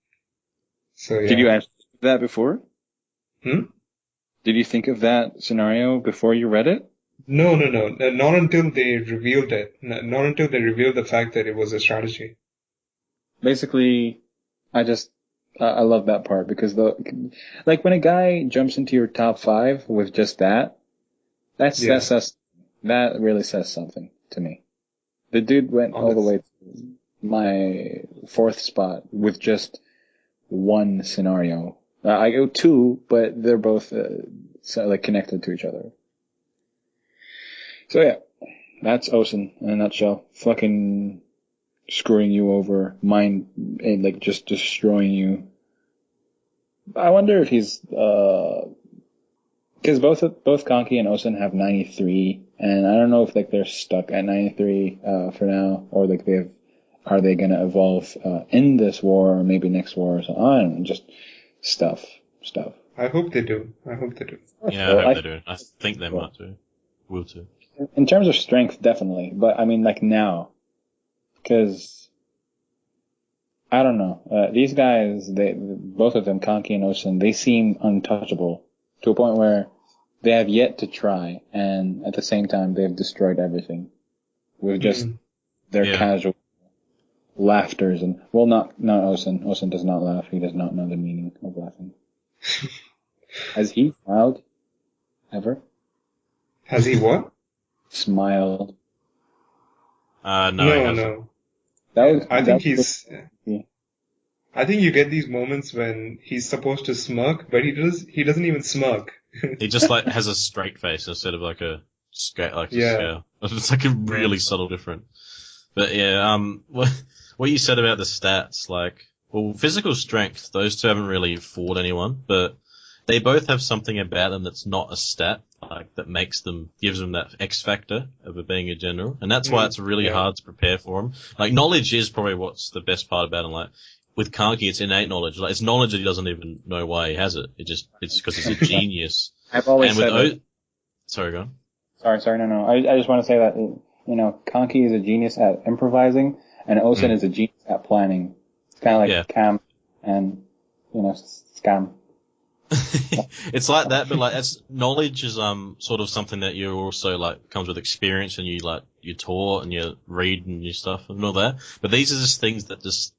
So yeah. Did you ask that before? Hmm? Did you think of that scenario before you read it? No. Not until they revealed it. Not until they revealed the fact that it was a strategy. Basically, I love that part because like when a guy jumps into your top 5 with just that really says something to me. The dude went all the way to my 4th spot with just 1 scenario. I go 2, but they're both like connected to each other. So yeah, that's Osen in a nutshell. Fucking screwing you over, and like just destroying you. I wonder if he's because both Conky and Osen have 93, and I don't know if like they're stuck at 93 for now, or like are they gonna evolve in this war or maybe next war or something? I don't know, just stuff. I hope they do. Yeah, I hope they do. I think they might too. Will too. In terms of strength, definitely, but I mean like now, because I don't know. These guys, both of them, Conky and Osen, they seem untouchable to a point where they have yet to try, and at the same time, they've destroyed everything with just their casual laughters and, well, not Osen. Osen does not laugh. He does not know the meaning of laughing. Has he smiled ever? Has he what? Smiled. No. I think you get these moments when he's supposed to smirk, but he doesn't even smirk. He just like has a straight face instead of like a scale. It's like a really subtle difference. But yeah, what you said about the stats, like, well, physical strength, those two haven't really fought anyone, but they both have something about them that's not a stat, like that gives them that X factor of it being a general, and that's why it's really hard to prepare for them. Like, knowledge is probably what's the best part about him. Like, with Kanki, it's innate knowledge. Like, it's knowledge that he doesn't even know why he has it. It's because he's a genius. I've always said that. Sorry, go on. Sorry, no. I just want to say that, Kanki is a genius at improvising, and Osen is a genius at planning. It's kind of like Yeah. cam and, scam. It's like that, but like knowledge is sort of something that you also like comes with experience, and you taught and you read and your stuff and all that. But these are just things that it's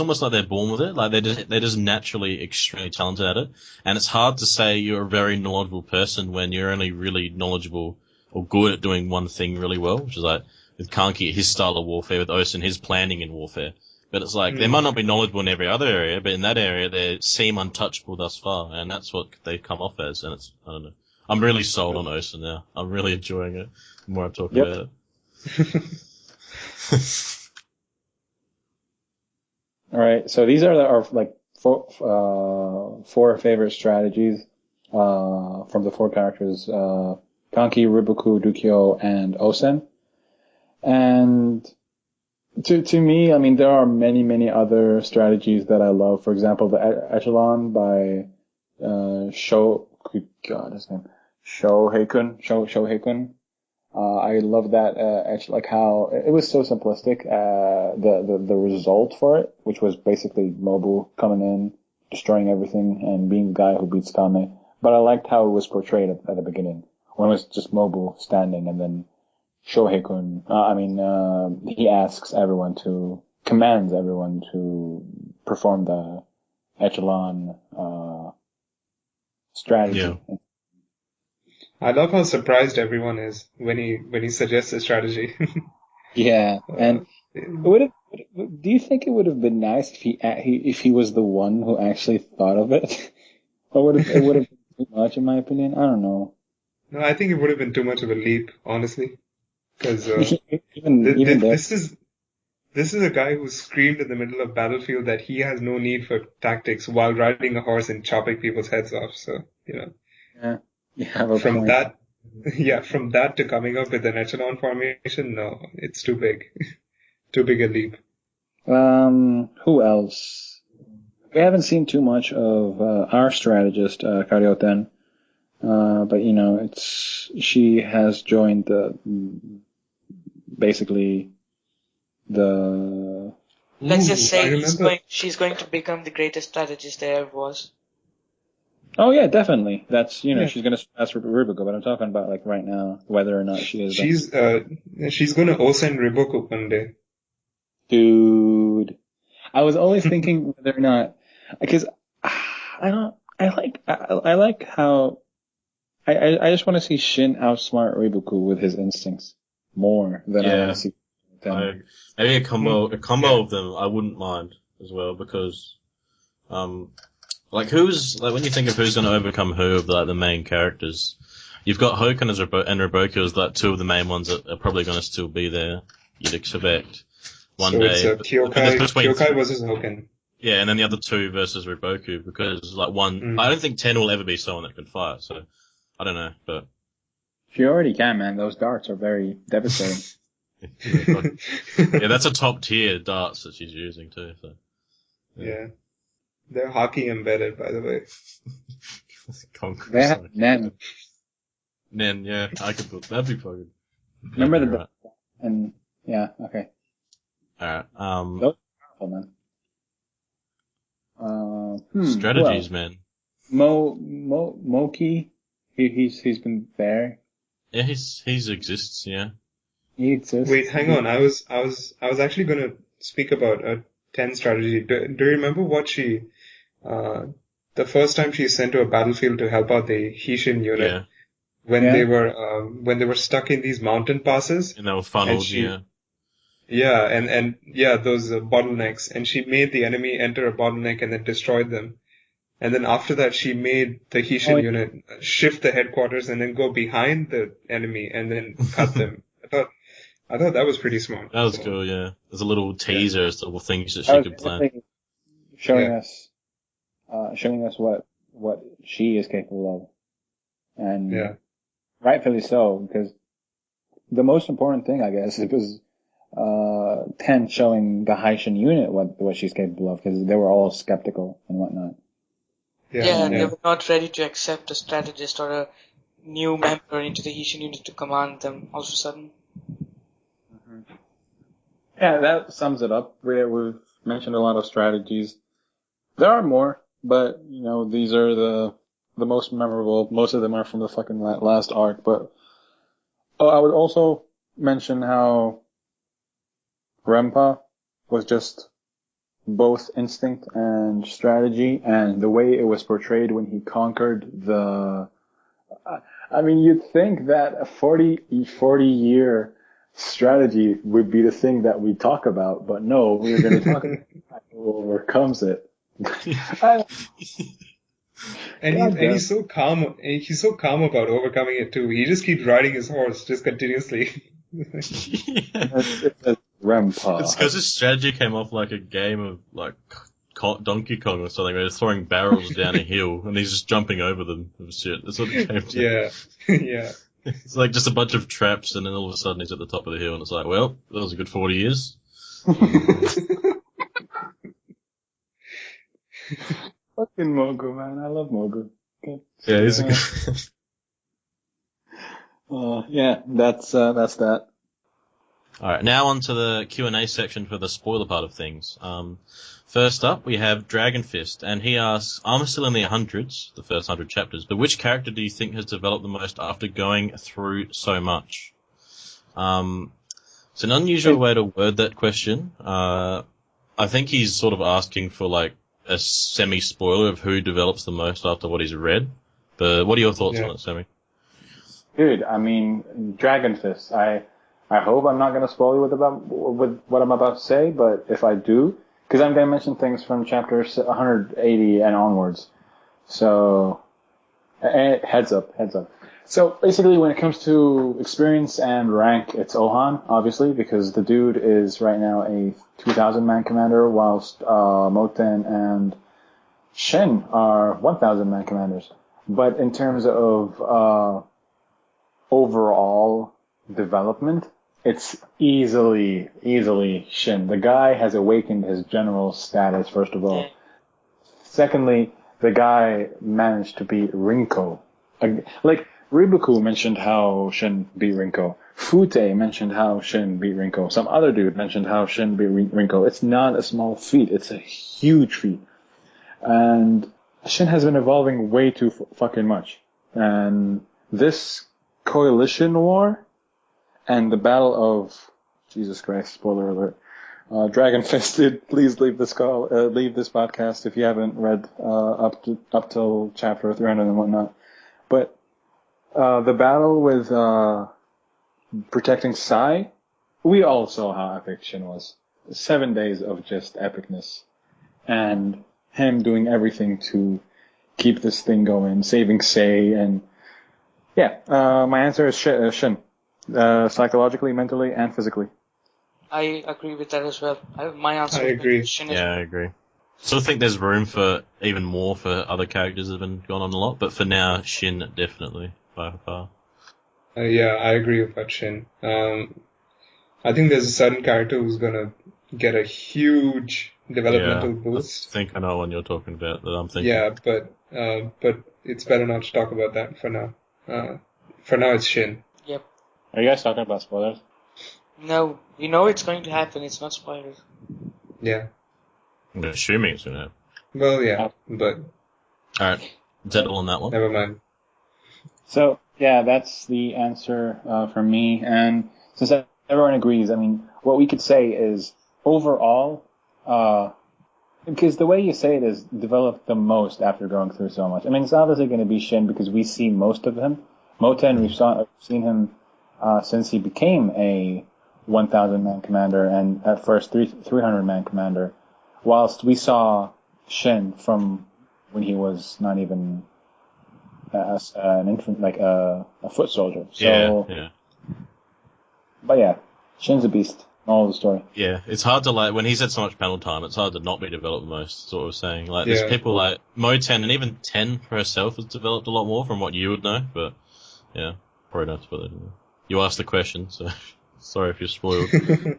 almost like they're born with it. Like they're just naturally extremely talented at it, and it's hard to say you're a very knowledgeable person when you're only really knowledgeable or good at doing one thing really well, which is like with Kanki, his style of warfare, with Ocean, his planning in warfare. But it's like, they might not be knowledgeable in every other area, but in that area, they seem untouchable thus far, and that's what they come off as, and I don't know. I'm really sold on Ocean now. I'm really enjoying it the more I talk about it. Alright, so these are our, like, four favorite strategies, from the four characters, Kanki, Riboku, Dukyo, and Osen. And, to me, I mean, there are many other strategies that I love. For example, the Echelon by Shoheikun. I love that, like how it was so simplistic. The result for it, which was basically Mobu coming in, destroying everything, and being the guy who beats Kame. But I liked how it was portrayed at the beginning, when it was just Mobu standing, and then Shoheikun, he commands everyone to perform the Echelon, strategy. Yeah. I love how surprised everyone is when he suggests a strategy. Yeah, and do you think it would have been nice if he was the one who actually thought of it? Or it would have been too much, in my opinion? I don't know. No, I think it would have been too much of a leap, honestly. Because even there. this is a guy who screamed in the middle of battlefield that he has no need for tactics while riding a horse and chopping people's heads off. So, Yeah, you have a from point. from that to coming up with an echelon formation, no, it's too big. Too big a leap. Who else? We haven't seen too much of our strategist, Karyoten. But she has joined Let's just say she's going to become the greatest strategist there ever was. Oh yeah, definitely. That's she's gonna surpass Riboku, but I'm talking about like right now, whether or not she is. She's gonna Osen Riboku one day. Dude, I was always thinking whether or not, because I like how I just want to see Shin outsmart Riboku with his instincts more than I want to see them. Maybe a combo of them I wouldn't mind as well, because when you think of who's going to overcome who of the main characters, you've got Hoken and Riboku as like two of the main ones that are probably going to still be there. You'd expect one day. It's Kyokai versus Hoken. Yeah, and then the other two versus Riboku, because like I don't think Ten will ever be someone that can fight. So I don't know, but she already can, man. Those darts are very devastating. Yeah, that's a top tier darts that she's using too. So yeah. They're hockey embedded, by the way. They have Nen. Nen, yeah, I could put that'd be fucking. Remember the right. And yeah, okay. Alright. Those are powerful, man. Strategies, man. Moki, he's been there. Yeah, he exists. Yeah. He exists. Wait, hang on. I was actually gonna speak about a 10 strategy. Do you remember what she, the first time she sent to a battlefield to help out the Hishin unit, when they were stuck in these mountain passes, and they were funneled, those bottlenecks, and she made the enemy enter a bottleneck and then destroyed them. And then after that, she made the Hishin unit shift the headquarters and then go behind the enemy and then cut them. I thought that was pretty smart. That was cool, yeah. There's a little teaser as to the things that she could plan. Showing us what she is capable of. And rightfully so, because the most important thing, I guess, it was, 10 showing the Haishin unit what she's capable of, because they were all skeptical and whatnot. Yeah, they were not ready to accept a strategist or a new member into the Hishin unit to command them all of a sudden. Yeah, that sums it up. We've mentioned a lot of strategies. There are more, but these are the most memorable. Most of them are from the fucking last arc. But I would also mention how Renpa was just both instinct and strategy, and the way it was portrayed when he conquered the. I mean, you'd think that a 40-year strategy would be the thing that we talk about, but no, we're going to talk about who overcomes it. He's so calm. He's so calm about overcoming it too. He just keeps riding his horse just continuously. It's Rampage. It's because his strategy came off like a game of like Donkey Kong or something, where he's throwing barrels down a hill and he's just jumping over them and shit. That's what it came to. Yeah, yeah. It's like just a bunch of traps, and then all of a sudden he's at the top of the hill, and it's like, well, that was a good 40 years. Fucking Mogu, man. I love Mogu. Okay. Yeah, he's a good. Yeah, that's that. Alright, now on to the Q&A section for the spoiler part of things. First up, we have Dragon Fist, and he asks, I'm still in the hundreds, the first 100 chapters, but which character do you think has developed the most after going through so much? It's an unusual way to word that question. I think he's sort of asking for like a semi-spoiler of who develops the most after what he's read. But what are your thoughts on it, Sammy? Dude, I mean, Dragon Fist, I hope I'm not going to spoil you with what I'm about to say, but if I do, because I'm going to mention things from chapter 180 and onwards. So, heads up. So, basically, when it comes to experience and rank, it's Ohan, obviously, because the dude is right now a 2,000-man commander, whilst Moten and Shin are 1,000-man commanders. But in terms of overall development, it's easily Shin. The guy has awakened his general status, first of all. Secondly, the guy managed to beat Rinko. Like, Ribuku mentioned how Shin beat Rinko. Fute mentioned how Shin beat Rinko. Some other dude mentioned how Shin beat Rinko. It's not a small feat. It's a huge feat. And Shin has been evolving way too fucking much. And this Recoilation war and the battle of Jesus Christ, spoiler alert, Dragon Fisted, please leave this podcast if you haven't read up till chapter 300 and whatnot. But the battle with protecting Sai, we all saw how epic Shin was. 7 days of just epicness, and him doing everything to keep this thing going, saving Sei, and yeah, my answer is Shin. Psychologically, mentally, and physically. I agree with that as well. My answer I agree. is Shin. Yeah, I agree. So I think there's room for even more for other characters that have been gone on a lot, but for now, Shin definitely by far. Yeah, I agree about Shin. I think there's a certain character who's gonna get a huge developmental boost. I think I know one you're talking about that I'm thinking. Yeah, but it's better not to talk about that for now. For now, it's Shin. Yep. Are you guys talking about spoilers? No, we know it's going to happen. It's not spoilers. Yeah. I'm assuming it's going to happen. Well, yeah, but Alright, is that all on that one? never mind. So, yeah, that's the answer from me. And since everyone agrees, I mean, what we could say is overall, because the way you say it is developed the most after going through so much. I mean, it's obviously going to be Shin because we see most of him. Moten, we've seen him since he became a 1,000-man commander and at first 300-man commander, whilst we saw Shin from when he was not even an infant, like a foot soldier. So, yeah. But yeah, Shin's a beast. All the story. Yeah, it's hard to when he's had so much panel time, it's hard to not be developed most, sort of saying. Like, there's people like Moten, and even Ten herself has developed a lot more from what you would know, but yeah, probably not spoil it. You asked the question, so sorry if you're spoiled. The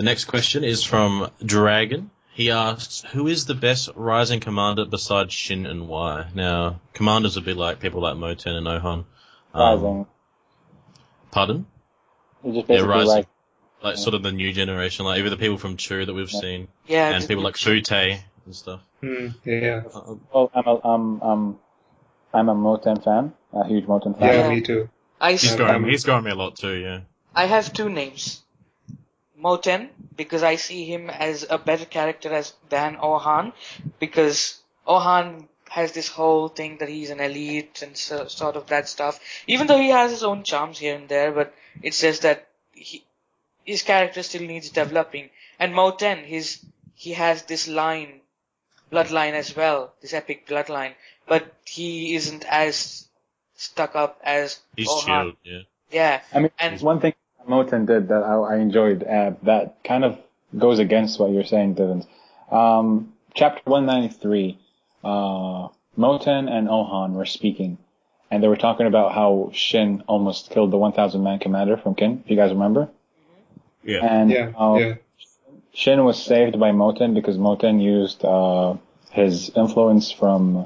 next question is from Dragon. He asks, who is the best Rising commander besides Shin and why? Now, commanders would be like people like Moten and Ohan. Rising. Pardon? Just basically Rising. like sort of the new generation, like even the people from Chu that we've seen, Yeah. and people like Fute and stuff. Yeah. Well, I'm a Moten fan, a huge Moten fan. Yeah, me too. He's growing me a lot too, yeah. I have two names. Moten, because I see him as a better character than Ohan, because Ohan has this whole thing that he's an elite and sort of that stuff. Even though he has his own charms here and there, but it's just that his character still needs developing. And Moten, he has this bloodline as well, this epic bloodline, but he isn't as stuck up as He's Ohan. chilled, yeah. Yeah. I mean, and one thing Moten did that I enjoyed, that kind of goes against what you're saying, Divvens. Chapter 193, Moten and Ohan were speaking, and they were talking about how Shin almost killed the 1,000-man commander from Kin, if you guys remember. Yeah. And Shin was saved by Moten because Moten used his influence from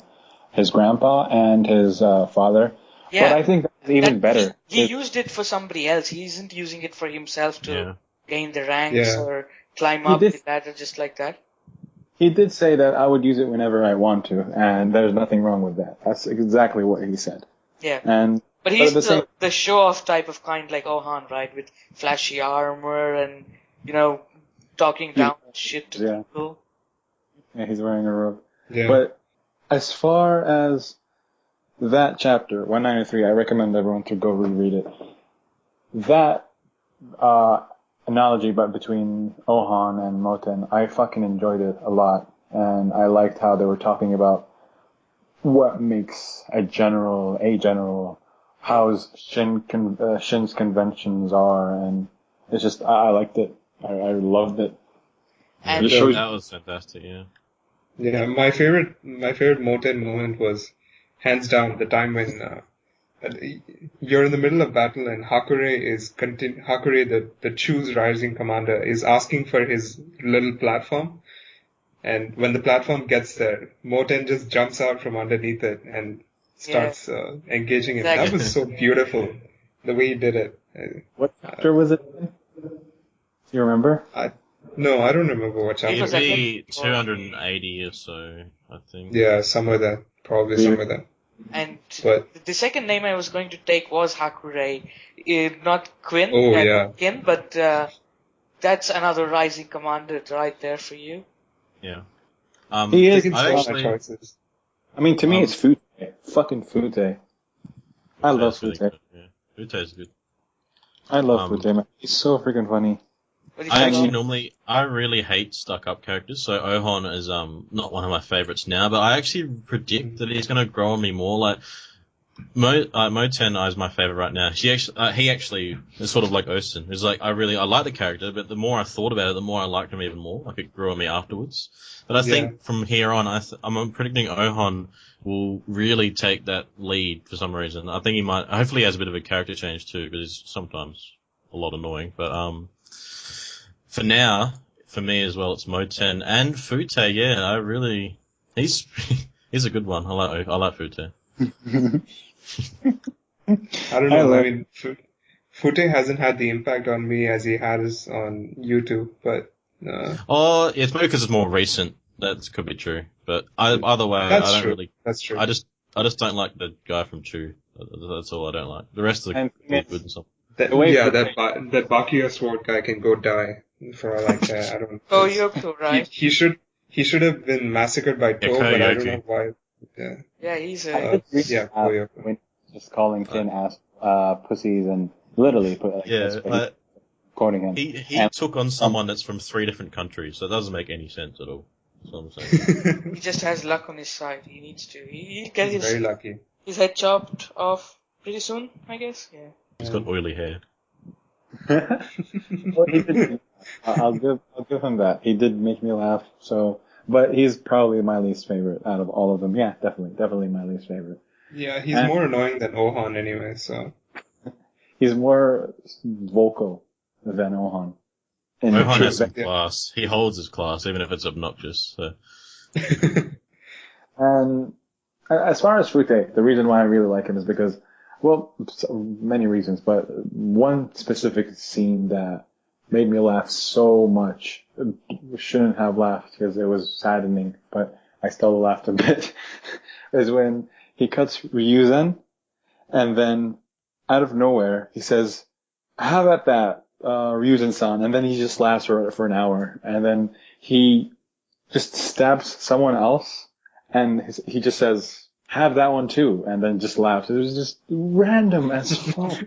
his grandpa and his father. yeah. But I think that's even better. He used it for somebody else. He isn't using it for himself to gain the ranks or climb up the ladder just like that. He did say that I would use it whenever I want to, and there's nothing wrong with that. That's exactly what he said. Yeah. But he's the show-off type of kind like Ohan, right? With flashy armor and, talking down shit to people. Yeah, he's wearing a robe. Yeah. But as far as that chapter, 193, I recommend everyone to go reread it. That analogy between Ohan and Moten, I fucking enjoyed it a lot. And I liked how they were talking about what makes a general, how Shin's conventions are, and it's just, I liked it. I loved it. And that was fantastic, yeah. Yeah, my favorite Moten moment was hands down the time when you're in the middle of battle and Hakure, the Chu's rising commander, is asking for his little platform, and when the platform gets there, Moten just jumps out from underneath it and starts engaging him. Exactly. That was so beautiful, the way he did it. What chapter was it? Do you remember? No, I don't remember what chapter. It'd be 280 or so, I think. Yeah, somewhere there. Probably somewhere there. And But the second name I was going to take was Hakure. Not Quinn, Kin, but that's another rising commander right there for you. Yeah. He is. Choices. I mean, to me, it's Fute. Fucking Fute. I love Fute. Really yeah. Fute's good. I love Fute, man. He's so freaking funny. I really hate stuck-up characters, so Ohan is not one of my favorites now, but I actually predict that he's going to grow on me more. Like Moten is my favorite right now. He actually is sort of like Osten. It's like I like the character, but the more I thought about it, the more I liked him even more. Like it grew on me afterwards. But I think from here on, I'm predicting Ohan will really take that lead for some reason. I think he might. Hopefully, he has a bit of a character change too, because he's sometimes a lot annoying. But for now, for me as well, it's Moten and Fute. Yeah, he's a good one. I like Fute. I don't know. I mean, Fute hasn't had the impact on me as he has on YouTube, but. It's maybe because it's more recent. That could be true, but either way, I don't really. That's true. I just don't like the guy from Chu. That's all I don't like. The rest of the good and stuff. That Bakuya sword guy can go die for all I care. I don't. Koyoku, right? He should have been massacred by To, but I don't know why. Yeah. Yeah, he's Koyoku. When just calling Kin ass pussies and literally quoting him. He took on someone that's from 3 different countries, so it doesn't make any sense at all. That's what I'm saying. He just has luck on his side. He needs to. He'll get He's very lucky. his head chopped off pretty soon, I guess. Yeah. He's got oily hair. Well, I'll give him that. He did make me laugh. So, but he's probably my least favorite out of all of them. Yeah, definitely my least favorite. Yeah, he's more annoying than Ohan anyway. So he's more vocal than Ohan. Ohan has some class. He holds his class, even if it's obnoxious. So. And as far as Fute, the reason why I really like him is because, well, many reasons, but one specific scene that made me laugh so much. Shouldn't have laughed because it was saddening, but I still laughed a bit. Is when he cuts Ryuzen, and then out of nowhere he says, "How about that, Ryuzen-san?" And then he just laughs for an hour, and then he just stabs someone else, and he just says, "Have that one too," and then just laughs. It was just random as fuck.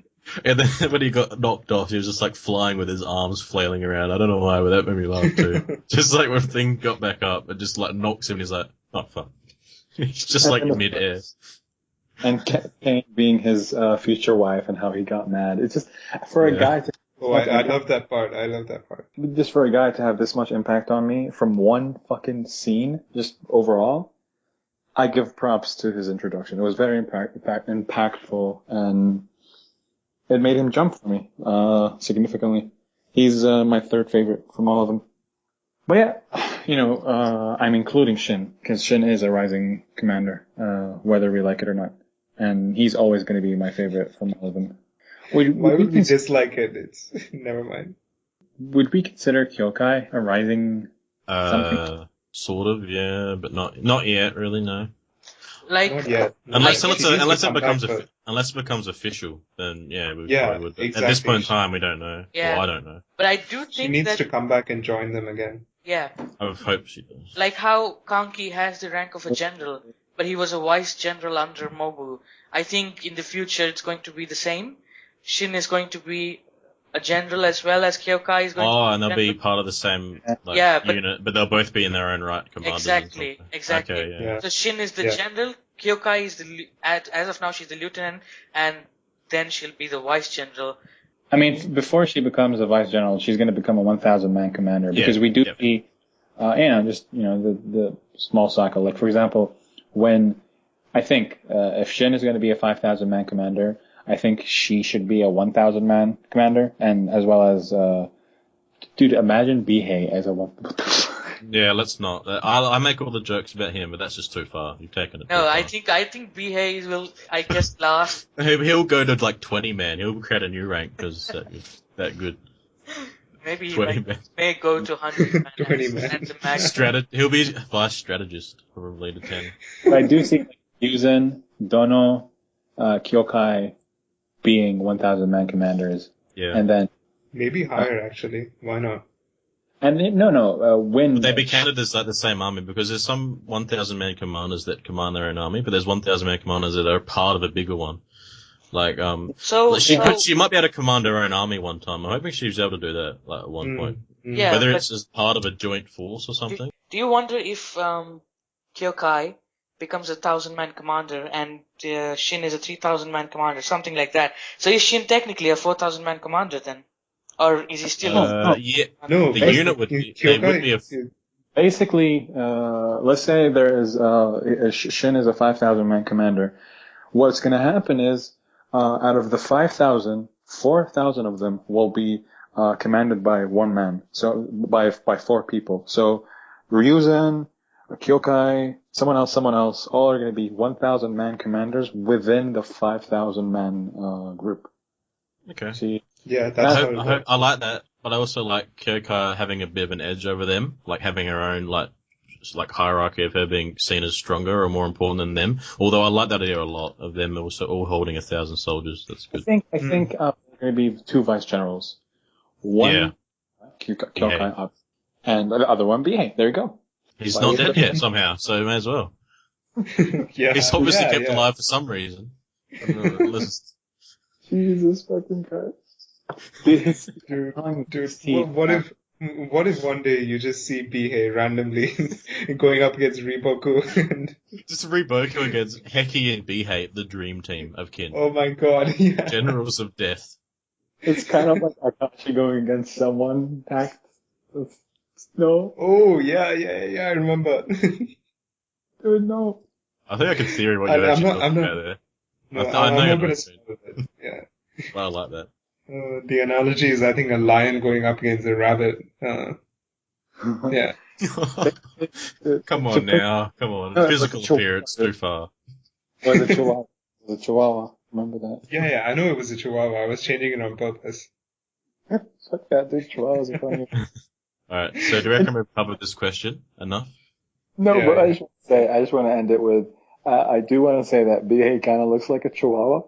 And then when he got knocked off, he was just like flying with his arms flailing around. I don't know why, but that made me laugh too. Just like when Thing got back up, it just like knocks him and he's like, "Oh fuck." He's just like mid-air. And Kane being his future wife and how he got mad. It's just, for a guy to... Oh, I love that part. I love that part. Just for a guy to have this much impact on me from one fucking scene, just overall, I give props to his introduction. It was very impactful, and it made him jump for me significantly. He's my third favorite from all of them. But yeah, I'm including Shin, because Shin is a rising commander, whether we like it or not. And he's always going to be my favorite from all of them. Why would we dislike it? It's never mind. Would we consider Kyokai a rising something? Sort of, yeah, but not yet, really, no. Like, Not yet. Unless it becomes official, then yeah, we probably would. Exactly. At this point in time, we don't know. Yeah. Well, I don't know. but I do think She needs that, to come back and join them again. yeah, I would hope she does. like how Kanki has the rank of a general, but he was a vice general under Mobu. I think in the future it's going to be the same. Shin is going to be a general as well as Kyokai is going to be And they'll a be general. part of the same unit, but they'll both be in their own right, commanders. Exactly. Okay, yeah. So Shin is the general, Kyokai is as of now she's the lieutenant, and then she'll be the vice general. I mean, before she becomes a vice general, she's going to become a 1,000-man commander, because we do see, the small cycle. Like, for example, when I think if Shin is going to be a 5,000-man commander, I think she should be a 1,000-man commander, and as well as, dude, imagine Bihei as a 1,000. Yeah, let's not. I make all the jokes about him, but that's just too far. You've taken it. No, too far. I think Bihei will, I guess, last. He'll go to like 20 man. He'll create a new rank because that good. Maybe he 20 man. may go to 100 man. 20 man. That's the max. He'll be vice strategist, probably to 10. But I do see Yuzen, Dono, Kyokai being 1,000-man commanders. Yeah. And then... Maybe higher, actually. Why not? And when... They be counted as like the same army because there's some 1,000 man commanders that command their own army, but there's 1,000 man commanders that are part of a bigger one. Like, she might be able to command her own army one time. I'm hoping she was able to do that, like, at one point. Yeah, whether it's as part of a joint force or something. Do you wonder if Kyokai becomes a 1,000-man commander and Shin is a 3,000-man commander, something like that? So is Shin technically a 4,000-man commander then? Or is he still... Yeah. No, the unit would be... They would be Basically, let's say there is Shin is a 5,000-man commander. What's going to happen is, out of the 5,000, 4,000 of them will be commanded by one man, so by 4 people. So Ryuzen, Kyokai, someone else, all are going to be 1,000-man commanders within the 5,000-man group. Okay. See, yeah, that's I like that, but I also like Kyokai having a bit of an edge over them, like having her own like hierarchy of her being seen as stronger or more important than them. Although I like that idea a lot of them also all holding 1,000 soldiers. That's good. I think there are going to be 2 vice generals. One, Kyokai up, and the other one, Bihei. There you go. He's not dead yet somehow, so he may as well. He's obviously kept alive for some reason. Jesus fucking Christ. Dude, what if one day you just see Bihei randomly going up against Riboku and... Just Riboku against Heki and Bihei, the dream team of kin. Oh my god, yeah. Generals of death. It's kind of like Akashi going against someone, Takt. No. Oh, yeah, I remember. Dude, no. I think I can theory what you're actually talking about there. No, I know I'm not you're gonna not spoil it. Yeah. But I like that. The analogy is, I think, a lion going up against a rabbit. Yeah. Come on now. Come on. Physical appearance, too far. Or the Chihuahua. The Chihuahua. Remember that? Yeah, I know it was a Chihuahua. I was changing it on purpose. Fuck that, these chihuahuas are funny. Alright, so do you reckon we've covered this question enough? No, Yeah, but yeah. I just want to end it with, I do want to say that BA kind of looks like a chihuahua.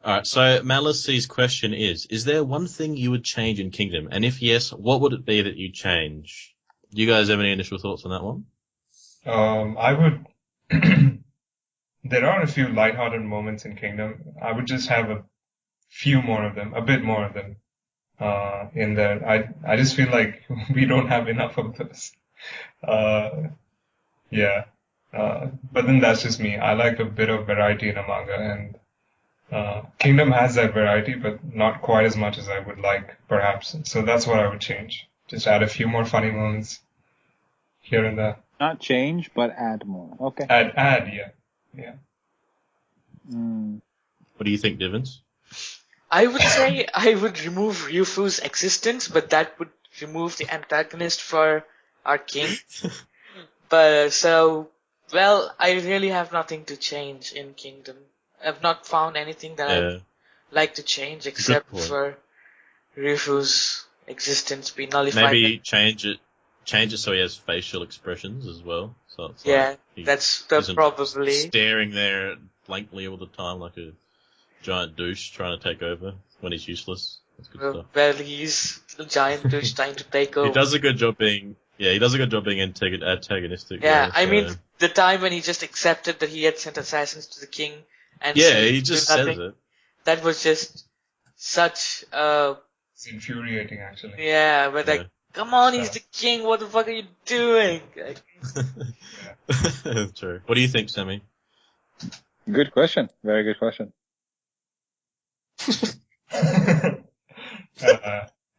Alright, so Malice C's question is there one thing you would change in Kingdom? And if yes, what would it be that you'd change? Do you guys have any initial thoughts on that one? I would. There are a few lighthearted moments in Kingdom. I would just have a few more of them, a bit more of them, in there. I just feel like we don't have enough of those. Yeah. But then that's just me. I like a bit of variety in a manga, and Kingdom has that variety, but not quite as much as I would like, perhaps. So that's what I would change. Just add a few more funny moments here and there. Not change, but add more. Okay. Add, yeah. Yeah. What do you think, Divvens? I would say I would remove Ryufu's existence, but that would remove the antagonist for our king. Well, I really have nothing to change in Kingdom. I've not found anything that I'd like to change except for Ryufu's existence be nullified. Maybe change it so he has facial expressions as well. So it's Yeah, like that's isn't probably staring there blankly all the time like a giant douche trying to take over when he's useless. That's good stuff. well, he's a giant douche trying to take over. He does a good job being antagonistic. Yeah, though, I so. mean, the time when he just accepted that he had sent assassins to the king and he just do nothing, says it. that was just such It's infuriating, actually. yeah, but like, come on, he's the king, what the fuck are you doing? Like, True. What do you think, Sammy? Good question. Very good question.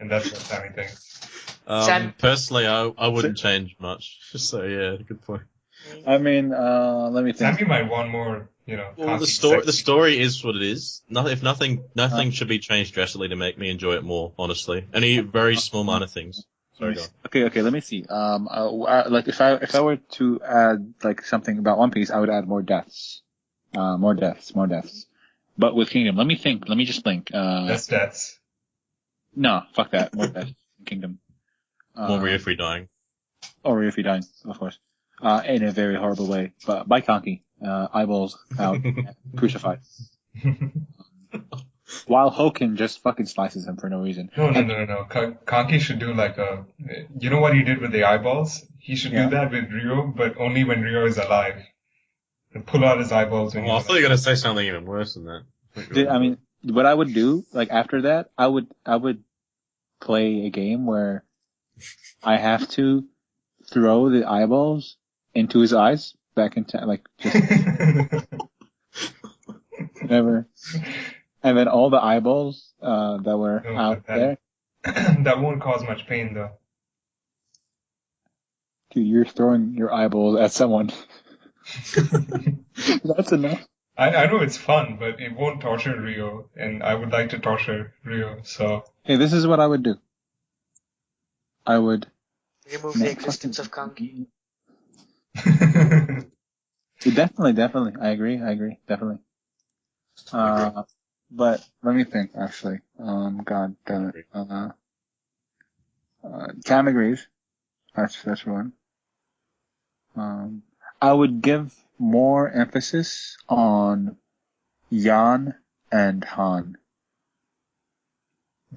And that's what Sammy thinks. Personally, I wouldn't change much. So yeah, good point. I mean, let me think. Sammy might want more, Well, the story is what it is. Nothing should be changed drastically to make me enjoy it more, honestly. Any very small minor things. Sorry, go on. Okay, let me see. Like if I were to add like something about One Piece, I would add more deaths. More deaths. But with Kingdom, let me just think. Less deaths. No, fuck that. More deaths in Kingdom. More Ryufu dying. Or Ryufu dying, of course. In a very horrible way. But by Kanki. Eyeballs out. Crucified. While Hoken just fucking slices him for no reason. No. Kanki should do like you know what he did with the eyeballs? He should do that with Ryo, but only when Ryo is alive. And pull out his eyeballs when I thought you were going to say something even worse than that. I mean, what I would do, like after that, I would play a game where I have to throw the eyeballs into his eyes back into, like, just whatever. And then all the eyeballs, that were out there. That won't cause much pain though. Dude, you're throwing your eyeballs at someone. That's enough. I know it's fun, but it won't torture Ryo, and I would like to torture Ryo, so. Hey, this is what I would do. I would remove the existence of Kanki. Definitely. I agree. Definitely. But let me think, actually. God damn it. Cam agrees. That's one. I would give more emphasis on Jan and Han.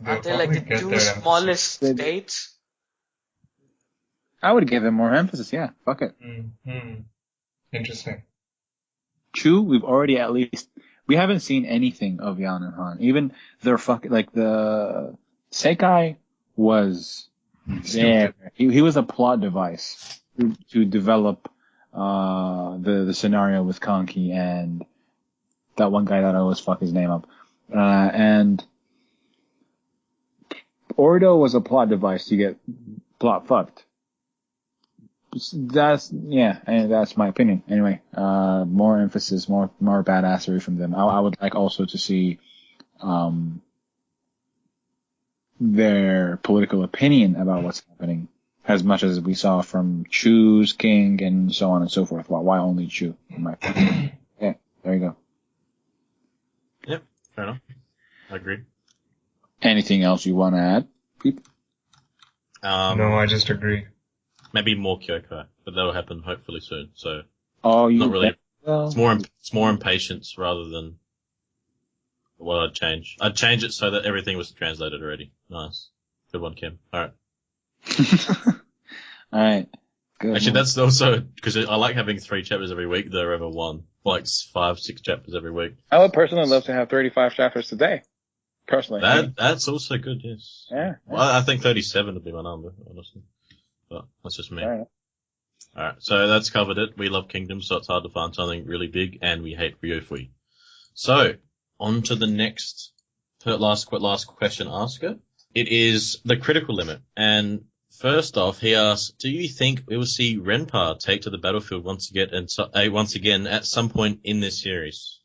Aren't they like the two smallest states? I would give them more emphasis, yeah. Fuck it. Mm-hmm. Interesting. Chu, we haven't seen anything of Jan and Han. Even their the Seikai was there. He was a plot device to develop the scenario with Kanki and that one guy that I always fuck his name up. And Ordo was a plot device to get plot fucked. That's my opinion. Anyway, more emphasis, more badassery from them. I would like also to see their political opinion about what's happening as much as we saw from Chu's King and so on and so forth. Why only Chu? Yeah, there you go. Yep, fair enough. I agree. Anything else you want to add, people? No, I just agree. Maybe more Kyokai, but that'll happen hopefully soon. So Oh, you not really. Well, It's more impatience rather than what I'd change. I'd change it so that everything was translated already. Nice, good one, Kim. All right. All right. Good. Actually, that's also because I like having 3 chapters every week. Though over one, like 5-6 chapters every week. I would personally love to have 35 chapters today. Personally. That's also good. Yes. Yeah. Well, I think 37 would be my number, honestly. But that's just me. All right. Alright, so that's covered it. We love Kingdom, so it's hard to find something really big, and we hate Ryofui. So, on to the next last question asker. It is the critical limit. And first off, he asks, do you think we will see Renpa take to the battlefield once again at some point in this series?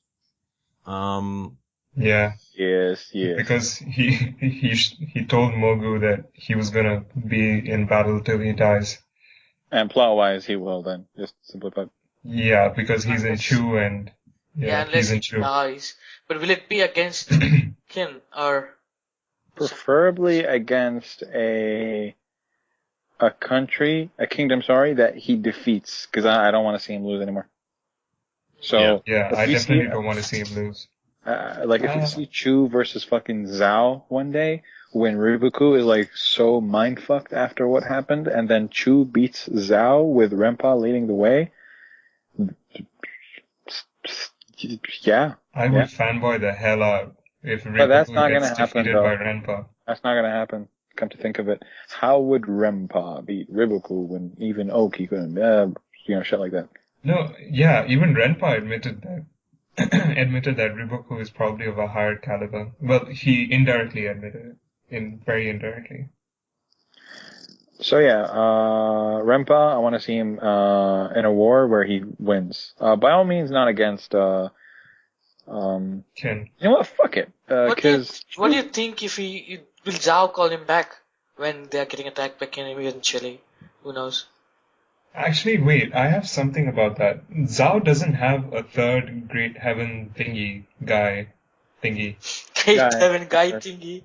Yeah. Yes. Because he told Mogu that he was gonna be in battle till he dies. And plot-wise, he will then, just simply put. Yeah, because he's in Chu and unless he's in he Chu. dies. But will it be against Kin or Preferably against a kingdom, that he defeats, because I don't want to see him lose anymore. So, Yeah, if I we definitely see, don't want to see him lose. if we see Chu versus fucking Zhao one day, when Riboku is like so mindfucked after what happened, and then Chu beats Zhao with Renpa leading the way, yeah. I would fanboy the hell out if But that's Riboku not gets gonna happen, defeated though. by Renpa. That's not gonna happen. Come to think of it, how would Renpa beat Riboku when even Oki couldn't? Shit like that. No, yeah, even Renpa admitted that Riboku is probably of a higher caliber. Well, he indirectly admitted it, very indirectly. So yeah, Renpa, I want to see him in a war where he wins. By all means, not against. Ken. You know what? Fuck it. what do you think if will Zhao call him back when they are getting attacked by Kin in Chile? Who knows? Actually, wait, I have something about that. Zhao doesn't have a third Great Heaven thingy. Great Heaven guy thingy.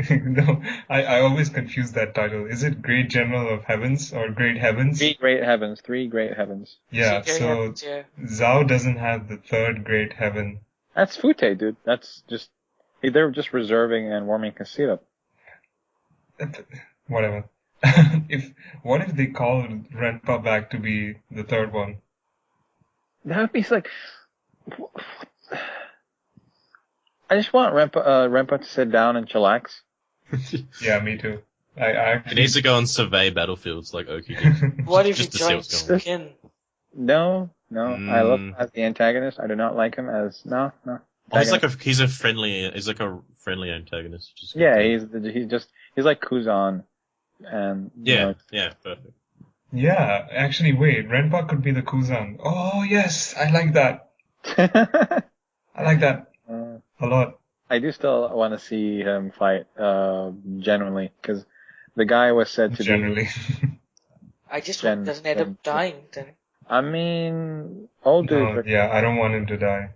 No, I always confuse that title. Is it Great General of Heavens or Great Heavens? 3 Great Heavens. 3 Great Heavens. Yeah, Great so Heavens, yeah. Zhao doesn't have the third Great Heaven. That's Fute, dude. That's just they're just reserving and warming his seat up. Whatever. What if they call Renpa back to be the third one? That would be like. I just want Renpa to sit down and chillax. Yeah, me too. I He needs to go and survey battlefields like Oki did. What if he Just to see what's joins going on. Kin? No. I love him as the antagonist. I do not like him as no. Oh, he's a friendly antagonist. Which is good. Yeah, he's like Kuzan, and yeah, perfect. Yeah, actually, wait, Renpa could be the Kuzan. Oh yes, I like that. I like that a lot. I do still want to see him fight, genuinely, because the guy was said to Generally. I just hope he doesn't end up dying then. I mean, old dudes. Yeah, I don't want him to die.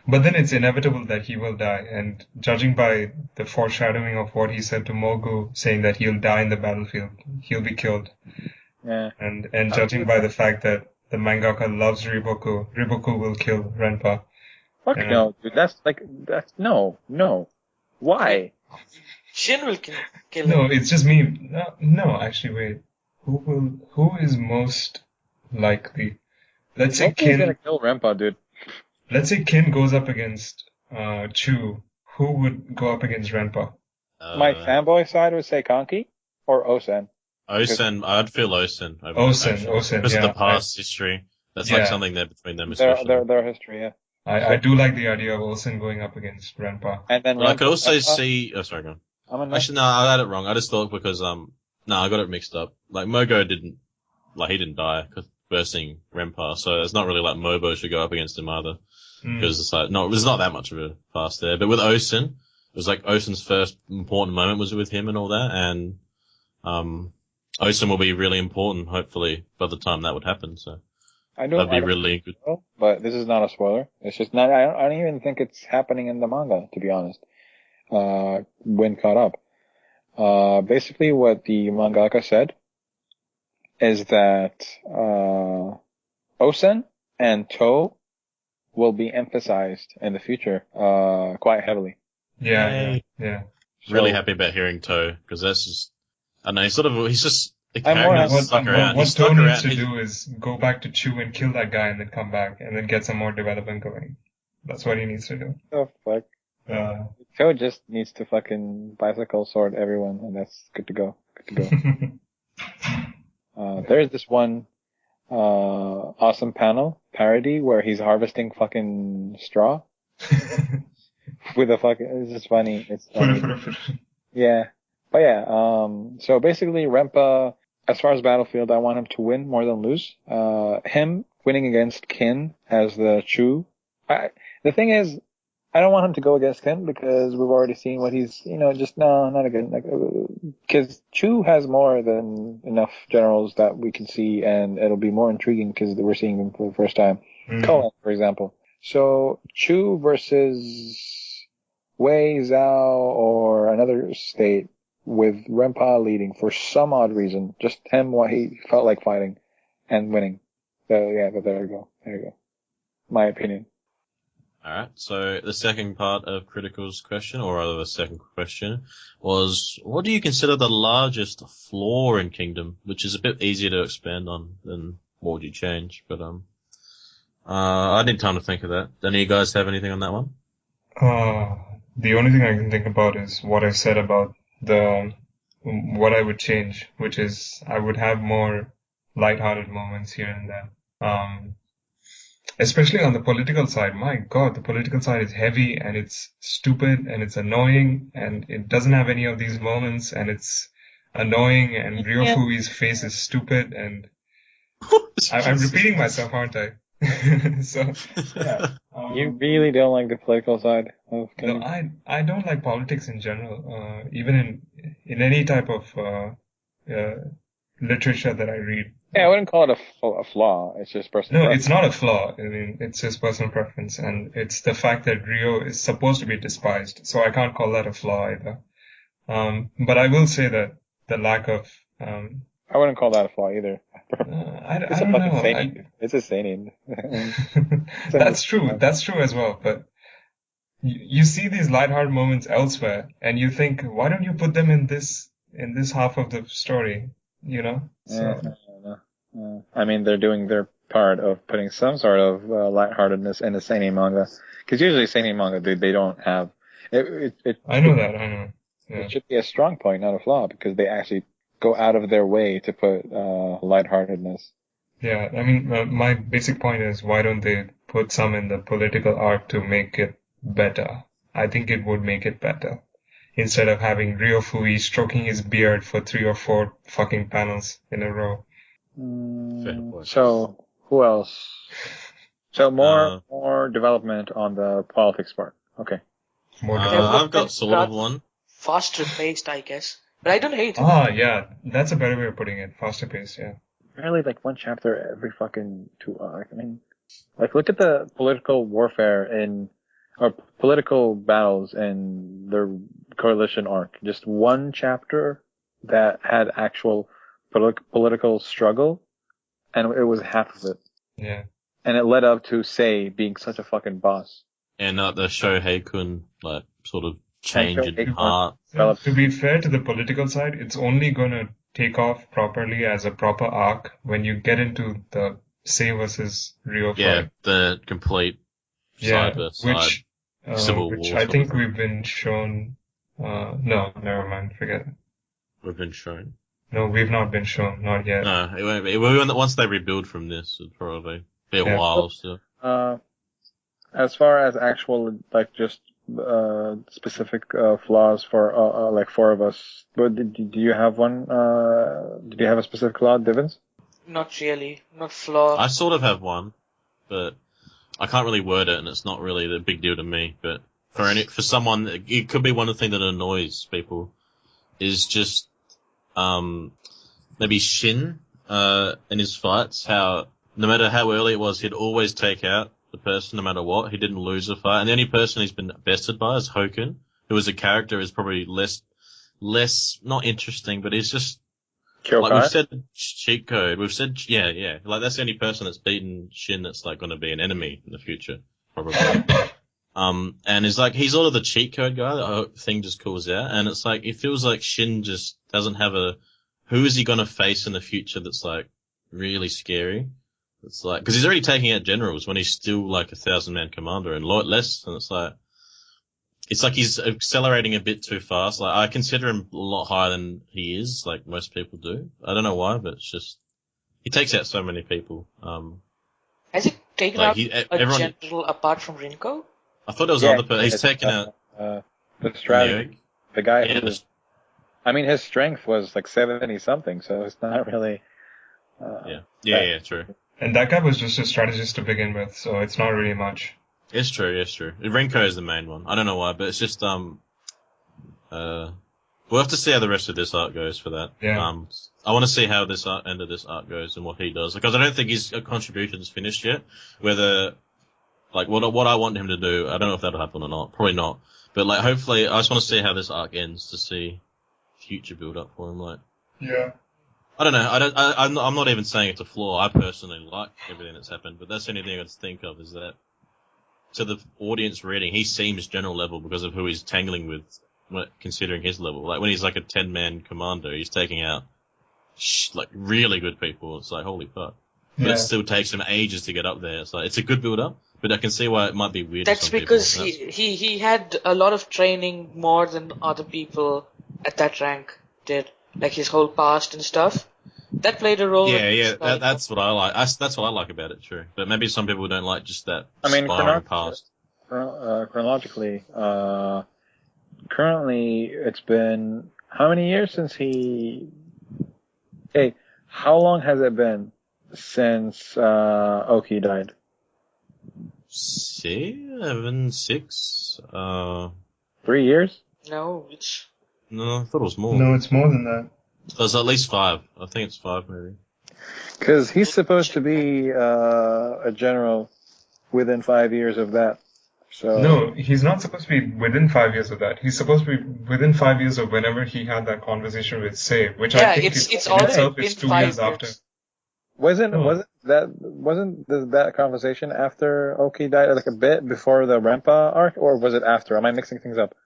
But then it's inevitable that he will die, and judging by the foreshadowing of what he said to Mogu, saying that he'll die in the battlefield, he'll be killed. Yeah. And judging by the fact that the mangaka loves Riboku will kill Renpa. Fuck no, dude. No. Why? Shin will kill him. No, it's just me. No, actually, wait. Who is most likely? Let's say Mogu's gonna kill Renpa, dude. Let's say Kin goes up against Chu. Who would go up against Renpa? My fanboy side would say Kanki or Osen. Osen, I'd feel Osen. Osen, because yeah. of the past history. That's like something there between them, especially. Their history, yeah. I do like the idea of Osen going up against Renpa. And then I could also see. Oh, sorry, go on. Actually, no, I had it wrong. I just thought because I got it mixed up. Like Mogo didn't die versing Renpa, so it's not really like Mobo should go up against him either. Because it's like, there's not that much of a past there. But with Osen, it was like Osen's first important moment was with him and all that, and Osen will be really important, hopefully, by the time that would happen. So That'd be really good. But this is not a spoiler. It's just not. I don't even think it's happening in the manga, to be honest. When caught up, basically what the mangaka said is that Osen and To will be emphasized in the future quite heavily. Yeah. Really happy about hearing To, because that's just, I know, he's just a I'm more character happy- that's stuck around. What He's stuck To needs around. to do is go back to Chew and kill that guy and then come back and then get some more development going. That's what he needs to do. Oh fuck. To just needs to fucking bicycle sword everyone, and that's good to go. There's this one awesome panel parody where he's harvesting fucking straw with a fucking. It's just funny. It's funny. Yeah, but yeah. So basically, Renpa, as far as Battlefield, I want him to win more than lose. Him winning against Kin as the Chu. The thing is, I don't want him to go against Kin because we've already seen what he's, not again. Because Chu has more than enough generals that we can see, and it'll be more intriguing because we're seeing them for the first time. Cohen, for example. So Chu versus Wei Zhao or another state with Renpa leading for some odd reason, just him what he felt like fighting and winning. So yeah, but there you go. My opinion. Alright, so the second part of Critical's question, or rather the second question, was, what do you consider the largest flaw in Kingdom? Which is a bit easier to expand on than what would you change, but I need time to think of that. Do any of you guys have anything on that one? The only thing I can think about is what I said about what I would change, which is I would have more lighthearted moments here and there. Especially on the political side. My God, the political side is heavy and it's stupid and it's annoying and it doesn't have any of these moments and it's annoying and Ryofui's face is stupid and I'm repeating myself, aren't I? So, yeah. You really don't like the political side of Kingdom? No, I don't like politics in general. Even in any type of literature that I read. Yeah, I wouldn't call it a flaw. It's just personal. No, it's not a flaw. I mean, it's just personal preference, and it's the fact that Rio is supposed to be despised. So I can't call that a flaw either. But I will say that the lack of I wouldn't call that a flaw either. I don't know. It's a seinen. That's true. That's true as well. But you see these lighthearted moments elsewhere, and you think, why don't you put them in this half of the story? You know. So. No. I mean, they're doing their part of putting some sort of lightheartedness in the seinen manga. Because usually seinen manga, they don't have it. I know that. Yeah. It should be a strong point, not a flaw, because they actually go out of their way to put lightheartedness. Yeah, I mean, my basic point is, why don't they put some in the political arc to make it better? I think it would make it better. Instead of having Ryofui stroking his beard for 3 or 4 fucking panels in a row. So, who else? So more development on the politics part. Okay. I've got sort of one. Faster paced, I guess. But I don't hate it. Yeah. That's a better way of putting it. Faster paced, yeah. Really, like one chapter every fucking 2 hours. I mean, like look at the political warfare or political battles in the Recoilation arc. Just one chapter that had actual political struggle, and it was half of it. Yeah. And it led up to Sei being such a fucking boss. And the Shohei-kun, like, sort of change in heart. So, to be fair to the political side, it's only gonna take off properly as a proper arc when you get into the Sei versus Ryo fight. Yeah, the complete side versus side. Civil War. Which I think we've been shown. No, never mind. Forget it. We've been shown. No, we've not been shown. Not yet. No, it won't be. Once they rebuild from this, it'll probably be a while still. As far as actual, like, just specific flaws for like 4 of us, but do you have one? Did you have a specific flaw, Divvens? Not really. Not flaw. I sort of have one, but I can't really word it, and it's not really the big deal to me. But for someone, it could be one of the things that annoys people is just maybe Shin in his fights, how no matter how early it was, he'd always take out the person no matter what. He didn't lose a fight. And the only person he's been bested by is Hoken, who as a character is probably less, not interesting, but he's just, like we've said cheat code. We've said, yeah. Like that's the only person that's beaten Shin that's like going to be an enemy in the future, probably. And it's like, he's sort of the cheat code guy, the thing just calls out, and it's like, it feels like Shin just doesn't have who is he gonna face in the future that's like, really scary? It's like, cause he's already taking out generals when he's still like 1,000-man commander and less, and it's like he's accelerating a bit too fast. Like, I consider him a lot higher than he is, like most people do. I don't know why, but it's just, he takes out so many people. Has he taken like out a general apart from Rinko? I thought it was another person. He's taken out the strategy. The guy who was, I mean, his strength was like 70 something, so it's not really. True. And that guy was just a strategist to begin with, so it's not really much. It's true. Renko is the main one. I don't know why, but it's just we'll have to see how the rest of this arc goes for that. Yeah. I want to see how this end of this arc goes and what he does, because I don't think his contribution's finished yet. Whether like what I want him to do, I don't know if that'll happen or not. Probably not. But like, hopefully, I just want to see how this arc ends to see future build up for him. Like, yeah. I don't know. I'm not even saying it's a flaw. I personally like everything that's happened, but that's the only thing I can think of is that to the audience reading, he seems general level because of who he's tangling with, considering his level. Like when he's like a 10-man commander, he's taking out like really good people. It's like, holy fuck. But it still takes him ages to get up there. It's like, it's a good build up, but I can see why it might be weird. That's because he had a lot of training more than other people at that rank did, like his whole past and stuff. That played a role. Yeah, that's what I like. That's what I like about it, true. But maybe some people don't like just that. I mean, past. Chronologically, currently it's been how many years since he? Hey, how long has it been since Oki died? 7, 6. 3 years? No, I thought it was more. No, it's more than that. It was at least 5. I think it's 5 maybe. Because he's supposed to be a general within 5 years of that. So no, he's not supposed to be within 5 years of that. He's supposed to be within 5 years of whenever he had that conversation with Save, which I think it's in already itself been is 2 5 years after. Wasn't that conversation after Oki died, like a bit before the Renpa arc, or was it after? Am I mixing things up?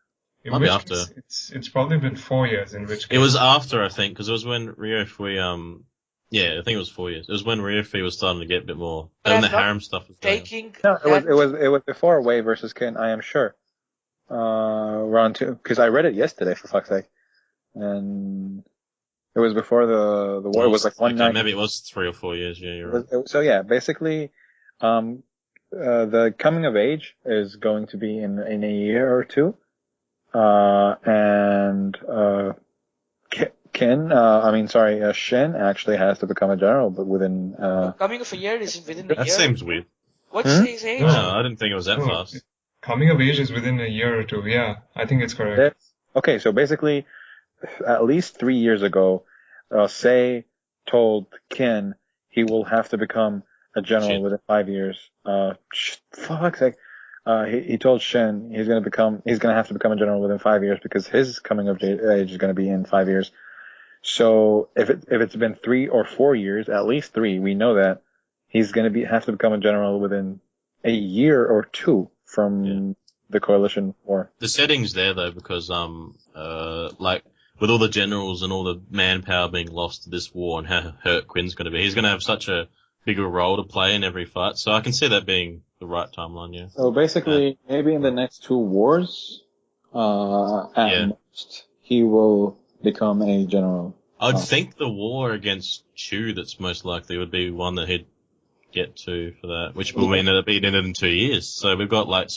Might be after. It's probably been 4 years. In which case it was after, I think, because it was when Ryofui I think it was 4 years. It was when Ryofui was starting to get a bit more. When the harem stuff was going. No, it was before Wei versus Kin, I am sure. Round 2, because I read it yesterday, for fuck's sake, and it was before the war. It was like 190. Maybe it was 3 or 4 years. Yeah, you're right. So yeah, basically, the coming of age is going to be in a year or two, and Shin actually has to become a general, but within coming of a year is within the year. That seems weird. What's his age? No, I didn't think it was that fast. Coming of age is within a year or two. Yeah, I think it's correct. Okay, so basically, at least 3 years ago, Sei told Kin he will have to become a general within 5 years. Fuck's sake. He told Shin he's gonna have to become a general within 5 years because his coming of age is gonna be in 5 years. So if it's been 3 or 4 years, at least 3, we know that he's gonna have to become a general within a year or 2 from the coalition war. The setting's there though because like with all the generals and all the manpower being lost to this war and how hurt Quinn's gonna be, he's gonna have such a bigger role to play in every fight. So I can see that being the right timeline, yeah. So basically, maybe in the next 2 wars, at most, he will become a general. I'd think the war against Chu that's most likely would be one that he'd get to for that, which will mean that it'll be in 2 years. So we've got like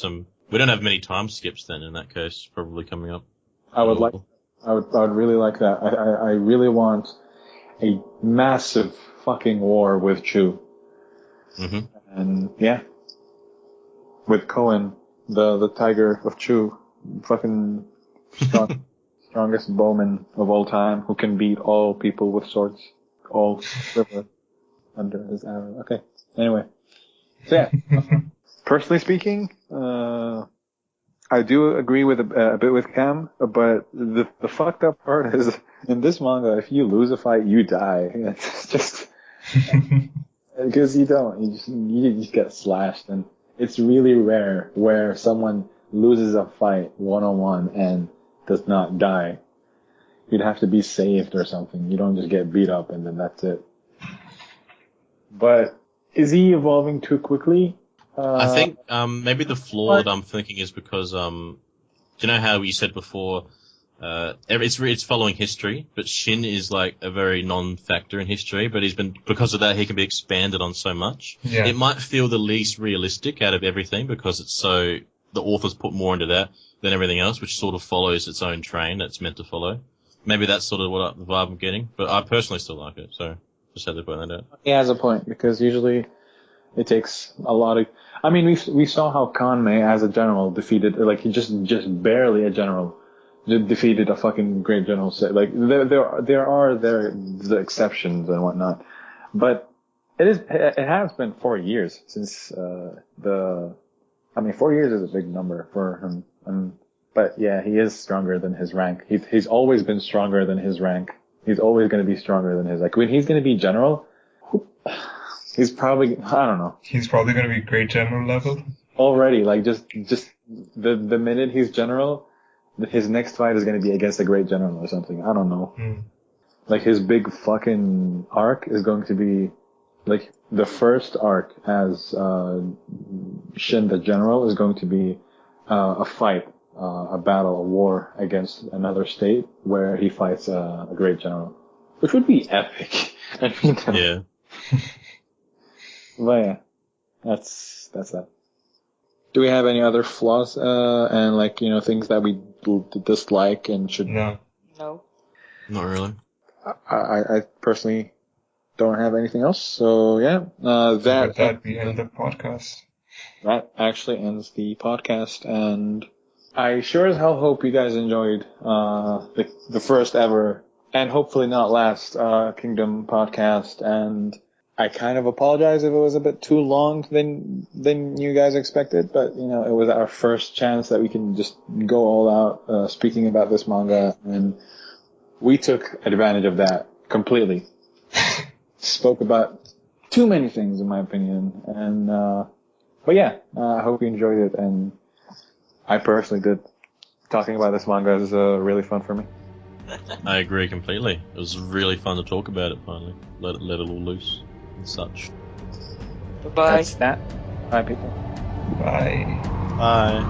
we don't have many time skips then in that case, probably coming up. I would really like that. I really want a massive fucking war with Chu. Mm-hmm. And yeah. With Cohen, the tiger of Chu, fucking strongest bowman of all time, who can beat all people with swords, all quiver under his arrow. Okay. Anyway, so yeah. Personally speaking, I do agree with a bit with Cam, but the fucked up part is in this manga, if you lose a fight, you die. It's just because you don't, you just get slashed, and it's really rare where someone loses a fight 1-on-1 and does not die. You'd have to be saved or something. You don't just get beat up and then that's it. But is he evolving too quickly? I think maybe the flaw that I'm thinking is because do you know how you said before it's following history, but Shin is like a very non-factor in history, but because of that he can be expanded on so much. Yeah. It might feel the least realistic out of everything because the authors put more into that than everything else, which sort of follows its own train that's meant to follow. Maybe that's sort of the vibe I'm getting, but I personally still like it, so just had to point that out. He has a point, because usually it takes a lot of... I mean, we saw how Kanmei as a general defeated, like, he just barely a general, defeated a fucking great general. Like, there are the exceptions and whatnot. But it has been 4 years since 4 years is a big number for him. But yeah, he is stronger than his rank. He's always been stronger than his rank. He's always going to be stronger than his, like, when he's going to be general, he's probably, I don't know. He's probably going to be great general level. Already, like, just the minute he's general, his next fight is going to be against a great general or something. I don't know. Like, his big fucking arc is going to be, like, the first arc as Shin the general is going to be a fight, a battle, a war against another state where he fights a great general, which would be epic. I mean, yeah. But yeah, that's that. Do we have any other flaws and, like, you know, things that we dislike and should? No. No. Not really. I personally don't have anything else. So yeah, that we end the podcast. That actually ends the podcast, and I sure as hell hope you guys enjoyed the first ever and hopefully not last Kingdom podcast. And I kind of apologize if it was a bit too long than you guys expected, but you know, it was our first chance that we can just go all out speaking about this manga, and we took advantage of that completely. Spoke about too many things, in my opinion, and but yeah, I hope you enjoyed it, and I personally did. Talking about this manga is really fun for me. I agree completely. It was really fun to talk about it finally. Let it all loose and such. Bye. That's that. Bye, people. Bye. Bye.